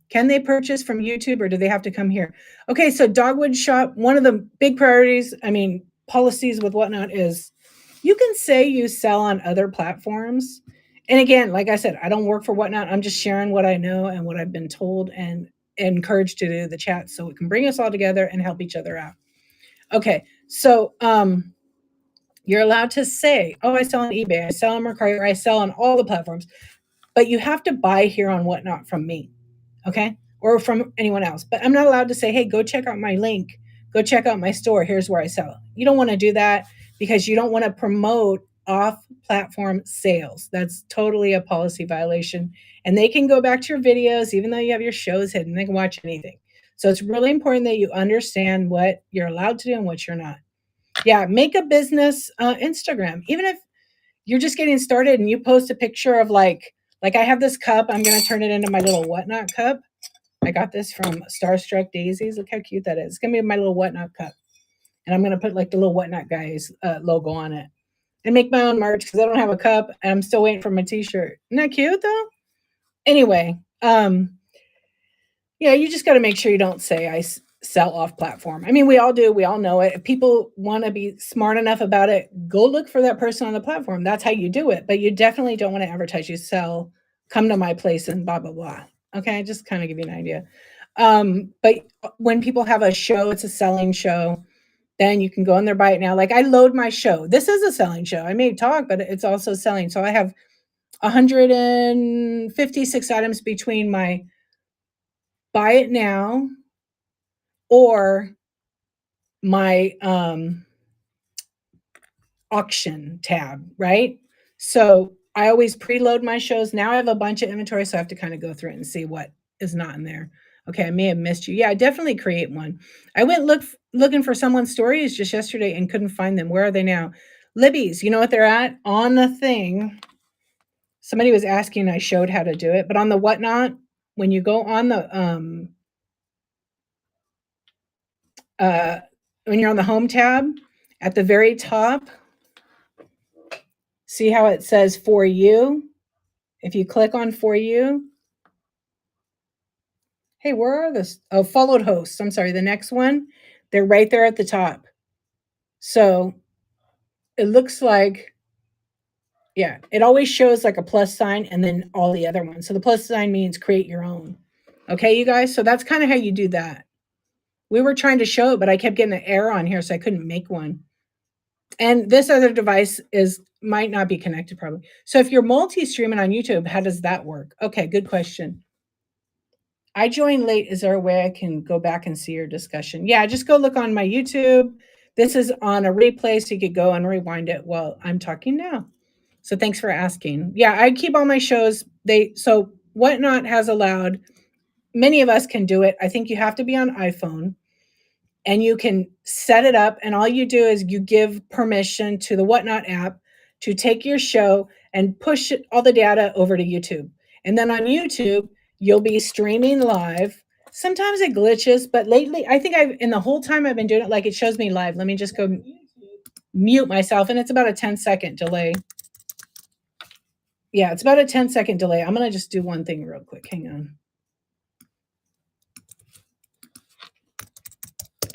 Speaker 1: Can they purchase from YouTube or do they have to come here? Okay, so Dogwood Shop, one of the big priorities, policies with whatnot is you can say you sell on other platforms. And again, like I said, I don't work for whatnot. I'm just sharing what I know and what I've been told and encouraged to do the chat so it can bring us all together and help each other out. Okay, so you're allowed to say, oh, I sell on eBay, I sell on Mercari, or I sell on all the platforms, but you have to buy here on whatnot from me. Okay, or from anyone else. But I'm not allowed to say, hey, go check out my link, go check out my store, here's where I sell. You don't want to do that because you don't want to promote off platform sales. That's totally a policy violation. And they can go back to your videos, even though you have your shows hidden, they can watch anything. So it's really important that you understand what you're allowed to do and what you're not. Yeah, make a business Instagram. Even if you're just getting started and you post a picture of like I have this cup, I'm going to turn it into my little whatnot cup. I got this from Starstruck Daisies. Look how cute that is. It's going to be my little whatnot cup. And I'm going to put like the little whatnot guys logo on it and make my own merch because I don't have a cup and I'm still waiting for my t-shirt. Isn't that cute though? Anyway, yeah, you just got to make sure you don't say I sell off platform. We all do. We all know it. If people want to be smart enough about it, go look for that person on the platform. That's how you do it. But you definitely don't want to advertise you sell, come to my place and blah, blah, blah. Okay, just kind of give you an idea. But when people have a show, it's a selling show, then you can go in there, buy it now. Like I load my show. This is a selling show. I may talk, but it's also selling. So I have 156 items between my buy it now or my auction tab, right? So I always preload my shows. Now I have a bunch of inventory, so I have to kind of go through it and see what is not in there. Okay, I may have missed you. Yeah, I definitely create one. I went looking for someone's stories just yesterday and couldn't find them. Where are they now? Libby's, you know what they're at? On the thing. Somebody was asking, I showed how to do it, but on the whatnot, when you go on the when you're on the home tab at the very top, see how it says for you? If you click on for you, Hey, where are this? Oh, followed hosts. I'm sorry. The next one, they're right there at the top. So it looks like, yeah, it always shows like a plus sign and then all the other ones. So the plus sign means create your own. Okay, you guys. So that's kind of how you do that. We were trying to show it, but I kept getting an error on here, so I couldn't make one. And this other device is might not be connected probably. So if you're multi-streaming on YouTube, how does that work? Okay, good question. I joined late. Is there a way I can go back and see your discussion? Yeah, just go look on my YouTube. This is on a replay, so you could go and rewind it while I'm talking now. So thanks for asking. Yeah, I keep all my shows. So Whatnot has allowed many of us can do it. I think you have to be on iPhone and you can set it up. And all you do is you give permission to the Whatnot app to take your show and push all the data over to YouTube. And then on YouTube, you'll be streaming live. Sometimes it glitches, but lately, I think in the whole time I've been doing it, like it shows me live. Let me just go mute myself, and it's about a 10-second delay. Yeah, it's about a 10-second delay. I'm going to just do one thing real quick. Hang on.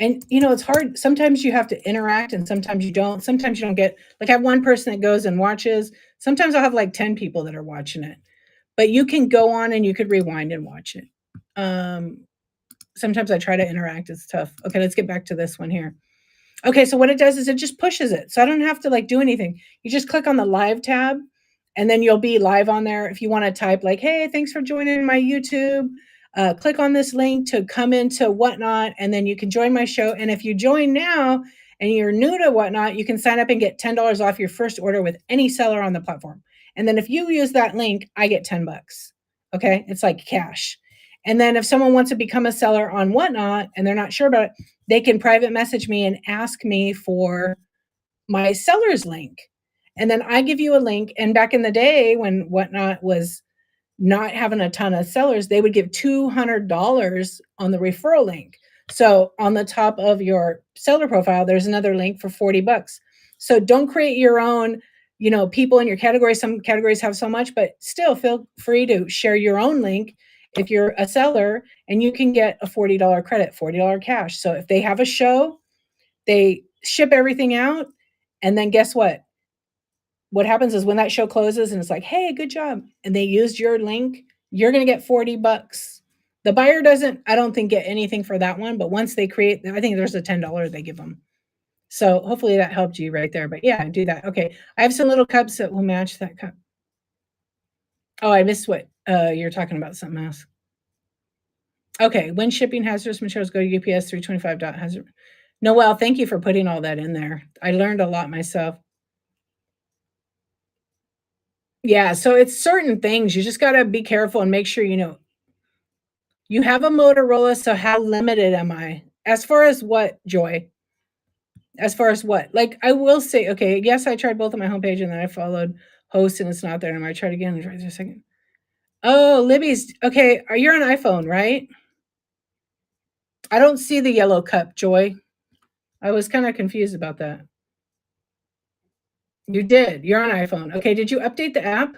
Speaker 1: And it's hard. Sometimes you have to interact and sometimes you don't. Sometimes you don't get, like I have one person that goes and watches. Sometimes I'll have like 10 people that are watching it. But you can go on and you could rewind and watch it. Sometimes I try to interact. It's tough. Okay, let's get back to this one here. Okay, so what it does is it just pushes it. So I don't have to like do anything. You just click on the live tab and then you'll be live on there. If you want to type like, hey, thanks for joining my YouTube. Click on this link to come into Whatnot, and then you can join my show. And if you join now and you're new to Whatnot, you can sign up and get $10 off your first order with any seller on the platform. And then if you use that link, I get $10. Okay, it's like cash. And then if someone wants to become a seller on Whatnot and they're not sure about it, they can private message me and ask me for my seller's link. And then I give you a link. And back in the day when Whatnot was not having a ton of sellers, they would give $200 on the referral link. So on the top of your seller profile, there's another link for $40. So don't create your own, people in your category. Some categories have so much, but still feel free to share your own link if you're a seller, and you can get a $40 credit, $40 cash. So if they have a show, they ship everything out, and then guess what? What happens is when that show closes and it's like, hey, good job, and they used your link, you're going to get $40. The buyer doesn't, I don't think, get anything for that one, but once they create, I think there's a $10 they give them. So hopefully that helped you right there. But yeah, do that. Okay, I have some little cups that will match that cup. Oh, I missed what you're talking about, something else. Okay, when shipping hazardous materials, go to UPS 325 hazard. Noelle, thank you for putting all that in there. I learned a lot myself. Yeah, so it's certain things. You just got to be careful and make sure you have a Motorola, so how limited am I? As far as what, Joy? As far as what? Like, I will say, okay, yes, I tried both on my homepage and then I followed host and it's not there. And I tried again. Try a second. Oh, Libby's, okay, you're on iPhone, right? I don't see the yellow cup, Joy. I was kind of confused about that. You did. You're on iPhone. Okay, did you update the app?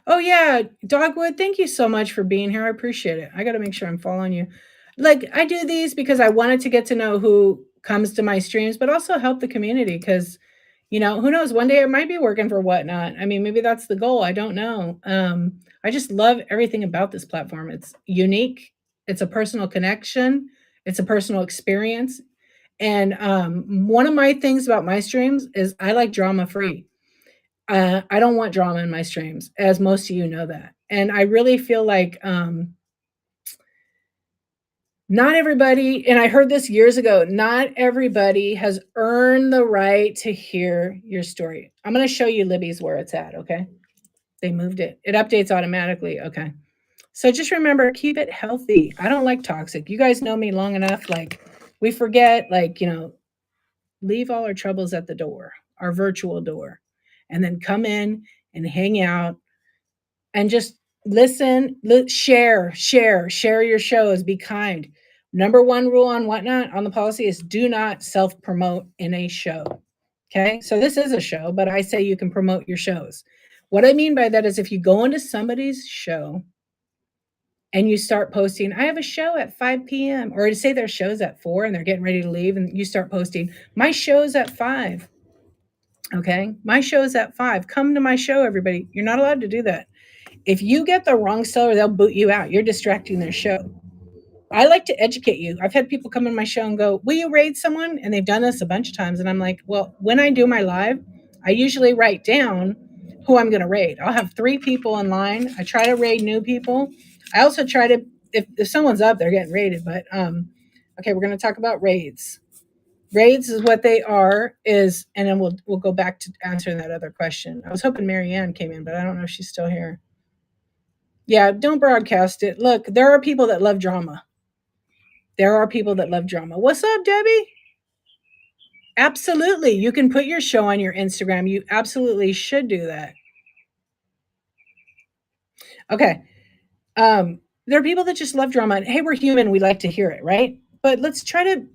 Speaker 1: Oh yeah, Dogwood, thank you so much for being here. I appreciate it. I got to make sure I'm following you. Like I do these because I wanted to get to know who comes to my streams, but also help the community because who knows, one day it might be working for Whatnot. I mean, maybe that's the goal. I don't know. I just love everything about this platform. It's unique. It's a personal connection. It's a personal experience. And one of my things about my streams is I like drama free. I don't want drama in my streams, as most of you know that. And I really feel like not everybody, and I heard this years ago, not everybody has earned the right to hear your story. I'm going to show you Libby's where it's at, okay? They moved it. It updates automatically, okay? So just remember, keep it healthy. I don't like toxic. You guys know me long enough. Like, we forget, like, leave all our troubles at the door, our virtual door, and then come in and hang out and just listen, share your shows, be kind. Number one rule on Whatnot on the policy is do not self-promote in a show. Okay, so this is a show, but I say you can promote your shows. What I mean by that is if you go into somebody's show and you start posting, I have a show at 5 p.m., or to say their show's at 4 and they're getting ready to leave, and you start posting, my show's at 5. Okay. My show's at 5. Come to my show, everybody. You're not allowed to do that. If you get the wrong seller, they'll boot you out. You're distracting their show. I like to educate you. I've had people come in my show and go, will you raid someone? And they've done this a bunch of times. And I'm like, well, when I do my live, I usually write down who I'm going to raid. I'll have 3 people in line. I try to raid new people. I also try to, if someone's up, they're getting raided. But okay, we're going to talk about raids. Raids is what they are, is, and then we'll go back to answering that other question. I was hoping Marianne came in, but I don't know if she's still here. Yeah, don't broadcast it. Look, there are people that love drama. There are people that love drama. What's up, Debbie? Absolutely. You can put your show on your Instagram. You absolutely should do that. Okay. There are people that just love drama. And hey, we're human. We like to hear it, right? But let's try to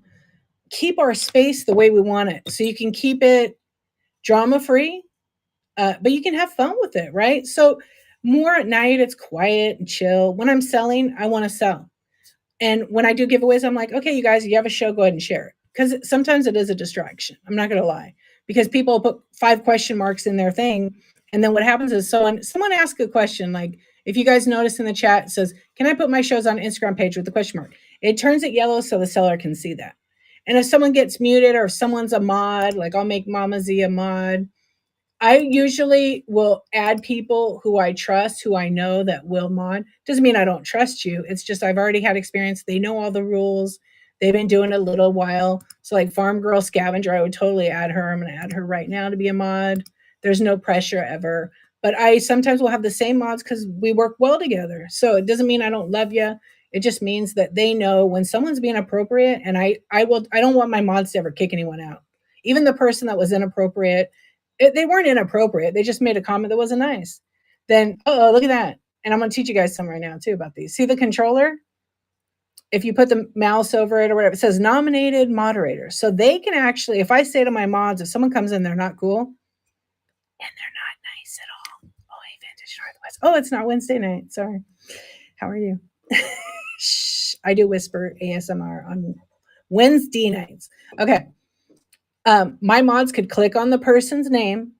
Speaker 1: keep our space the way we want it. So you can keep it drama free, but you can have fun with it, right? So more at night, it's quiet and chill. When I'm selling, I want to sell. And when I do giveaways, I'm like, okay, you guys, you have a show, go ahead and share it. Because sometimes it is a distraction. I'm not going to lie. Because people put 5 question marks in their thing. And then what happens is someone asks a question, like, if you guys notice in the chat, it says, can I put my shows on Instagram page with the question mark? It turns it yellow so the seller can see that. And if someone gets muted or if someone's a mod, like I'll make Mama Z a mod, I usually will add people who I trust, who I know that will mod. Doesn't mean I don't trust you. It's just I've already had experience. They know all the rules. They've been doing it a little while. So like Farm Girl Scavenger, I would totally add her. I'm going to add her right now to be a mod. There's no pressure ever. But I sometimes will have the same mods because we work well together. So it doesn't mean I don't love you. It just means that they know when someone's being appropriate, and I don't want my mods to ever kick anyone out. Even the person that was inappropriate, they weren't inappropriate. They just made a comment that wasn't nice. Then, oh, look at that. And I'm going to teach you guys some right now too about these. See the controller? If you put the mouse over it or whatever, it says nominated moderator. So they can actually, if I say to my mods, if someone comes in, they're not cool and they're not nice at all. Oh, hey, Vintage Northwest. Oh, it's not Wednesday night. Sorry. How are you? Shh. I do whisper ASMR on Wednesday nights. Okay. My mods could click on the person's name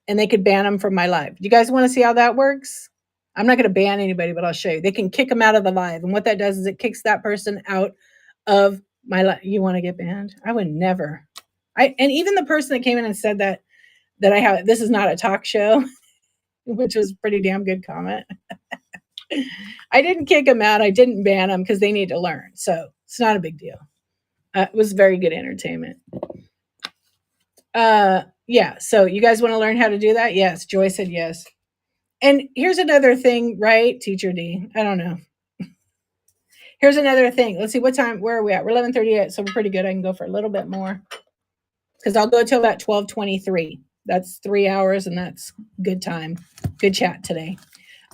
Speaker 1: and they could ban them from my live. Do you guys want to see how that works? I'm not going to ban anybody, but I'll show you. They can kick them out of the live. And what that does is it kicks that person out of my live. You want to get banned? I would never. And even the person that came in and said that I have, this is not a talk show, which was a pretty damn good comment. I didn't kick them out. I didn't ban them because they need to learn. So it's not a big deal. It was very good entertainment. Yeah. So you guys want to learn how to do that? Yes. Joy said yes. And here's another thing, right? Teacher D. I don't know. Here's another thing. Let's see what time, where are we at? We're 11:38. So we're pretty good. I can go for a little bit more because I'll go till about 12:23. That's 3 hours and that's good time. Good chat today.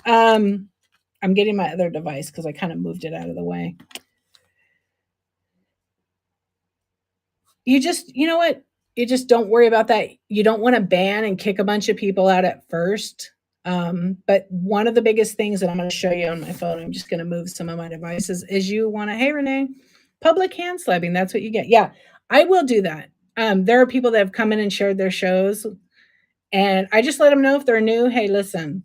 Speaker 1: I'm getting my other device because I kind of moved it out of the way. You just, you know what? You just don't worry about that. You don't want to ban and kick a bunch of people out at first. But one of the biggest things that I'm going to show you on my phone, I'm just going to move some of my devices, is you want to, hey, Renee, public hand slapping. That's what you get. Yeah, I will do that. There are people that have come in and shared their shows, and I just let them know if they're new, hey, listen,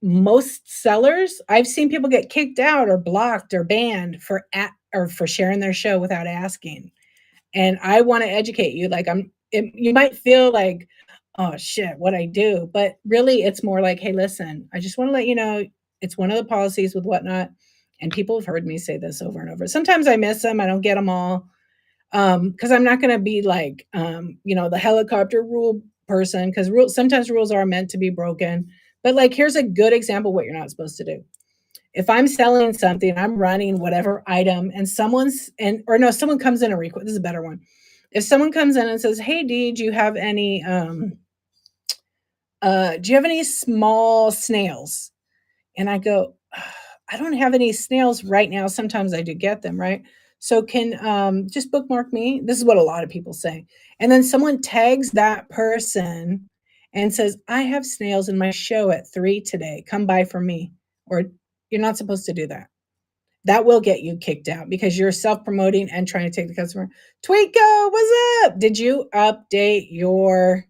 Speaker 1: most sellers, I've seen people get kicked out or blocked or banned for sharing their show without asking. And I want to educate you. Like you might feel like, oh shit, what I do. But really it's more like, hey, listen, I just want to let you know it's one of the policies with Whatnot. And people have heard me say this over and over. Sometimes I miss them. I don't get them all. Because I'm not going to be like, the helicopter rule person, because sometimes rules are meant to be broken. But like, here's a good example of what you're not supposed to do. If I'm selling something, I'm running whatever item, and someone comes in and request. This is a better one. If someone comes in and says, "Hey, D, do you have any small snails?" And I go, I don't have any snails right now. Sometimes I do get them, right? So can just bookmark me. This is what a lot of people say. And then someone tags that person and says, I have snails in my show at 3 today. Come by for me. Or you're not supposed to do that. That will get you kicked out because you're self-promoting and trying to take the customer. Tweeko, what's up? Did you update your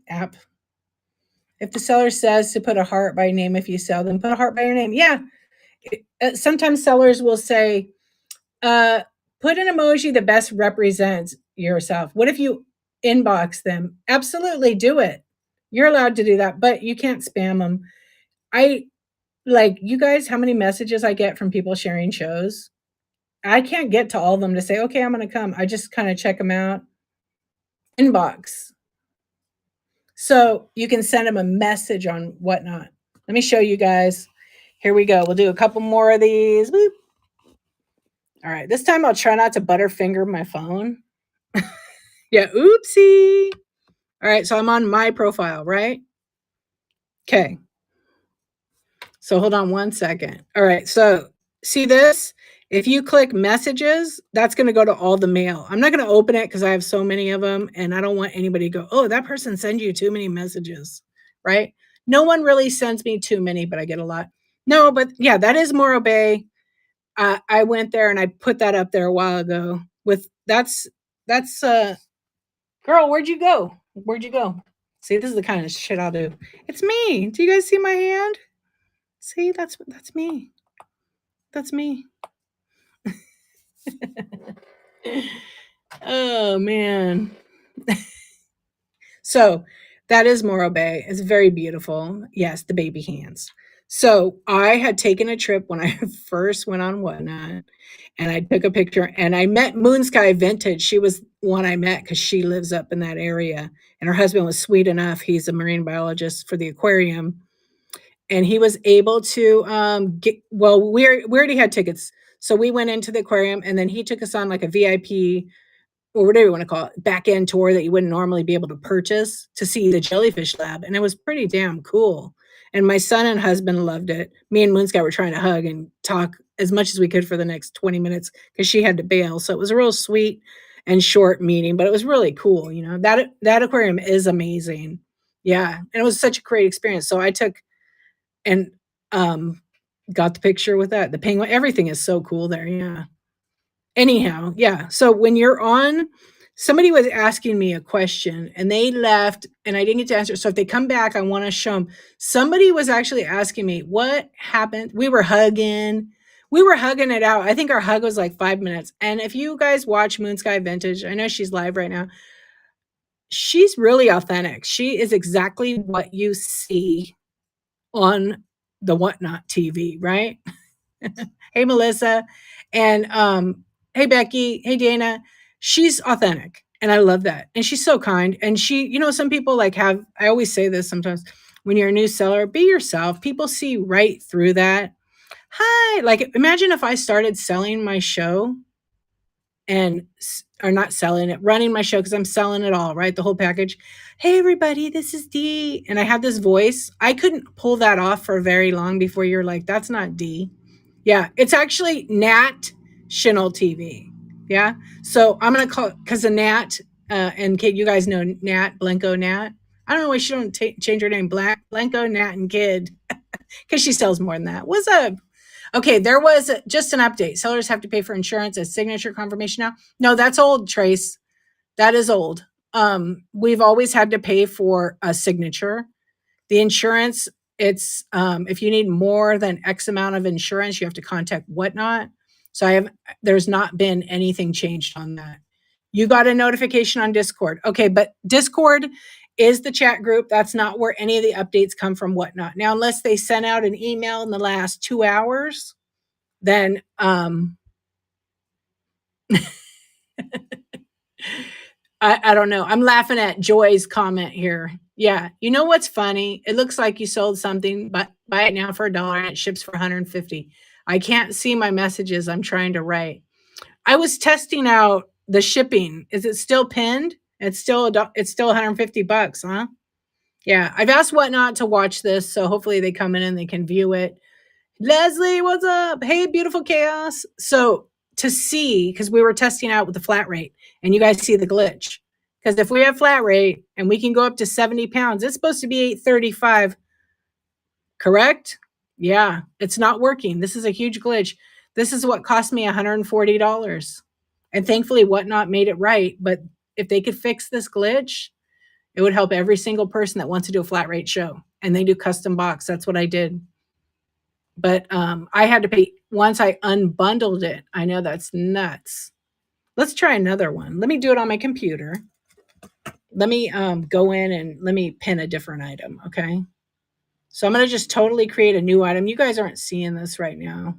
Speaker 1: app? If the seller says to put a heart by name if you sell, then put a heart by your name. Yeah. Sometimes sellers will say, put an emoji that best represents yourself. What if you inbox them? Absolutely do it. You're allowed to do that, but you can't spam them. I like you guys, how many messages I get from people sharing shows? I can't get to all of them to say, okay, I'm going to come. I just kind of check them out. Inbox. So you can send them a message on Whatnot. Let me show you guys. Here we go. We'll do a couple more of these. Boop. All right. This time I'll try not to butterfinger my phone. Yeah. Oopsie. All right. So I'm on my profile, right? Okay. So hold on one second. All right. So see this? If you click messages, that's going to go to all the mail. I'm not going to open it because I have so many of them and I don't want anybody to go, oh, that person sends you too many messages, right? No one really sends me too many, but I get a lot. No, but yeah, that is Morro Bay. I went there and I put that up there a while ago with that's girl, where'd you go? Where'd you go? See, this is the kind of shit I'll do. It's me. Do you guys see my hand? See, that's me. That's me. Oh man. So that is Morro Bay. It's very beautiful. Yes, the baby hands. So I had taken a trip when I first went on Whatnot, and I took a picture and I met Moon Sky Vintage. She was one I met because she lives up in that area. And her husband was sweet enough. He's a marine biologist for the aquarium. And he was able to we already had tickets. So we went into the aquarium and then he took us on like a VIP or whatever you want to call it, back end tour that you wouldn't normally be able to purchase to see the jellyfish lab. And it was pretty damn cool. And my son and husband loved it. Me and Moon Sky were trying to hug and talk as much as we could for the next 20 minutes because she had to bail. So it was a real sweet and short meeting, but it was really cool. You know, that aquarium is amazing. Yeah. And it was such a great experience. So I took and got the picture with that. The penguin, everything is so cool there. Yeah. Anyhow, yeah. So when you're on, somebody was asking me a question and they left and I didn't get to answer. So if they come back, I want to show them. Somebody was actually asking me what happened. We were hugging it out. I think our hug was like 5 minutes. And if you guys watch Moon Sky Vintage, I know she's live right now. She's really authentic. She is exactly what you see on the Whatnot TV, right? Hey, Melissa. And hey, Becky. Hey, Dana. She's authentic. And I love that. And she's so kind. And she, you know, some people like have, I always say this sometimes, when you're a new seller, be yourself. People see right through that. Hi. Like, imagine if I started selling my show and, or not selling it, running my show because I'm selling it all, right? The whole package. Hey, everybody, this is Dee. And I have this voice. I couldn't pull that off for very long before you're like, that's not Dee. Yeah, it's actually Nat Shinel TV. Yeah. So I'm going to call it because the Nat, and Kid, you guys know Nat, Blanco Nat. I don't know why she don't change her name, Blanco Nat and Kid, because she sells more than that. What's up? Okay, there was just an update. Sellers have to pay for insurance as signature confirmation now. No, that's old, Trace. That is old. We've always had to pay for a signature. The insurance, it's if you need more than X amount of insurance, you have to contact Whatnot. So there's not been anything changed on that. You got a notification on Discord. Okay, but Discord is the chat group. That's not where any of the updates come from Whatnot. Now, unless they sent out an email in the last 2 hours, then I don't know. I'm laughing at Joy's comment here. Yeah. You know what's funny? It looks like you sold something, but buy it now for $1 and it ships for 150. I can't see my messages I'm trying to write. I was testing out the shipping. Is it still pinned? It's still $150, huh? Yeah. I've asked Whatnot to watch this, so hopefully they come in and they can view it. Leslie, what's up? Hey, beautiful chaos. So to see, because we were testing out with the flat rate, and you guys see the glitch. Because if we have flat rate and we can go up to 70 pounds, it's supposed to be 835, correct? Yeah, it's not working. This is a huge glitch. This is what cost me $140. And thankfully, Whatnot made it right. But if they could fix this glitch, it would help every single person that wants to do a flat rate show. And they do custom box. That's what I did. But I had to pay once I unbundled it. I know that's nuts. Let's try another one. Let me do it on my computer. Let me go in and let me pin a different item, okay? So I'm going to just totally create a new item. You guys aren't seeing this right now.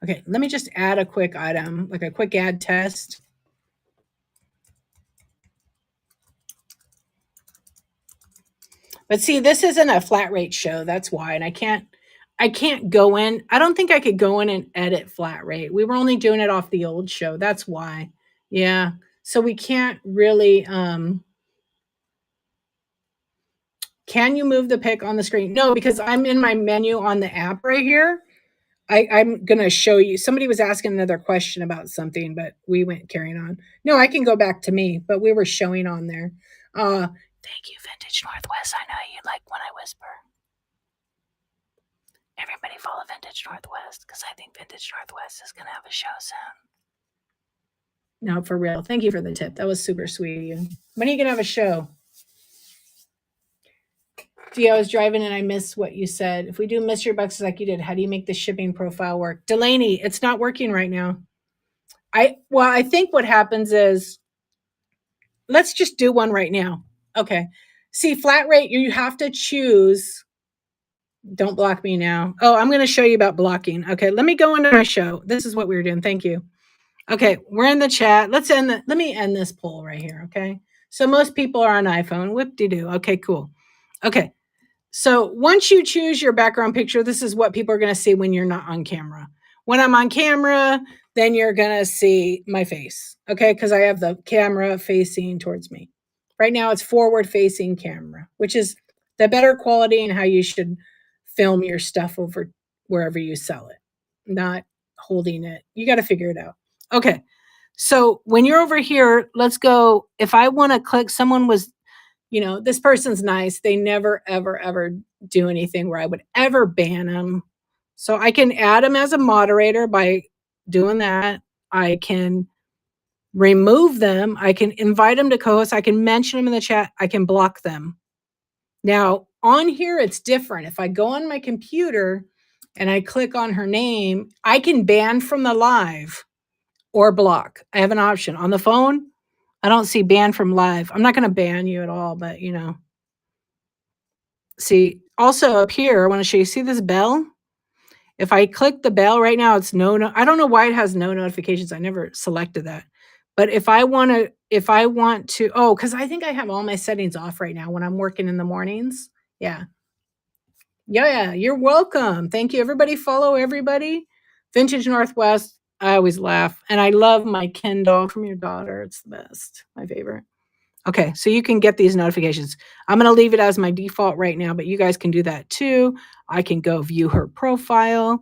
Speaker 1: Okay, let me just add a quick item, like a quick add test. But see, this isn't a flat rate show. That's why. And I can't go in. I don't think I could go in and edit flat rate. We were only doing it off the old show. That's why. Yeah. So we can't really can you move the pic on the screen? No, because I'm in my menu on the app right here. I'm going to show you. Somebody was asking another question about something, but we went carrying on. No, I can go back to me, but we were showing on there. Thank you, Vintage Northwest. I know you like when I whisper. Everybody follow Vintage Northwest because I think Vintage Northwest is going to have a show soon. No, for real. Thank you for the tip. That was super sweet of you. When are you going to have a show? Gee, I was driving and I missed what you said. If we do mystery boxes like you did, how do you make the shipping profile work? Delaney, it's not working right now. I think what happens is, let's just do one right now. Okay. See, flat rate, you have to choose. Don't block me now. Oh, I'm going to show you about blocking. Okay, let me go into my show. This is what we were doing. Thank you. Okay, we're in the chat. Let me end this poll right here. Okay. So most people are on iPhone. Whoop-de-doo. Okay, cool. Okay. So once you choose your background picture, this is what people are going to see when you're not on camera. When I'm on camera, then you're going to see my face, okay? Because I have the camera facing towards me. Right now, it's forward-facing camera, which is the better quality and how you should film your stuff over wherever you sell it, not holding it. You got to figure it out. Okay, so when you're over here, let's go. If I want to click, someone was this person's nice. They never, ever, ever do anything where I would ever ban them. So I can add them as a moderator by doing that. I can remove them. I can invite them to co-host. I can mention them in the chat. I can block them. Now, on here, it's different. If I go on my computer and I click on her name, I can ban from the live or block. I have an option. On the phone, I don't see ban from live. I'm not going to ban you at all, but see, also up here, I want to show you, see this bell? If I click the bell right now, it's no, I don't know why it has no notifications. I never selected that. But if I want to, oh, because I think I have all my settings off right now when I'm working in the mornings. Yeah. Yeah, you're welcome. Thank you. Everybody follow everybody. Vintage Northwest. I always laugh. And I love my Ken doll from your daughter. It's the best. My favorite. Okay, so you can get these notifications. I'm going to leave it as my default right now, but you guys can do that too. I can go view her profile.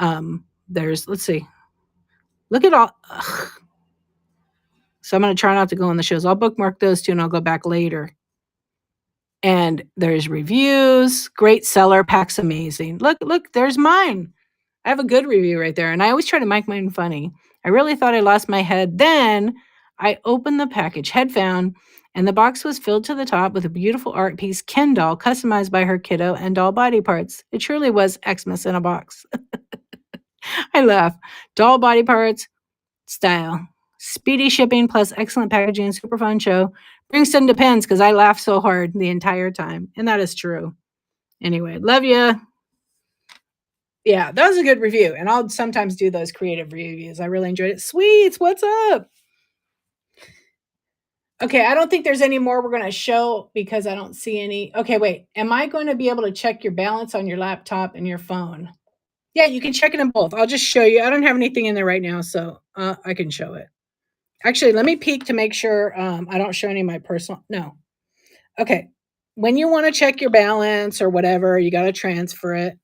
Speaker 1: Let's see. Look at all. Ugh. So I'm going to try not to go on the shows. I'll bookmark those two and I'll go back later. And there's reviews. Great seller. Pack's amazing. Look, there's mine. I have a good review right there. And I always try to make mine funny. I really thought I lost my head. Then I opened the package, head found, and the box was filled to the top with a beautiful art piece, Ken doll, customized by her kiddo and doll body parts. It truly was Xmas in a box. I laugh. Doll body parts, style. Speedy shipping plus excellent packaging, super fun show. Bringston depends because I laugh so hard the entire time. And that is true. Anyway, love you. Yeah, that was a good review. And I'll sometimes do those creative reviews. I really enjoyed it. Sweets, what's up? Okay, I don't think there's any more we're going to show because I don't see any. Okay, wait. Am I going to be able to check your balance on your laptop and your phone? Yeah, you can check it in both. I'll just show you. I don't have anything in there right now, so I can show it. Actually, let me peek to make sure I don't show any of my personal. No. Okay. When you want to check your balance or whatever, you got to transfer it.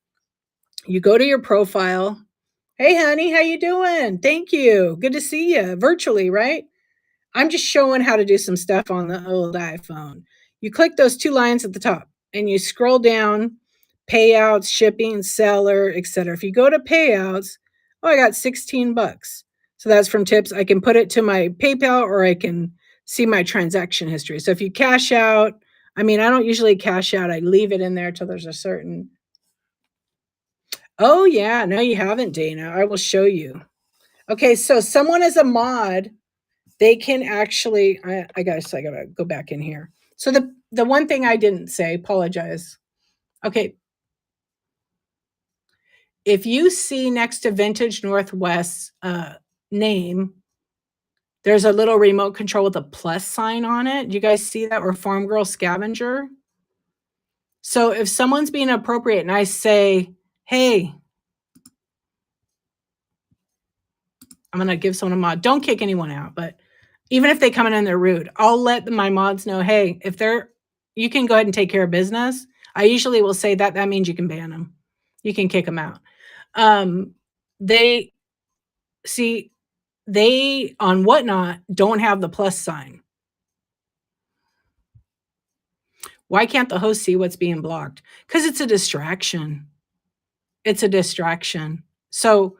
Speaker 1: You go to your profile. Hey, honey, how you doing? Thank you. Good to see you virtually, right? I'm just showing how to do some stuff on the old iPhone. You click those 2 lines at the top and you scroll down, payouts, shipping, seller, etc. If you go to payouts, oh, I got 16 bucks. So that's from tips. I can put it to my PayPal or I can see my transaction history. So if you cash out, I mean, I don't usually cash out. I leave it in there till there's a certain. Oh yeah, no you haven't, Dana. I will show you. Okay, so someone is a mod, they can actually I gotta go back in here. So the one thing I didn't say, apologize. Okay, if you see next to Vintage Northwest's name, there's a little remote control with a plus sign on it. Do you guys see that? Or Farm Girl Scavenger? So if someone's being appropriate and I say, hey, I'm gonna give someone a mod, don't kick anyone out, but even if they come in and they're rude, I'll let my mods know, hey, if they're, you can go ahead and take care of business. I usually will say that means you can ban them. You can kick them out. They see, they on Whatnot don't have the plus sign. Why can't the host see what's being blocked? Because it's a distraction. It's a distraction. So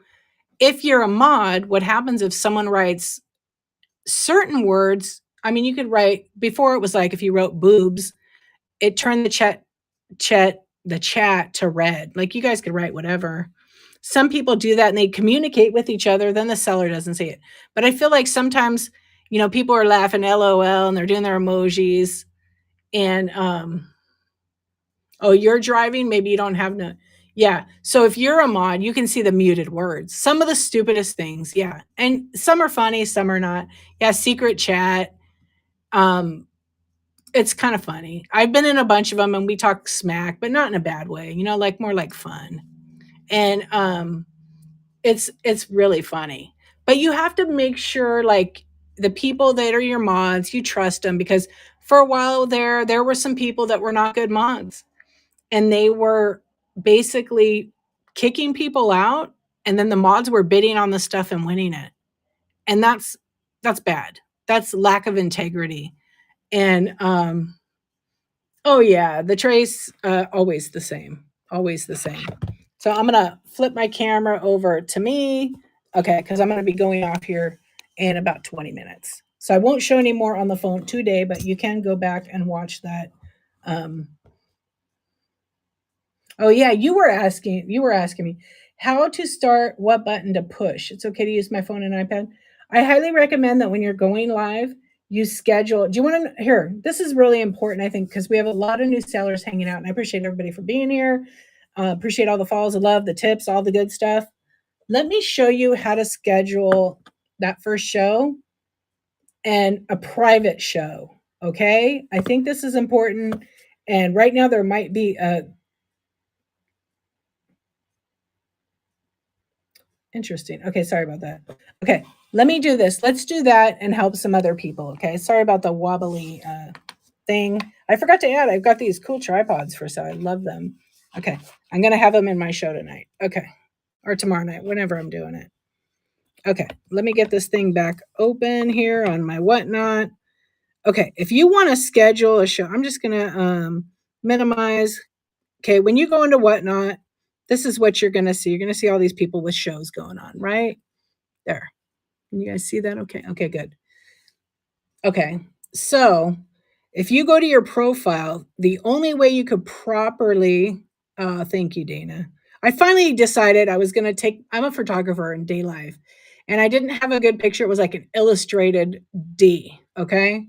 Speaker 1: if you're a mod, what happens if someone writes certain words? I mean, you could write, before it was like if you wrote boobs, it turned the chat to red. Like you guys could write whatever. Some people do that and they communicate with each other, then the seller doesn't see it. But I feel like sometimes, you know, people are laughing LOL and they're doing their emojis and oh, you're driving, maybe you don't have no. Yeah. So if you're a mod, you can see the muted words. Some of the stupidest things, yeah. And some are funny, some are not. Yeah, secret chat. It's kind of funny. I've been in a bunch of them and we talk smack, but not in a bad way, you know, like more like fun. And it's really funny. But you have to make sure like the people that are your mods, you trust them, because for a while there were some people that were not good mods and they were basically kicking people out, and then the mods were bidding on the stuff and winning it. And that's bad. That's lack of integrity. And oh yeah, the trace, always the same, always the same. So I'm gonna flip my camera over to me, okay, because I'm gonna be going off here in about 20 minutes. So I won't show any more on the phone today, but you can go back and watch that. Oh yeah, you were asking me how to start, what button to push. It's okay to use my phone and iPad. I highly recommend that when you're going live, you schedule. Do you want to here? This is really important, I think, because we have a lot of new sellers hanging out, and I appreciate everybody for being here. Appreciate all the follows, the love, the tips, all the good stuff. Let me show you how to schedule that first show and a private show. Okay, I think this is important. And right now there might be a interesting. Okay, sorry about that. Okay, let me do this. Let's do that and help some other people. Okay, sorry about the wobbly thing. I forgot to add, I've got these cool tripods for sale. I love them. Okay, I'm going to have them in my show tonight. Okay, or tomorrow night, whenever I'm doing it. Okay, let me get this thing back open here on my Whatnot. Okay, if you want to schedule a show, I'm just going to minimize. Okay, when you go into Whatnot, this is what you're going to see. You're going to see all these people with shows going on, right? There. Can you guys see that? Okay. Okay, good. Okay. So if you go to your profile, the only way you could properly, thank you, Dana. I finally decided I was going to I'm a photographer in day life, and I didn't have a good picture. It was like an illustrated D. Okay.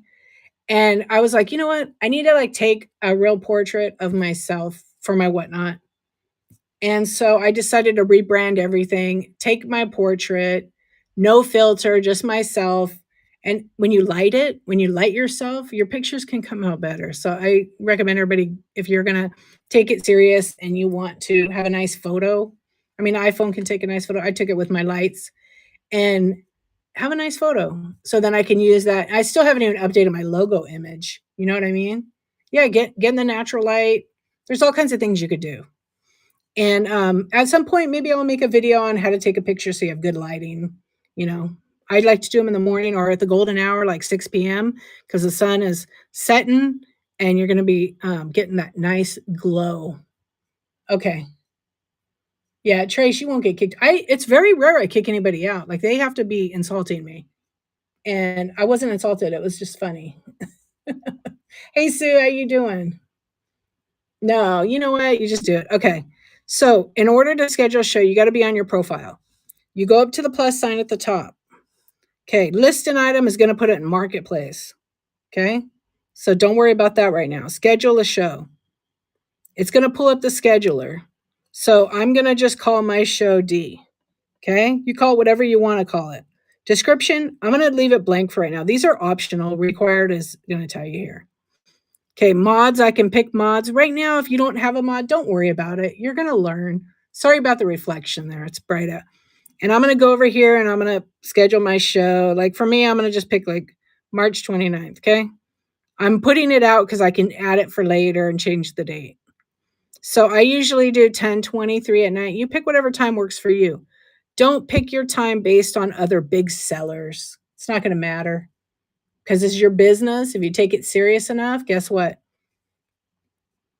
Speaker 1: And I was like, you know what? I need to like take a real portrait of myself for my Whatnot. And so I decided to rebrand everything, take my portrait, no filter, just myself. And when you light yourself, your pictures can come out better. So I recommend everybody, if you're going to take it serious and you want to have a nice photo, I mean, iPhone can take a nice photo. I took it with my lights and have a nice photo. So then I can use that. I still haven't even updated my logo image. You know what I mean? Yeah, get in the natural light. There's all kinds of things you could do. And at some point, maybe I'll make a video on how to take a picture so you have good lighting, you know. I like to do them in the morning or at the golden hour, like 6 p.m., because the sun is setting and you're going to be getting that nice glow. Okay. Yeah, Trace, you won't get kicked. It's very rare I kick anybody out. Like they have to be insulting me. And I wasn't insulted. It was just funny. Hey Sue, how you doing? No, you know what? You just do it. Okay. So in order to schedule a show, you got to be on your profile. You go up to the plus sign at the top. Okay. List an item is going to put it in marketplace. Okay. So don't worry about that right now. Schedule a show. It's going to pull up the scheduler. So I'm going to just call my show D. Okay. You call it whatever you want to call it. Description, I'm going to leave it blank for right now. These are optional. Required is going to tell you here. Okay, mods, I can pick mods. Right now, if you don't have a mod, don't worry about it. You're going to learn. Sorry about the reflection there. It's bright out. And I'm going to go over here and I'm going to schedule my show. Like for me, I'm going to just pick like March 29th, okay? I'm putting it out because I can add it for later and change the date. So I usually do 10:23 at night. You pick whatever time works for you. Don't pick your time based on other big sellers. It's not going to matter because it's your business. If you take it serious enough, guess what?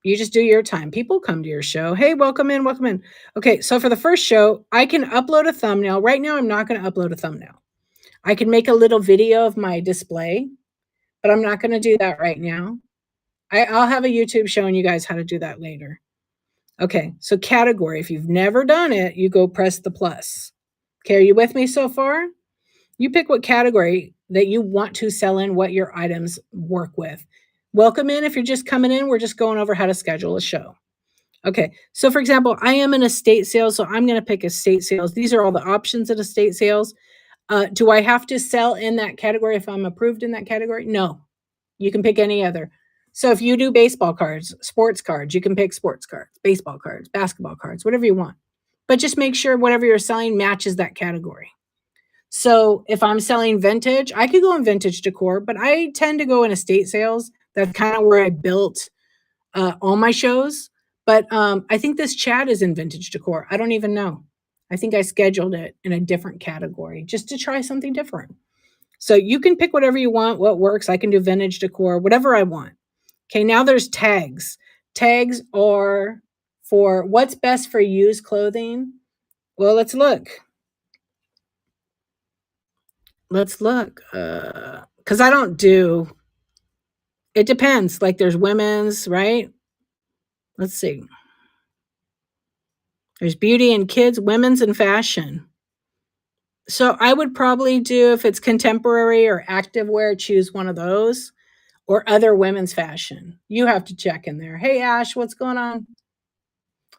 Speaker 1: You just do your time. People come to your show. Hey, welcome in, welcome in. Okay, so for the first show, I can upload a thumbnail. Right now, I'm not going to upload a thumbnail. I can make a little video of my display, but I'm not going to do that right now. I'll have a YouTube showing you guys how to do that later. Okay, so category. If you've never done it, you go press the plus. Okay, are you with me so far? You pick what category that you want to sell in, what your items work with. Welcome in. If you're just coming in, we're just going over how to schedule a show. Okay, so for example, I am in estate sales, so I'm going to pick estate sales. These are all the options at estate sales. Do I have to sell in that category if I'm approved in that category? No, you can pick any other. So if you do baseball cards, sports cards, you can pick sports cards, baseball cards, basketball cards, whatever you want. But just make sure whatever you're selling matches that category. So if I'm selling vintage, I could go in vintage decor, but I tend to go in estate sales. That's kind of where I built all my shows. But I think this chat is in vintage decor. I don't even know. I think I scheduled it in a different category just to try something different. So you can pick whatever you want, what works. I can do vintage decor, whatever I want. Okay, now there's tags. Tags are for what's best for used clothing. Well, let's look. Let's look. Because I don't do, it depends. Like there's women's, right? Let's see. There's beauty and kids, women's and fashion. So I would probably do, if it's contemporary or activewear, choose one of those or other women's fashion. You have to check in there. Hey, Ash, what's going on?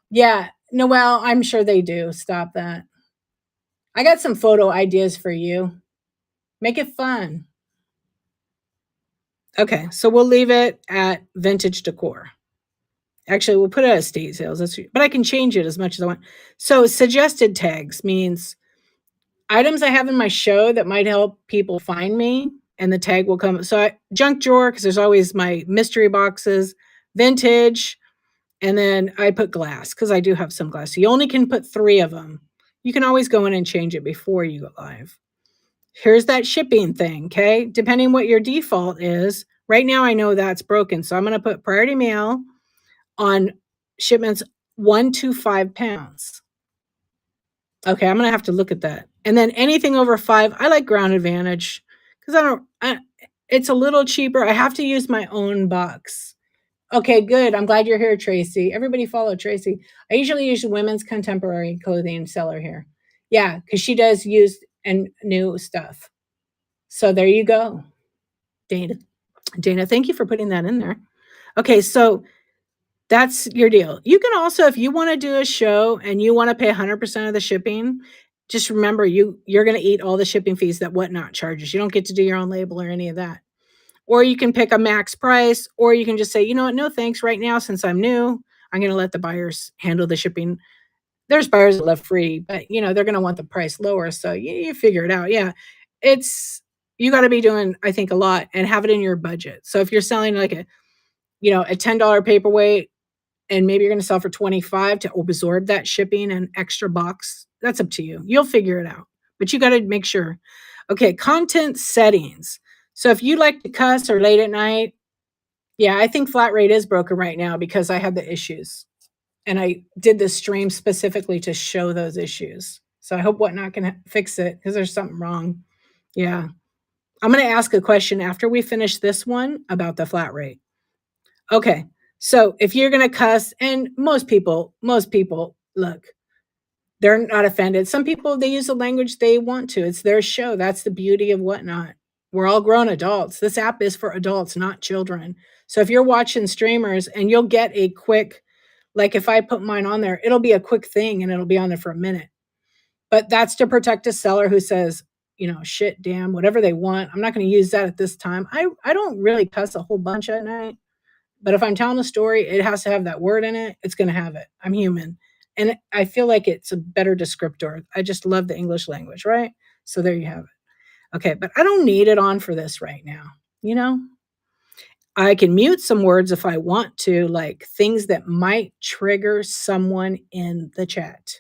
Speaker 1: Yeah, Noelle, I'm sure they do. Stop that. I got some photo ideas for you. Make it fun. Okay, so we'll leave it at vintage decor. Actually, we'll put it at estate sales. But I can change it as much as I want. So suggested tags means items I have in my show that might help people find me, and the tag will come. So junk drawer, because there's always my mystery boxes, vintage, and then I put glass because I do have some glass. So you only can put 3 of them. You can always go in and change it before you go live. Here's that shipping thing, okay? Depending what your default is. Right now I know that's broken, so I'm going to put priority mail on shipments 1 to 5 pounds. Okay, I'm going to have to look at that. And then anything over 5, I like Ground Advantage because it's a little cheaper. I have to use my own box. Okay, good. I'm glad you're here, Tracy. Everybody follow Tracy. I usually use women's contemporary clothing seller here. Yeah, because she does use and new stuff. So there you go. Dana, thank you for putting that in there. Okay, so that's your deal. You can also, if you want to do a show and you want to pay 100% of the shipping, just remember you're going to eat all the shipping fees that Whatnot charges. You don't get to do your own label or any of that. Or you can pick a max price, or you can just say, you know what, no thanks right now since I'm new. I'm going to let the buyers handle the shipping. There's buyers that love free, but they're going to want the price lower. So you figure it out. Yeah, you got to be doing, I think, a lot and have it in your budget. So if you're selling like a $10 paperweight and maybe you're going to sell for $25 to absorb that shipping and extra box, that's up to you. You'll figure it out. but you got to make sure. Okay, content settings. So if you like to cuss or late at night, yeah, I think flat rate is broken right now because I had the issues. And I did this stream specifically to show those issues. So I hope Whatnot can fix it because there's something wrong. Yeah. I'm going to ask a question after we finish this one about the flat rate. Okay. So if you're going to cuss, and most people, look, they're not offended. Some people, they use the language they want to. It's their show. That's the beauty of Whatnot. We're all grown adults. This app is for adults, not children. So if you're watching streamers and you'll get a quick, like if I put mine on there, it'll be a quick thing and it'll be on there for a minute. But that's to protect a seller who says, shit, damn, whatever they want. I'm not going to use that at this time. I don't really cuss a whole bunch at night. But if I'm telling a story, it has to have that word in it. It's going to have it. I'm human. And I feel like it's a better descriptor. I just love the English language, right? So there you have it. Okay, but I don't need it on for this right now. I can mute some words if I want to, like things that might trigger someone in the chat.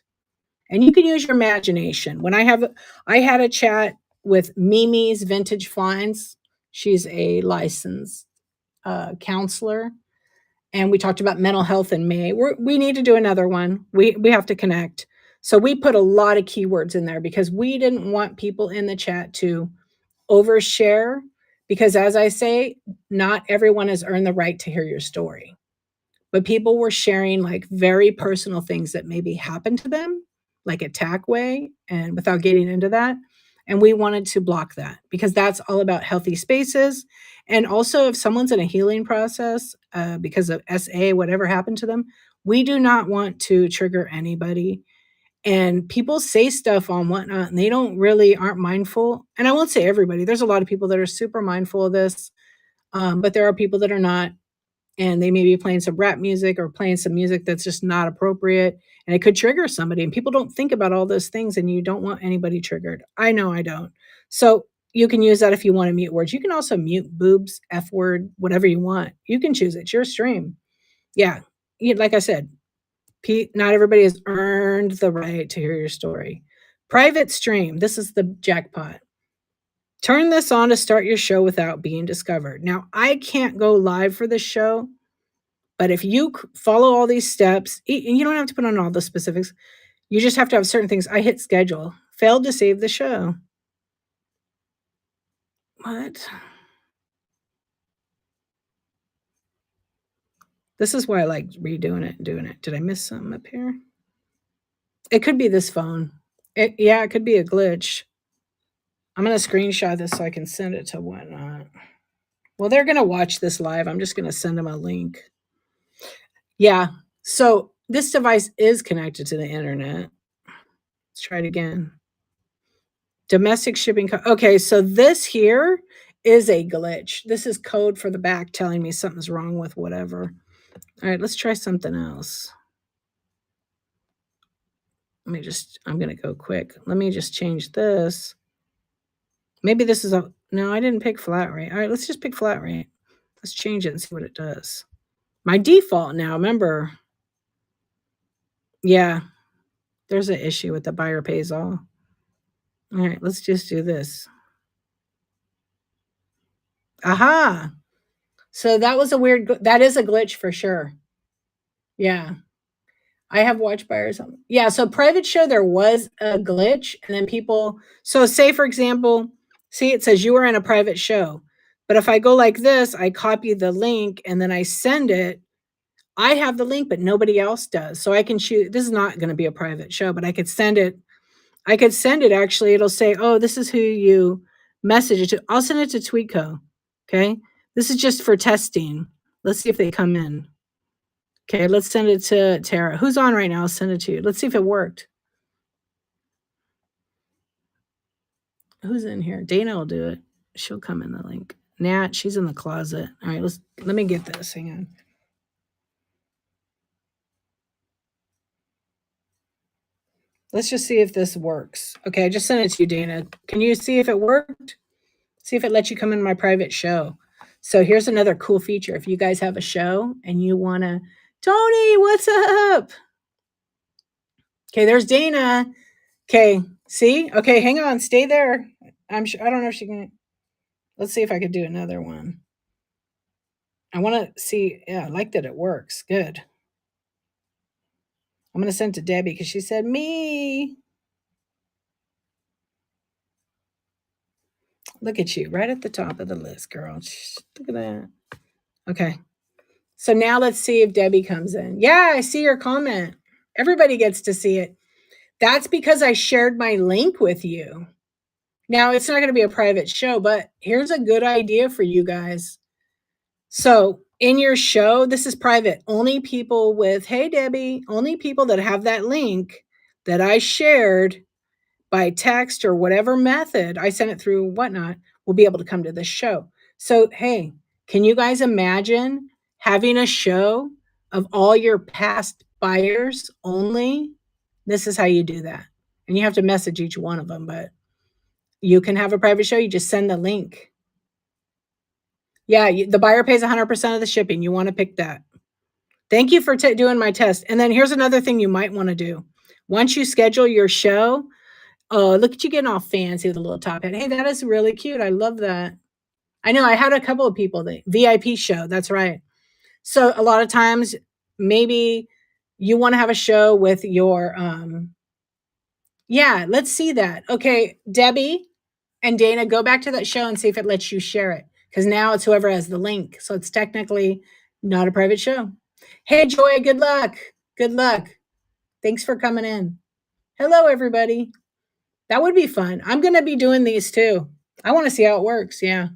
Speaker 1: And you can use your imagination. When I had a chat with Mimi's Vintage Finds. She's a licensed counselor. And we talked about mental health in May. We need to do another one. We have to connect. So we put a lot of keywords in there because we didn't want people in the chat to overshare. Because as I say, not everyone has earned the right to hear your story. But people were sharing like very personal things that maybe happened to them, like attack way, and without getting into that. And we wanted to block that because that's all about healthy spaces. And also, if someone's in a healing process because of SA, whatever happened to them, we do not want to trigger anybody. And people say stuff on Whatnot and they aren't mindful. And I won't say everybody. There's a lot of people that are super mindful of this, but there are people that are not. And they may be playing some rap music or playing some music that's just not appropriate. And it could trigger somebody. And people don't think about all those things and you don't want anybody triggered. I know I don't. So you can use that if you want to mute words. You can also mute boobs, F word, whatever you want. You can choose it. It's your stream. Yeah. Like I said, not everybody has earned the right to hear your story. Private stream. This is the jackpot. Turn this on to start your show without being discovered. Now, I can't go live for this show, but if you follow all these steps, and you don't have to put on all the specifics, you just have to have certain things. I hit schedule. Failed to save the show. What? This is why I like redoing it and doing it. Did I miss something up here? It could be this phone. It could be a glitch. I'm going to screenshot this so I can send it to Whatnot. Well, they're going to watch this live. I'm just going to send them a link. Yeah. So this device is connected to the internet. Let's try it again. Domestic shipping. Okay. So this here is a glitch. This is code for the back telling me something's wrong with whatever. All right. Let's try something else. I'm going to go quick. Let me just change this. Maybe this is no, I didn't pick flat rate. All right. Let's just pick flat rate. Let's change it and see what it does. My default now, remember. Yeah, there's an issue with the buyer pays all. All right, let's just do this. Aha. So that was that is a glitch for sure. Yeah. I have watch buyers. Yeah, so private show, there was a glitch and then people, so say for example, see it says you are in a private show. But if I go like this, I copy the link and then I send it. I have the link, but nobody else does. So I can choose. This is not going to be a private show, but I could send it. Actually. It'll say, oh, this is who you message it to. I'll send it to Tweetco. Okay. This is just for testing. Let's see if they come in. Okay. Let's send it to Tara. Who's on right now? I'll send it to you. Let's see if it worked. Who's in here? Dana will do it. She'll come in the link. Nat, she's in the closet. All right. Let me get this. Hang on. Let's just see if this works. Okay, I just sent it to you, Dana. Can you see if it worked? See if it lets you come in my private show. So here's another cool feature. If you guys have a show and you want to, Tony, what's up? Okay, there's Dana. Okay, See? Okay, hang on. Stay there. I'm sure. I don't know if she can. Let's see if I could do another one. I want to see. Yeah, I like that it works. Good. I'm going to send it to Debbie because she said me. Look at you, right at the top of the list, girl. Look at that. Okay. So now let's see if Debbie comes in. Yeah, I see your comment. Everybody gets to see it. That's because I shared my link with you. Now, it's not going to be a private show, but here's a good idea for you guys. So, in your show, this is private. Only people with, hey, Debbie, only people that have that link that I shared by text or whatever method, I sent it through whatnot, will be able to come to this show. So, hey, can you guys imagine having a show of all your past buyers only? This is how you do that. And you have to message each one of them, but you can have a private show. You just send the link. Yeah, the buyer pays 100% of the shipping. You want to pick that. Thank you for doing my test. And then here's another thing you might want to do. Once you schedule your show, look at you getting all fancy with a little top hat. Hey, that is really cute. I love that. I know I had a couple of people, the VIP show. That's right. So a lot of times, maybe you want to have a show with your, yeah, let's see that. Okay, Debbie and Dana, go back to that show and see if it lets you share it. Because now it's whoever has the link. So it's technically not a private show. Hey, Joy, good luck. Good luck. Thanks for coming in. Hello, everybody. That would be fun. I'm going to be doing these too. I want to see how it works. Yeah.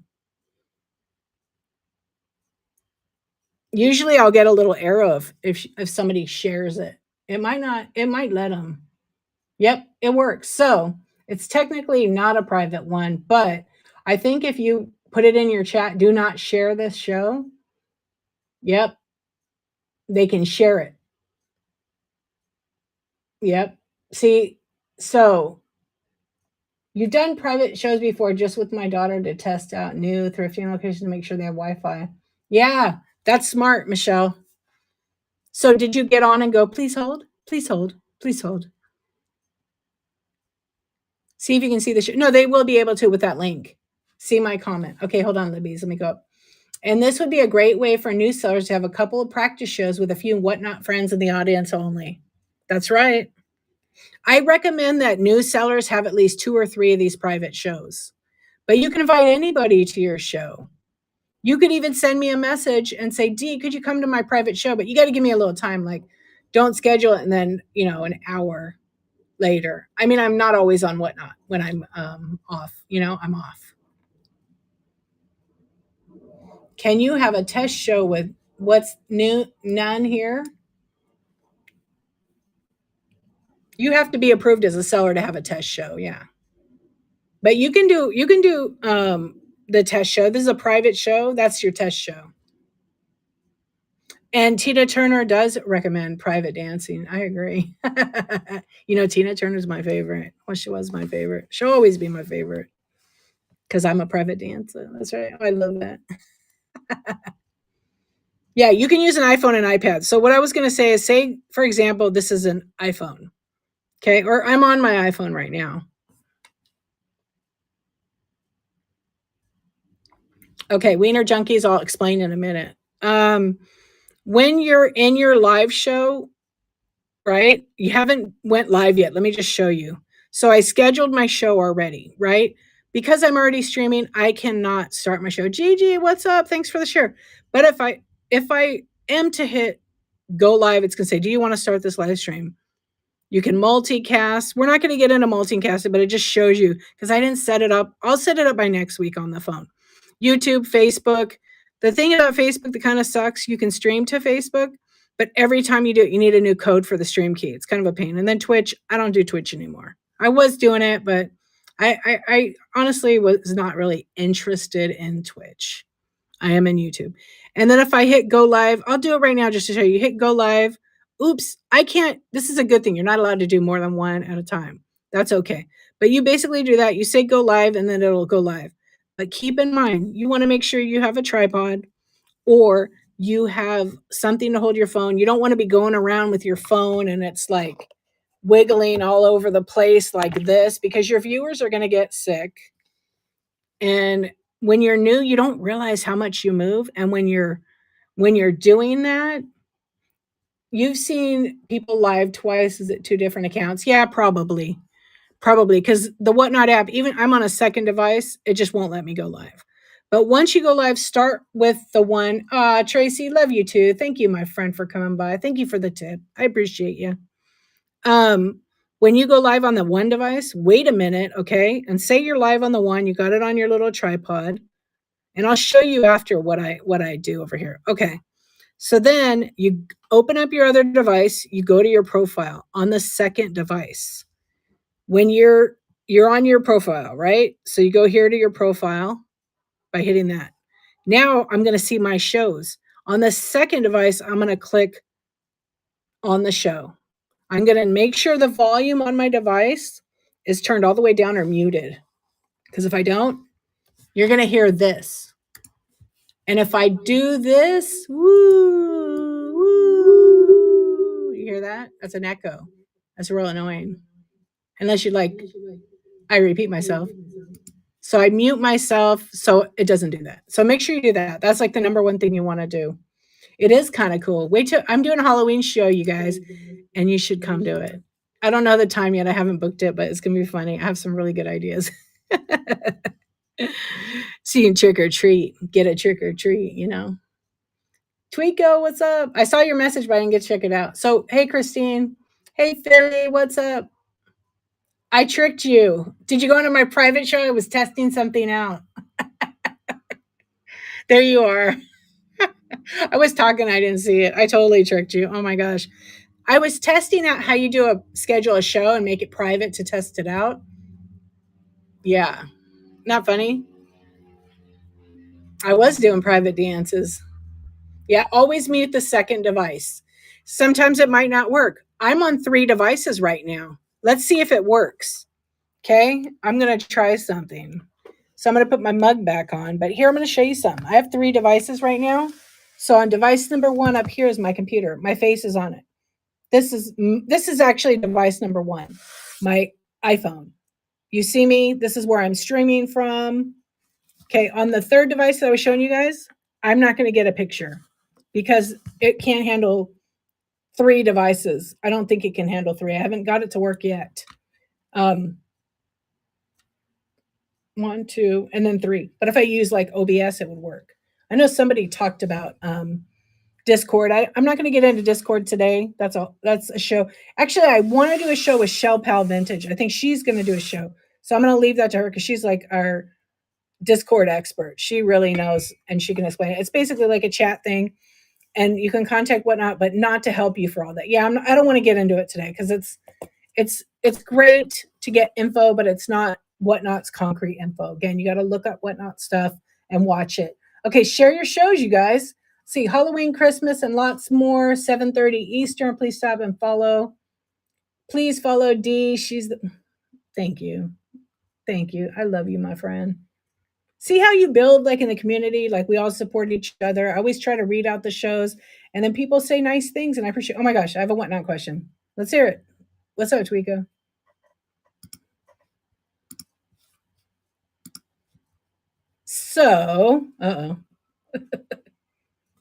Speaker 1: Usually I'll get a little arrow if somebody shares it. It might not, it might let them. Yep, it works. So it's technically not a private one, but I think if you put it in your chat, do not share this show. Yep. They can share it. Yep. See, so you've done private shows before just with my daughter to test out new thrifting locations to make sure they have Wi-Fi. Yeah, that's smart, Michelle. So did you get on and go, please hold, please hold, please hold? See if you can see the show. No, they will be able to with that link. See my comment. Okay, hold on, Libby's. Let me go up. And this would be a great way for new sellers to have a couple of practice shows with a few whatnot friends in the audience only. That's right. I recommend that new sellers have at least 2 or 3 of these private shows. But you can invite anybody to your show. You could even send me a message and say, Dee, could you come to my private show? But you got to give me a little time. Like, don't schedule it and then, an hour later. I mean, I'm not always on whatnot when I'm off. I'm off. Can you have a test show with what's new? None here. You have to be approved as a seller to have a test show. Yeah. But you can do the test show. This is a private show. That's your test show. And Tina Turner does recommend private dancing. I agree. Tina Turner's my favorite. Well, she was my favorite. She'll always be my favorite because I'm a private dancer. That's right. I love that. Yeah, you can use an iPhone and iPad. So what I was going to say is, say, for example, this is an iPhone. Okay, or I'm on my iPhone right now. Okay, Wiener Junkies, I'll explain in a minute. When you're in your live show, right? You haven't went live yet. Let me just show you. So I scheduled my show already, right? Because I'm already streaming, I cannot start my show. Gigi, what's up? Thanks for the share. But if I am to hit go live, it's going to say, do you want to start this live stream? You can multicast. We're not going to get into multicasting, but it just shows you because I didn't set it up. I'll set it up by next week on the phone. YouTube, Facebook. The thing about Facebook that kind of sucks, you can stream to Facebook, but every time you do it, you need a new code for the stream key. It's kind of a pain. And then Twitch, I don't do Twitch anymore. I was doing it, but I honestly was not really interested in Twitch. I am in YouTube. And then if I hit go live, I'll do it right now just to show you. Hit go live. Oops, I can't. This is a good thing. You're not allowed to do more than one at a time. That's okay. But you basically do that. You say go live and then it'll go live. But keep in mind, you want to make sure you have a tripod or you have something to hold your phone. You don't want to be going around with your phone and it's like wiggling all over the place like this because your viewers are going to get sick. And when you're new, you don't realize how much you move. And when you're doing that, you've seen people live twice. Is it two different accounts? Yeah, probably. Probably because the Whatnot app, even I'm on a second device, it just won't let me go live. But once you go live, start with the one. Tracy, love you too. Thank you, my friend, for coming by. Thank you for the tip. I appreciate you. When you go live on the one device, wait a minute, okay? And say you're live on the one, you got it on your little tripod. And I'll show you after what I do over here. Okay. So then you open up your other device, you go to your profile on the second device. When you're on your profile, right? So you go here to your profile by hitting that. Now I'm going to see my shows. On the second device, I'm going to click on the show. I'm going to make sure the volume on my device is turned all the way down or muted. Because if I don't, you're going to hear this. And if I do this, woo, woo, you hear that? That's an echo. That's real annoying. Unless you like, I repeat myself. So I mute myself so it doesn't do that. So make sure you do that. That's like the number one thing you want to do. It is kind of cool. Wait till I'm doing a Halloween show, you guys, and you should come to it. I don't know the time yet. I haven't booked it, but it's going to be funny. I have some really good ideas. Seeing trick or treat, get a trick or treat, you know. Tweeko, what's up? I saw your message, but I didn't get to check it out. So, hey, Christine. Hey, Philly, what's up? I tricked you. Did you go into my private show? I was testing something out. There you are. I was talking, I didn't see it. I totally tricked you. Oh my gosh. I was testing out how you do schedule a show and make it private to test it out. Yeah. Not funny. I was doing private dances. Yeah, always mute the second device. Sometimes it might not work. I'm on 3 devices right now. Let's see if it works. Okay, I'm going to try something. So I'm going to put my mug back on, but here I'm going to show you something. I have 3 devices right now. So on device number 1 up here is my computer. My face is on it. This is actually device number 1, my iPhone. You see me? This is where I'm streaming from. Okay, on the third device that I was showing you guys, I'm not going to get a picture because it can't handle 3 devices. I don't think it can handle 3. I haven't got it to work yet. 1, 2, and then 3. But if I use like OBS, it would work. I know somebody talked about Discord. I'm not going to get into Discord today. That's a show. Actually, I want to do a show with Shell Pal Vintage. I think she's going to do a show. So I'm going to leave that to her because she's like our Discord expert. She really knows and she can explain it. It's basically like a chat thing. And you can contact Whatnot, but not to help you for all that. Yeah, I don't want to get into it today because it's great to get info, but it's not Whatnot's concrete info. Again, you got to look up Whatnot stuff and watch it. Okay, share your shows, you guys. See, Halloween, Christmas, and lots more. 7:30 Eastern. Please stop and follow. Please follow Dee. Thank you. Thank you. I love you, my friend. See how you build like in the community, like we all support each other. I always try to read out the shows and then people say nice things and I appreciate. Oh my gosh, I have a Whatnot question. Let's hear it. What's up, Tweeko? So, let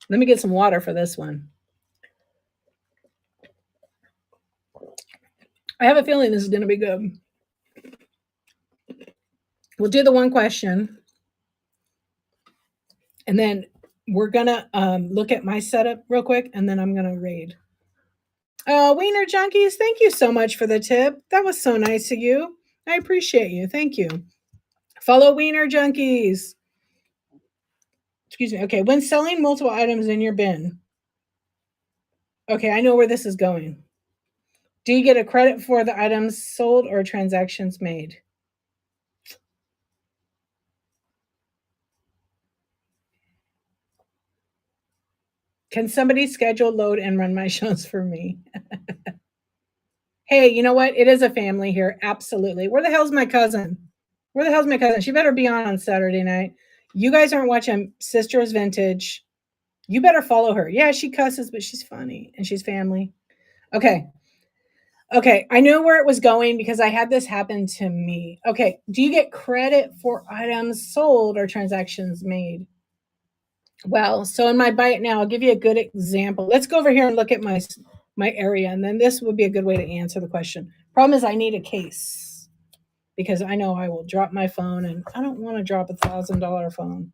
Speaker 1: me get some water for this one. I have a feeling this is going to be good. We'll do the one question. And then we're going to look at my setup real quick. And then I'm going to raid. Wiener Junkies, thank you so much for the tip. That was so nice of you. I appreciate you. Thank you. Follow Wiener Junkies. Excuse me. Okay, when selling multiple items in your bin. Okay, I know where this is going. Do you get a credit for the items sold or transactions made? Can somebody schedule, load, and run my shows for me? Hey, you know what? It is a family here. Absolutely. Where the hell's my cousin? Where the hell's my cousin? She better be on Saturday night. You guys aren't watching Sisters Vintage. You better follow her. Yeah, she cusses, but she's funny and she's family. Okay. Okay, I know where it was going because I had this happen to me. Okay, do you get credit for items sold or transactions made? Well, so in my bite now, I'll give you a good example. Let's go over here and look at my area, and then this would be a good way to answer the question. Problem is, I need a case because I know I will drop my phone, and I don't want to drop $1,000 phone.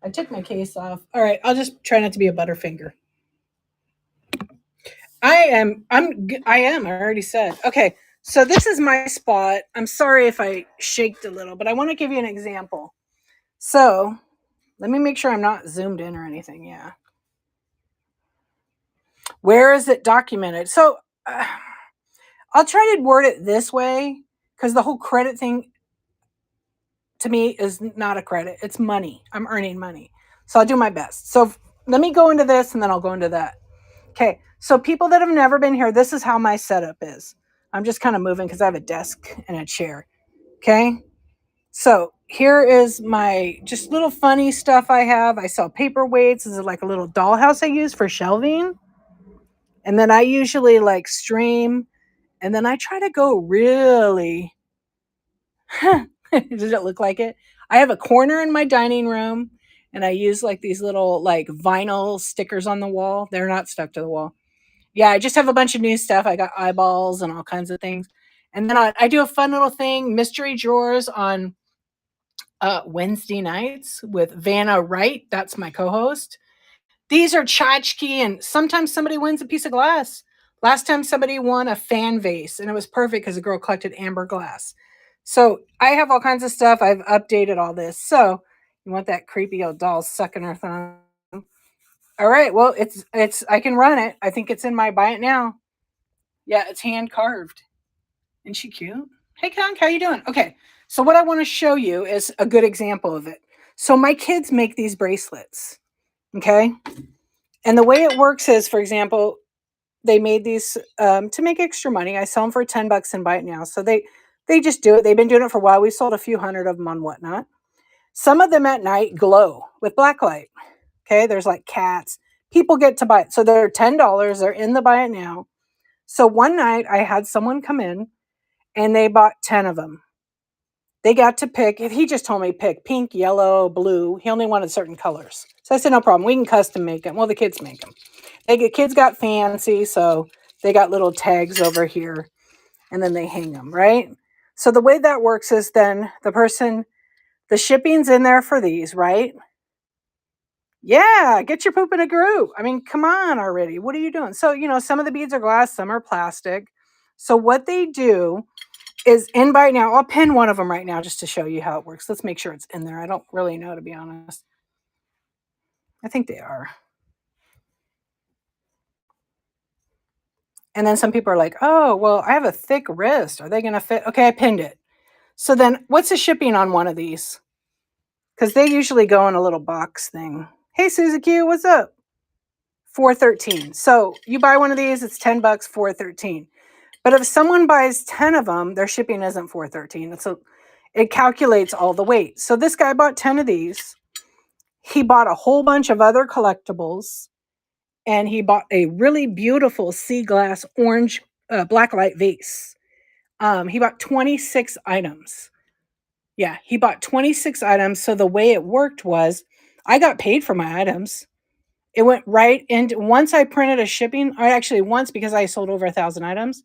Speaker 1: I took my case off. All right, I'll just try not to be a butterfinger. I am. I already said. Okay, so this is my spot. I'm sorry if I shaked a little, but I want to give you an example. So let me make sure I'm not zoomed in or anything. Yeah. Where is it documented? So I'll try to word it this way because the whole credit thing to me is not a credit. It's money. I'm earning money. So I'll do my best. So let me go into this and then I'll go into that. Okay. So people that have never been here, this is how my setup is. I'm just kind of moving because I have a desk and a chair. Okay. So here is my just little funny stuff I have. I sell paperweights. This is like a little dollhouse I use for shelving. And then I usually like stream. And then I try to go really. Does it look like it? I have a corner in my dining room and I use like these little like vinyl stickers on the wall. They're not stuck to the wall. Yeah, I just have a bunch of new stuff. I got eyeballs and all kinds of things. And then I do a fun little thing, mystery drawers on Wednesday nights with Vanna Wright. That's my co-host. These are tchotchke, and sometimes somebody wins a piece of glass. Last time somebody won a fan vase, and it was perfect because the girl collected amber glass. So I have all kinds of stuff. I've updated all this. So you want that creepy old doll sucking her thumb? All right. Well, it's. I can run it. I think it's in my buy it now. Yeah, it's hand carved. Isn't she cute? Hey, Conk, how you doing? Okay. So what I want to show you is a good example of it. So my kids make these bracelets. Okay. And the way it works is, for example, they made these to make extra money. I sell them for $10 and buy it now. So they just do it. They've been doing it for a while. We sold a few hundred of them on Whatnot. Some of them at night glow with black light. Okay, there's like cats. People get to buy it. So they're $10. They're in the buy it now. So one night I had someone come in and they bought 10 of them. They got to pick. He just told me pick pink, yellow, blue. He only wanted certain colors. So I said, no problem. We can custom make them. Well, the kids make them. Kids got fancy, so they got little tags over here, and then they hang them, right? So the way that works is then the shipping's in there for these, right? Yeah, get your poop in a group. I mean, come on already. What are you doing? So, some of the beads are glass, some are plastic. So what they do is in by now. I'll pin one of them right now just to show you how it works. Let's make sure it's in there. I don't really know, to be honest. I think they are. And then some people are like, oh, well, I have a thick wrist. Are they going to fit? Okay, I pinned it. So then what's the shipping on one of these? Because they usually go in a little box thing. Hey, Suzy Q, what's up? $4.13. So you buy one of these, it's $10, $4.13. But if someone buys 10 of them, their shipping isn't $4.13. It calculates all the weight. So this guy bought 10 of these. He bought a whole bunch of other collectibles. And he bought a really beautiful sea glass orange blacklight vase. He bought 26 items. Yeah, he bought 26 items. So the way it worked was I got paid for my items. It went right into once I printed a shipping, or actually once because I sold over 1,000 items.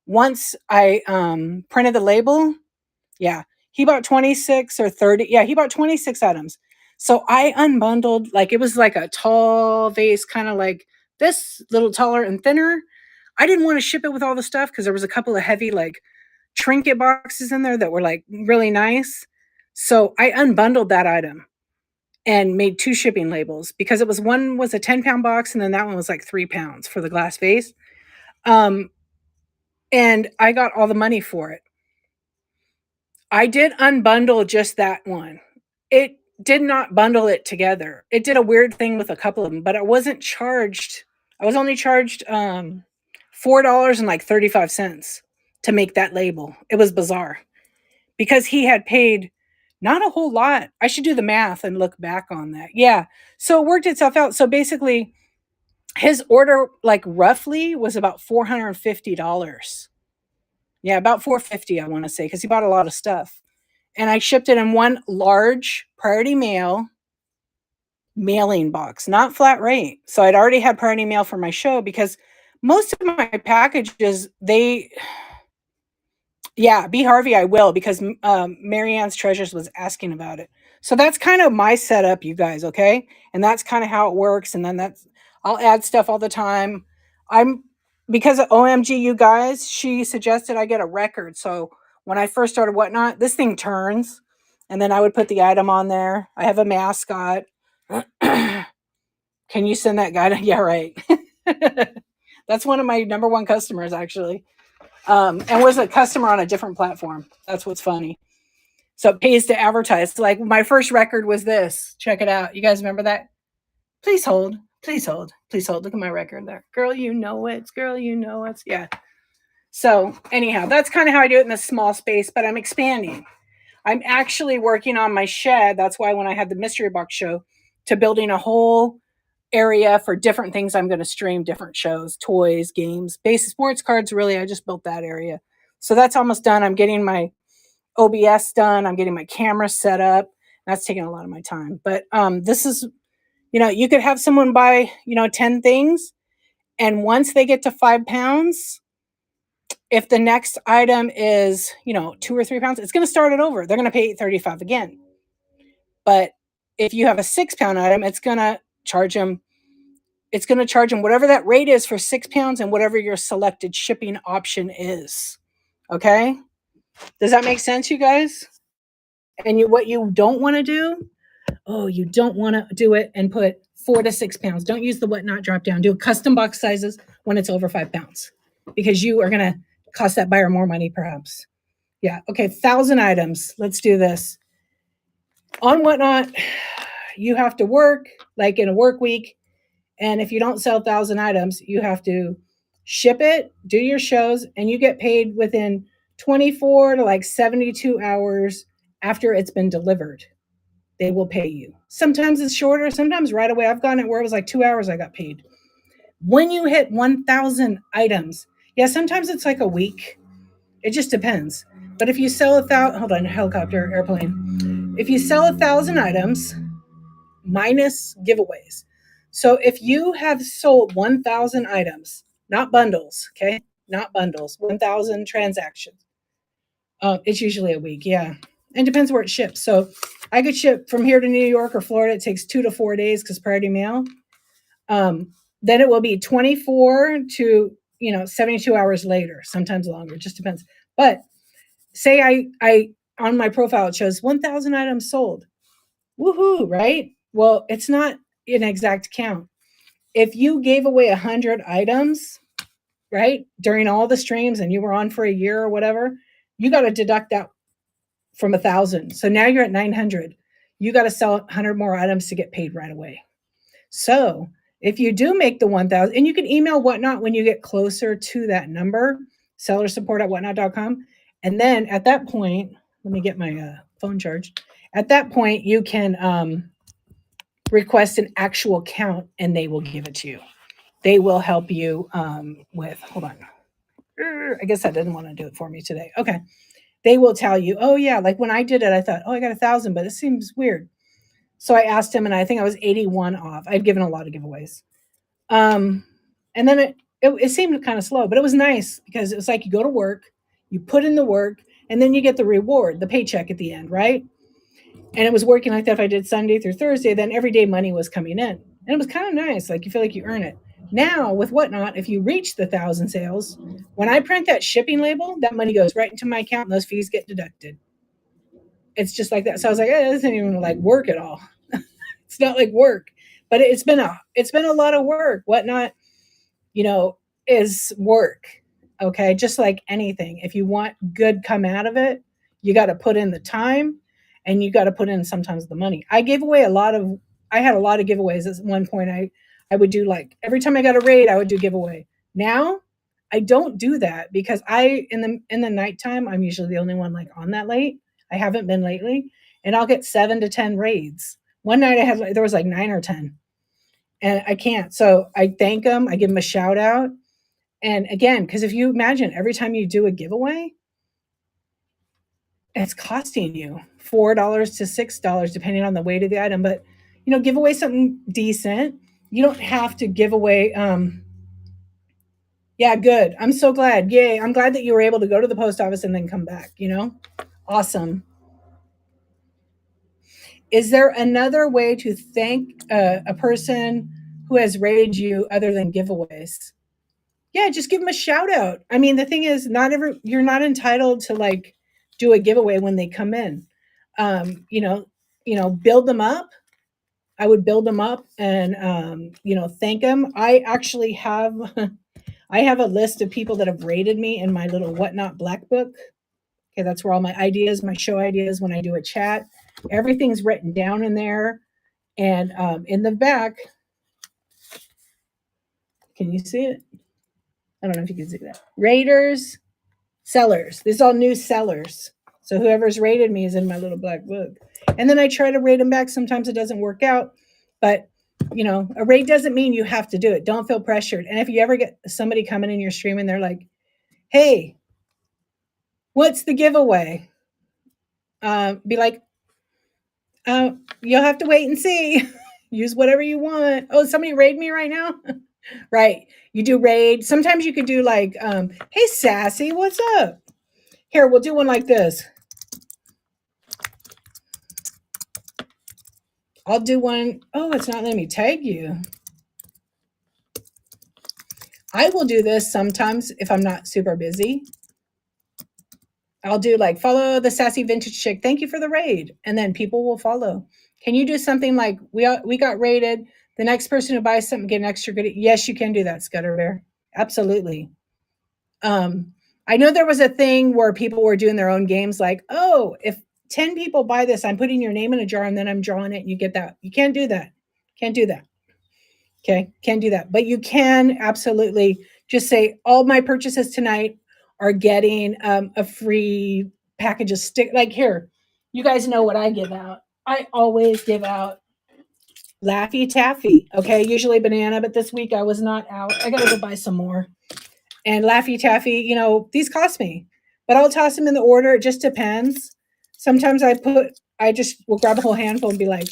Speaker 1: Once I printed the label, yeah, he bought 26 or 30. Yeah, he bought 26 items. So I unbundled, like it was like a tall vase, kind of like this, little taller and thinner. I didn't want to ship it with all the stuff because there was a couple of heavy like trinket boxes in there that were like really nice. So I unbundled that item and made 2 shipping labels because one was a 10-pound box and then that one was like 3 pounds for the glass vase. And I got all the money for it. I did unbundle just that one. It did not bundle it together. It did a weird thing with a couple of them, but I wasn't charged. I was only charged $4.35 to make that label. It was bizarre because he had paid not a whole lot. I should do the math and look back on that. Yeah. So it worked itself out. So basically, his order, like, roughly was about $450. Yeah, about 450, I want to say, because he bought a lot of stuff. And I shipped it in one large priority mail mailing box, not flat rate. So I'd already had priority mail for my show because most of my packages, yeah, B Harvey, I will because Marianne's Treasures was asking about it. So that's kind of my setup, you guys, okay? And that's kind of how it works. And then I'll add stuff all the time. I'm because of OMG, you guys, she suggested I get a record. So when I first started Whatnot, this thing turns, and then I would put the item on there. I have a mascot. Can you send that guy to? Yeah, right. That's one of my number one customers, actually. And was a customer on a different platform. That's what's funny. So it pays to advertise. Like my first record was this. Check it out. You guys remember that? Please hold. Please hold. Please hold. Look at my record there. Girl, you know it. Girl, you know it. Yeah. So anyhow, that's kind of how I do it in a small space, but I'm expanding. I'm actually working on my shed. That's why when I had the mystery box show, to building a whole area for different things I'm going to stream, different shows, toys, games, basic sports cards. Really, I just built that area. So that's almost done. I'm getting my OBS done. I'm getting my camera set up. That's taking a lot of my time. But this is, you could have someone buy, 10 things. And once they get to 5 pounds, if the next item is, 2 or 3 pounds, it's going to start it over. They're going to pay $8.35 again. But if you have a 6-pound item, it's going to charge them whatever that rate is for 6 pounds and whatever your selected shipping option is. Okay? Does that make sense, you guys? And what you don't want to do, you don't want to do it and put 4 to 6 pounds. Don't use the Whatnot drop down. Do custom box sizes when it's over 5 pounds because you are going to cost that buyer more money, perhaps. Yeah. Okay. 1,000 items. Let's do this. On Whatnot, you have to work like in a work week. And if you don't sell 1,000 items, you have to ship it, do your shows, and you get paid within 24 to 72 hours after it's been delivered. They will pay you. Sometimes it's shorter, sometimes right away. I've gotten it where it was like 2 hours I got paid. When you hit 1,000 items, yeah, sometimes it's like a week. It just depends. But if you sell 1,000, hold on, helicopter, airplane. If you sell 1,000 items minus giveaways. So if you have sold 1,000 items, not bundles, okay? Not bundles, 1,000 transactions. It's usually a week, yeah. And depends where it ships. So I could ship from here to New York or Florida. It takes 2 to 4 days because priority mail. Then it will be 24 to 72 hours later, sometimes longer. It just depends. But say I on my profile it shows 1,000 items sold. Woohoo, right? Well, it's not an exact count. If you gave away 100 items, right, during all the streams and you were on for a year or whatever, you got to deduct that from 1,000. So now you're at 900. You got to sell 100 more items to get paid right away. So if you do make the 1,000, and you can email Whatnot when you get closer to that number, sellersupport@whatnot.com. And then at that point, let me get my phone charged. At that point, you can request an actual count and they will give it to you. They will help you with, hold on. I guess I didn't want to do it for me today. Okay. They will tell you, oh yeah, like when I did it, I thought, I got 1,000, but it seems weird. So I asked him and I think I was 81 off. I'd given a lot of giveaways. And then it seemed kind of slow, but it was nice because it was like you go to work, you put in the work, and then you get the reward, the paycheck at the end, right? And it was working like that if I did Sunday through Thursday, then every day money was coming in. And it was kind of nice. Like you feel like you earn it. Now with Whatnot, if you reach the 1,000 sales, when I print that shipping label, that money goes right into my account and those fees get deducted. It's just like that. So I was like, it doesn't even like work at all. It's not like work, but it's been a lot of work. Whatnot, is work. Okay. Just like anything, if you want good come out of it, you got to put in the time and you got to put in sometimes the money. I had a lot of giveaways at one point. I would do like every time I got a raid, I would do giveaway. Now I don't do that because in the nighttime, I'm usually the only one like on that late. I haven't been lately, and I'll get 7 to 10 raids. One night there was like 9 or 10. and I can't. So I thank them. I give them a shout out. And again, because if you imagine every time you do a giveaway, it's costing you $4 to $6, depending on the weight of the item. But give away something decent. You don't have to give away. Yeah, good. I'm so glad. Yay! I'm glad that you were able to go to the post office and then come back. Awesome. Is there another way to thank a person who has rated you other than giveaways? Yeah, just give them a shout out. I mean, the thing is, you're not entitled to like do a giveaway when they come in. Build them up. I would build them up and thank them. I actually have I have a list of people that have rated me in my little whatnot black book. Okay, that's where all my ideas, my show ideas, when I do a chat, everything's written down in there. And in the back, can you see it? I don't know if you can see that. Raters, sellers. This is all new sellers. So whoever's rated me is in my little black book. And then I try to rate them back. Sometimes it doesn't work out. But, a rate doesn't mean you have to do it. Don't feel pressured. And if you ever get somebody coming in your stream and they're like, hey, what's the giveaway? Be like, you'll have to wait and see. Use whatever you want. Oh, somebody raid me right now? Right. You do raid. Sometimes you could do like, hey, Sassy, what's up? Here, we'll do one like this. I'll do one. Oh, it's not letting me tag you. I will do this sometimes if I'm not super busy. I'll do like, follow the Sassy Vintage Chick. Thank you for the raid. And then people will follow. Can you do something like, we got raided. The next person who buys something get an extra goodie? Yes, you can do that, Scudder Bear. Absolutely. I know there was a thing where people were doing their own games like, oh, if 10 people buy this, I'm putting your name in a jar and then I'm drawing it and you get that. You can't do that. Can't do that. Okay, can't do that. But you can absolutely just say, all my purchases tonight are getting a free package of stick. Like here, you guys know what I give out. I always give out Laffy Taffy. Okay, usually banana, but this week I was not out. I gotta go buy some more. And Laffy Taffy, these cost me, but I'll toss them in the order. It just depends. Sometimes I just will grab a whole handful and be like,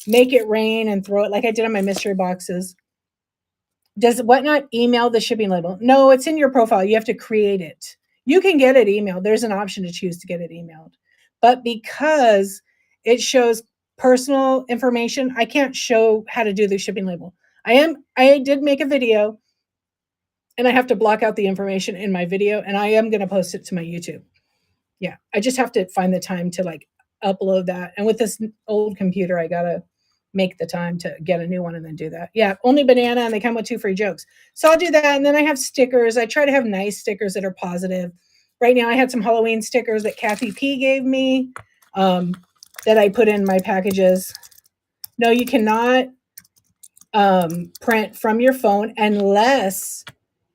Speaker 1: make it rain and throw it like I did on my mystery boxes. Does Whatnot email the shipping label? No, it's in your profile. You have to create it. You can get it emailed. There's an option to choose to get it emailed. But because it shows personal information, I can't show how to do the shipping label. I did make a video and I have to block out the information in my video and I am going to post it to my YouTube. Yeah, I just have to find the time to like upload that. And with this old computer, I got to make the time to get a new one and then do that. Yeah, only banana and they come with 2 free jokes. So I'll do that. And then I have stickers. I try to have nice stickers that are positive. Right now I had some Halloween stickers that Cawfee P gave me that I put in my packages. No, you cannot print from your phone unless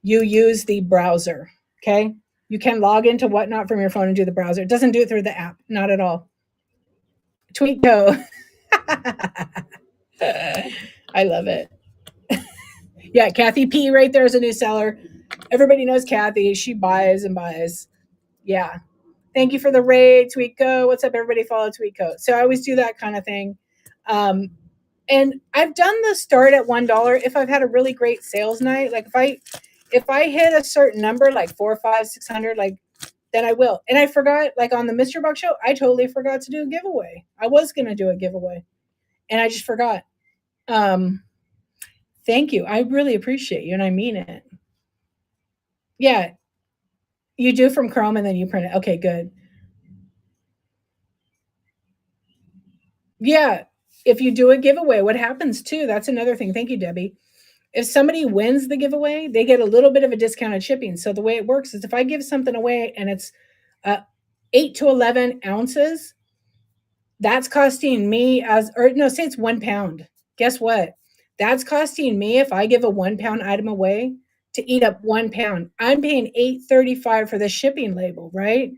Speaker 1: you use the browser. Okay. You can log into Whatnot from your phone and do the browser. It doesn't do it through the app. Not at all. Tweetco. I love it. Yeah, Cawfee P right there is a new seller. Everybody knows Cawfee. She buys and buys. Yeah. Thank you for the raid, Tweetco. What's up, everybody? Follow Tweetco. So I always do that kind of thing. And I've done the start at $1 if I've had a really great sales night. Like if I hit a certain number, like 4, 5, 600, like then I will. And I forgot, like on the Mr. Buck show, I totally forgot to do a giveaway. I was going to do a giveaway and I just forgot. Thank you. I really appreciate you and I mean it. Yeah. You do from Chrome and then you print it. Okay, good. Yeah. If you do a giveaway, what happens too? That's another thing. Thank you, Debbie. If somebody wins the giveaway, they get a little bit of a discounted shipping. So the way it works is if I give something away and it's 8 to 11 ounces, that's costing me say it's 1 pound. Guess what? That's costing me, if I give a 1 pound item away, to eat up 1 pound. I'm paying $8.35 for the shipping label, right?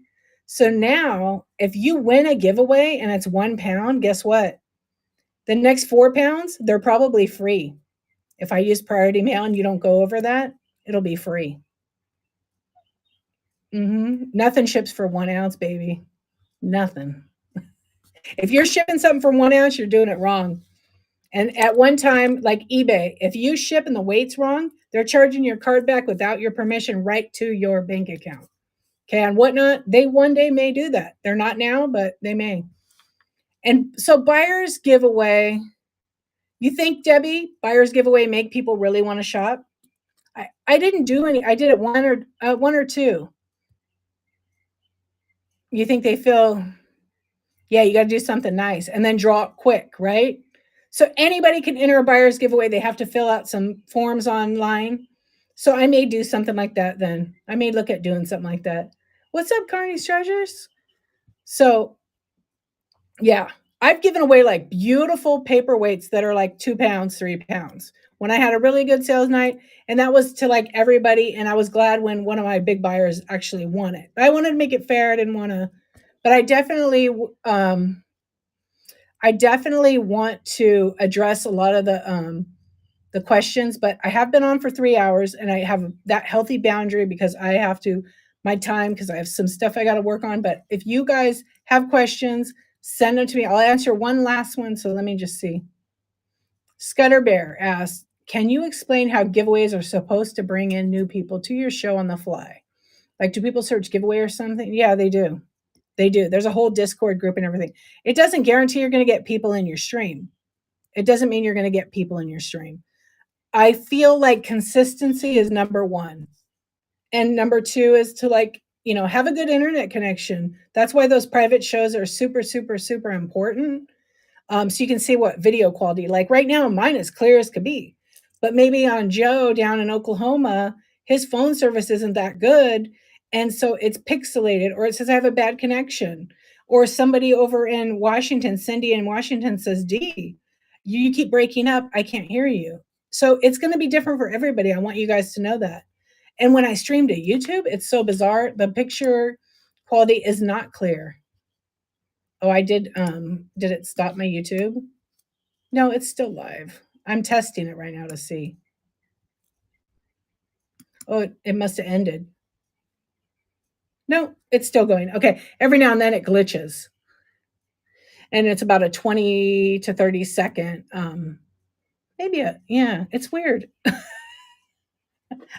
Speaker 1: So now if you win a giveaway and it's 1 pound, guess what? The next 4 pounds, they're probably free. If I use priority mail and you don't go over that, it'll be free. Nothing ships for 1 ounce, baby. Nothing. If you're shipping something for 1 ounce, you're doing it wrong. And at one time, like eBay, if you ship and the weight's wrong, they're charging your card back without your permission right to your bank account. Okay, and whatnot, they one day may do that. They're not now, but they may. And so buyers giveaway, you think, Debbie, buyers giveaway make people really want to shop? I didn't do any. I did it one or two. You think they feel, yeah, you got to do something nice and then draw it quick, right? So anybody can enter a buyer's giveaway. They have to fill out some forms online. So I may do something like that then. I may look at doing something like that. What's up, Carney's Treasures? So yeah, I've given away like beautiful paperweights that are like 2 pounds, 3 pounds when I had a really good sales night. And that was to like everybody. And I was glad when one of my big buyers actually won it. I wanted to make it fair. I didn't want to, but I definitely want to address a lot of the questions, but I have been on for 3 hours and I have that healthy boundary because I have to my time because I have some stuff I got to work on. But if you guys have questions, send them to me. I'll answer one last one. So let me just see. Scudder Bear asks, can you explain how giveaways are supposed to bring in new people to your show on the fly? Like, do people search giveaway or something? Yeah, they do. They do. There's a whole Discord group and everything. It doesn't guarantee you're going to get people in your stream. It doesn't mean you're going to get people in your stream. I feel like consistency is number one. And number two is to have a good internet connection. That's why those private shows are super, super, super important. So you can see what video quality, like right now, mine is clear as could be. But maybe on Joe down in Oklahoma, his phone service isn't that good. And so it's pixelated, or it says I have a bad connection. Or somebody over in Washington, Cindy in Washington says, D, you keep breaking up. I can't hear you. So it's going to be different for everybody. I want you guys to know that. And when I stream to YouTube, it's so bizarre. The picture quality is not clear. Oh, I did. Did it stop my YouTube? No, it's still live. I'm testing it right now to see. Oh, it must have ended. No, it's still going. Okay. Every now and then it glitches. And it's about a 20 to 30 second. Yeah, it's weird.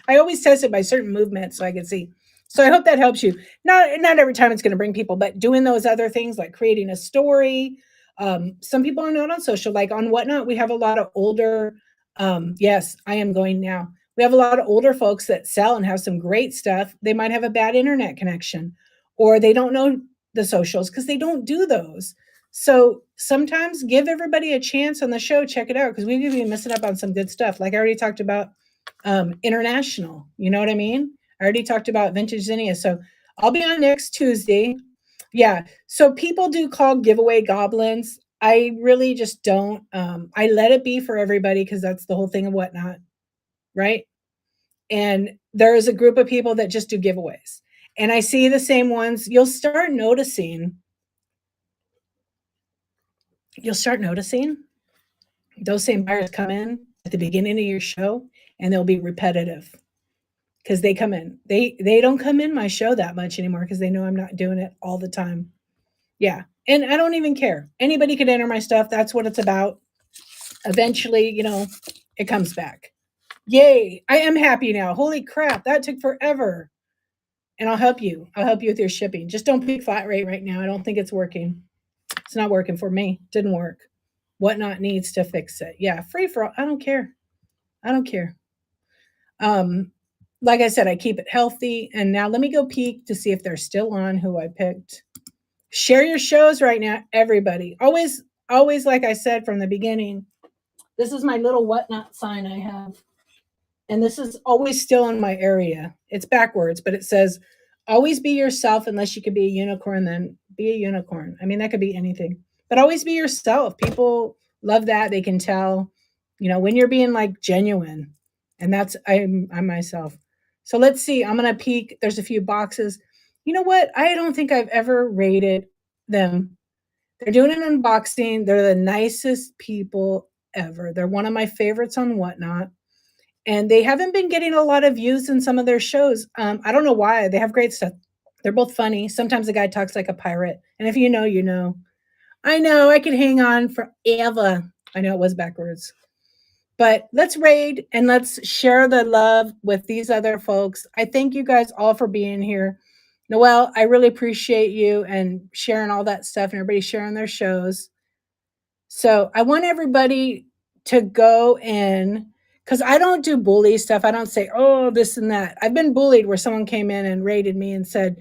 Speaker 1: I always test it by certain movements so I can see. So I hope that helps you. Not every time it's going to bring people, but doing those other things like creating a story. Some people are not on social, like on Whatnot. We have a lot of older. Yes, I am going now. We have a lot of older folks that sell and have some great stuff. They might have a bad internet connection, or they don't know the socials because they don't do those. So sometimes give everybody a chance on the show. Check it out because we've been missing up on some good stuff. Like I already talked about international. You know what I mean? I already talked about vintage zinnia. So I'll be on next Tuesday. Yeah. So people do call giveaway goblins. I really just don't. I let it be for everybody because that's the whole thing of Whatnot. Right. And there is a group of people that just do giveaways. And I see the same ones. You'll start noticing those same buyers come in at the beginning of your show and they'll be repetitive because they come in. They don't come in my show that much anymore because they know I'm not doing it all the time. Yeah. And I don't even care. Anybody could enter my stuff. That's what it's about. Eventually, it comes back. Yay. I am happy now. Holy crap. That took forever. And I'll help you. I'll help you with your shipping. Just don't pick flat rate right now. I don't think it's working. It's not working for me. Didn't work. Whatnot needs to fix it. Yeah. Free for all. I don't care. I don't care. Like I said, I keep it healthy. And now let me go peek to see if they're still on who I picked. Share your shows right now, everybody. Always, like I said from the beginning, this is my little Whatnot sign I have. And this is always still in my area. It's backwards, but it says, always be yourself unless you could be a unicorn, then be a unicorn. I mean, that could be anything. But always be yourself. People love that. They can tell, when you're being like genuine. And that's I'm myself. So let's see. I'm going to peek. There's a few boxes. You know what? I don't think I've ever rated them. They're doing an unboxing. They're the nicest people
Speaker 2: ever. They're one of my favorites on Whatnot. And they haven't been getting a lot of views in some of their shows. I don't know why. They have great stuff. They're both funny. Sometimes the guy talks like a pirate. And if you know, you know. I know I could hang on forever. I know it was backwards. But let's raid and let's share the love with these other folks. I thank you guys all for being here. Noelle, I really appreciate you and sharing all that stuff and everybody sharing their shows. So I want everybody to go in because I don't do bully stuff. I don't say, oh, this and that. I've been bullied where someone came in and rated me and said,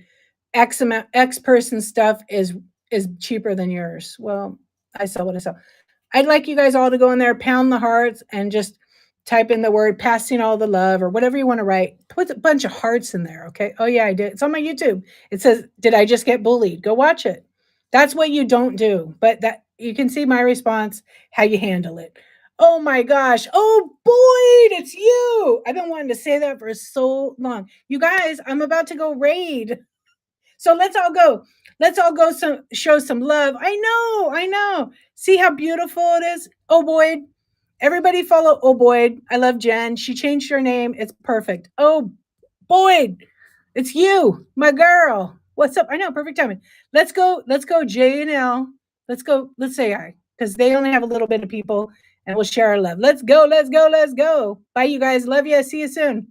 Speaker 2: X amount, X person stuff is cheaper than yours. Well, I sell what I sell. I'd like you guys all to go in there, pound the hearts, and just type in the word passing all the love or whatever you want to write. Put a bunch of hearts in there, okay? Oh, yeah, I did. It's on my YouTube. It says, did I just get bullied? Go watch it. That's what you don't do. But that you can see my response, how you handle it. Oh my gosh. Oh, Boyd, it's you. I've been wanting to say that for so long. You guys, I'm about to go raid. So let's all go. Let's all go show some love. I know. See how beautiful it is? Oh Boyd. Everybody follow Oh Boyd. I love Jen. She changed her name. It's perfect. Oh Boyd. It's you, my girl. What's up? I know, perfect timing. Let's go, J and L. Let's say hi. Because they only have a little bit of people and we'll share our love. Let's go. Bye, you guys. Love you. See you soon.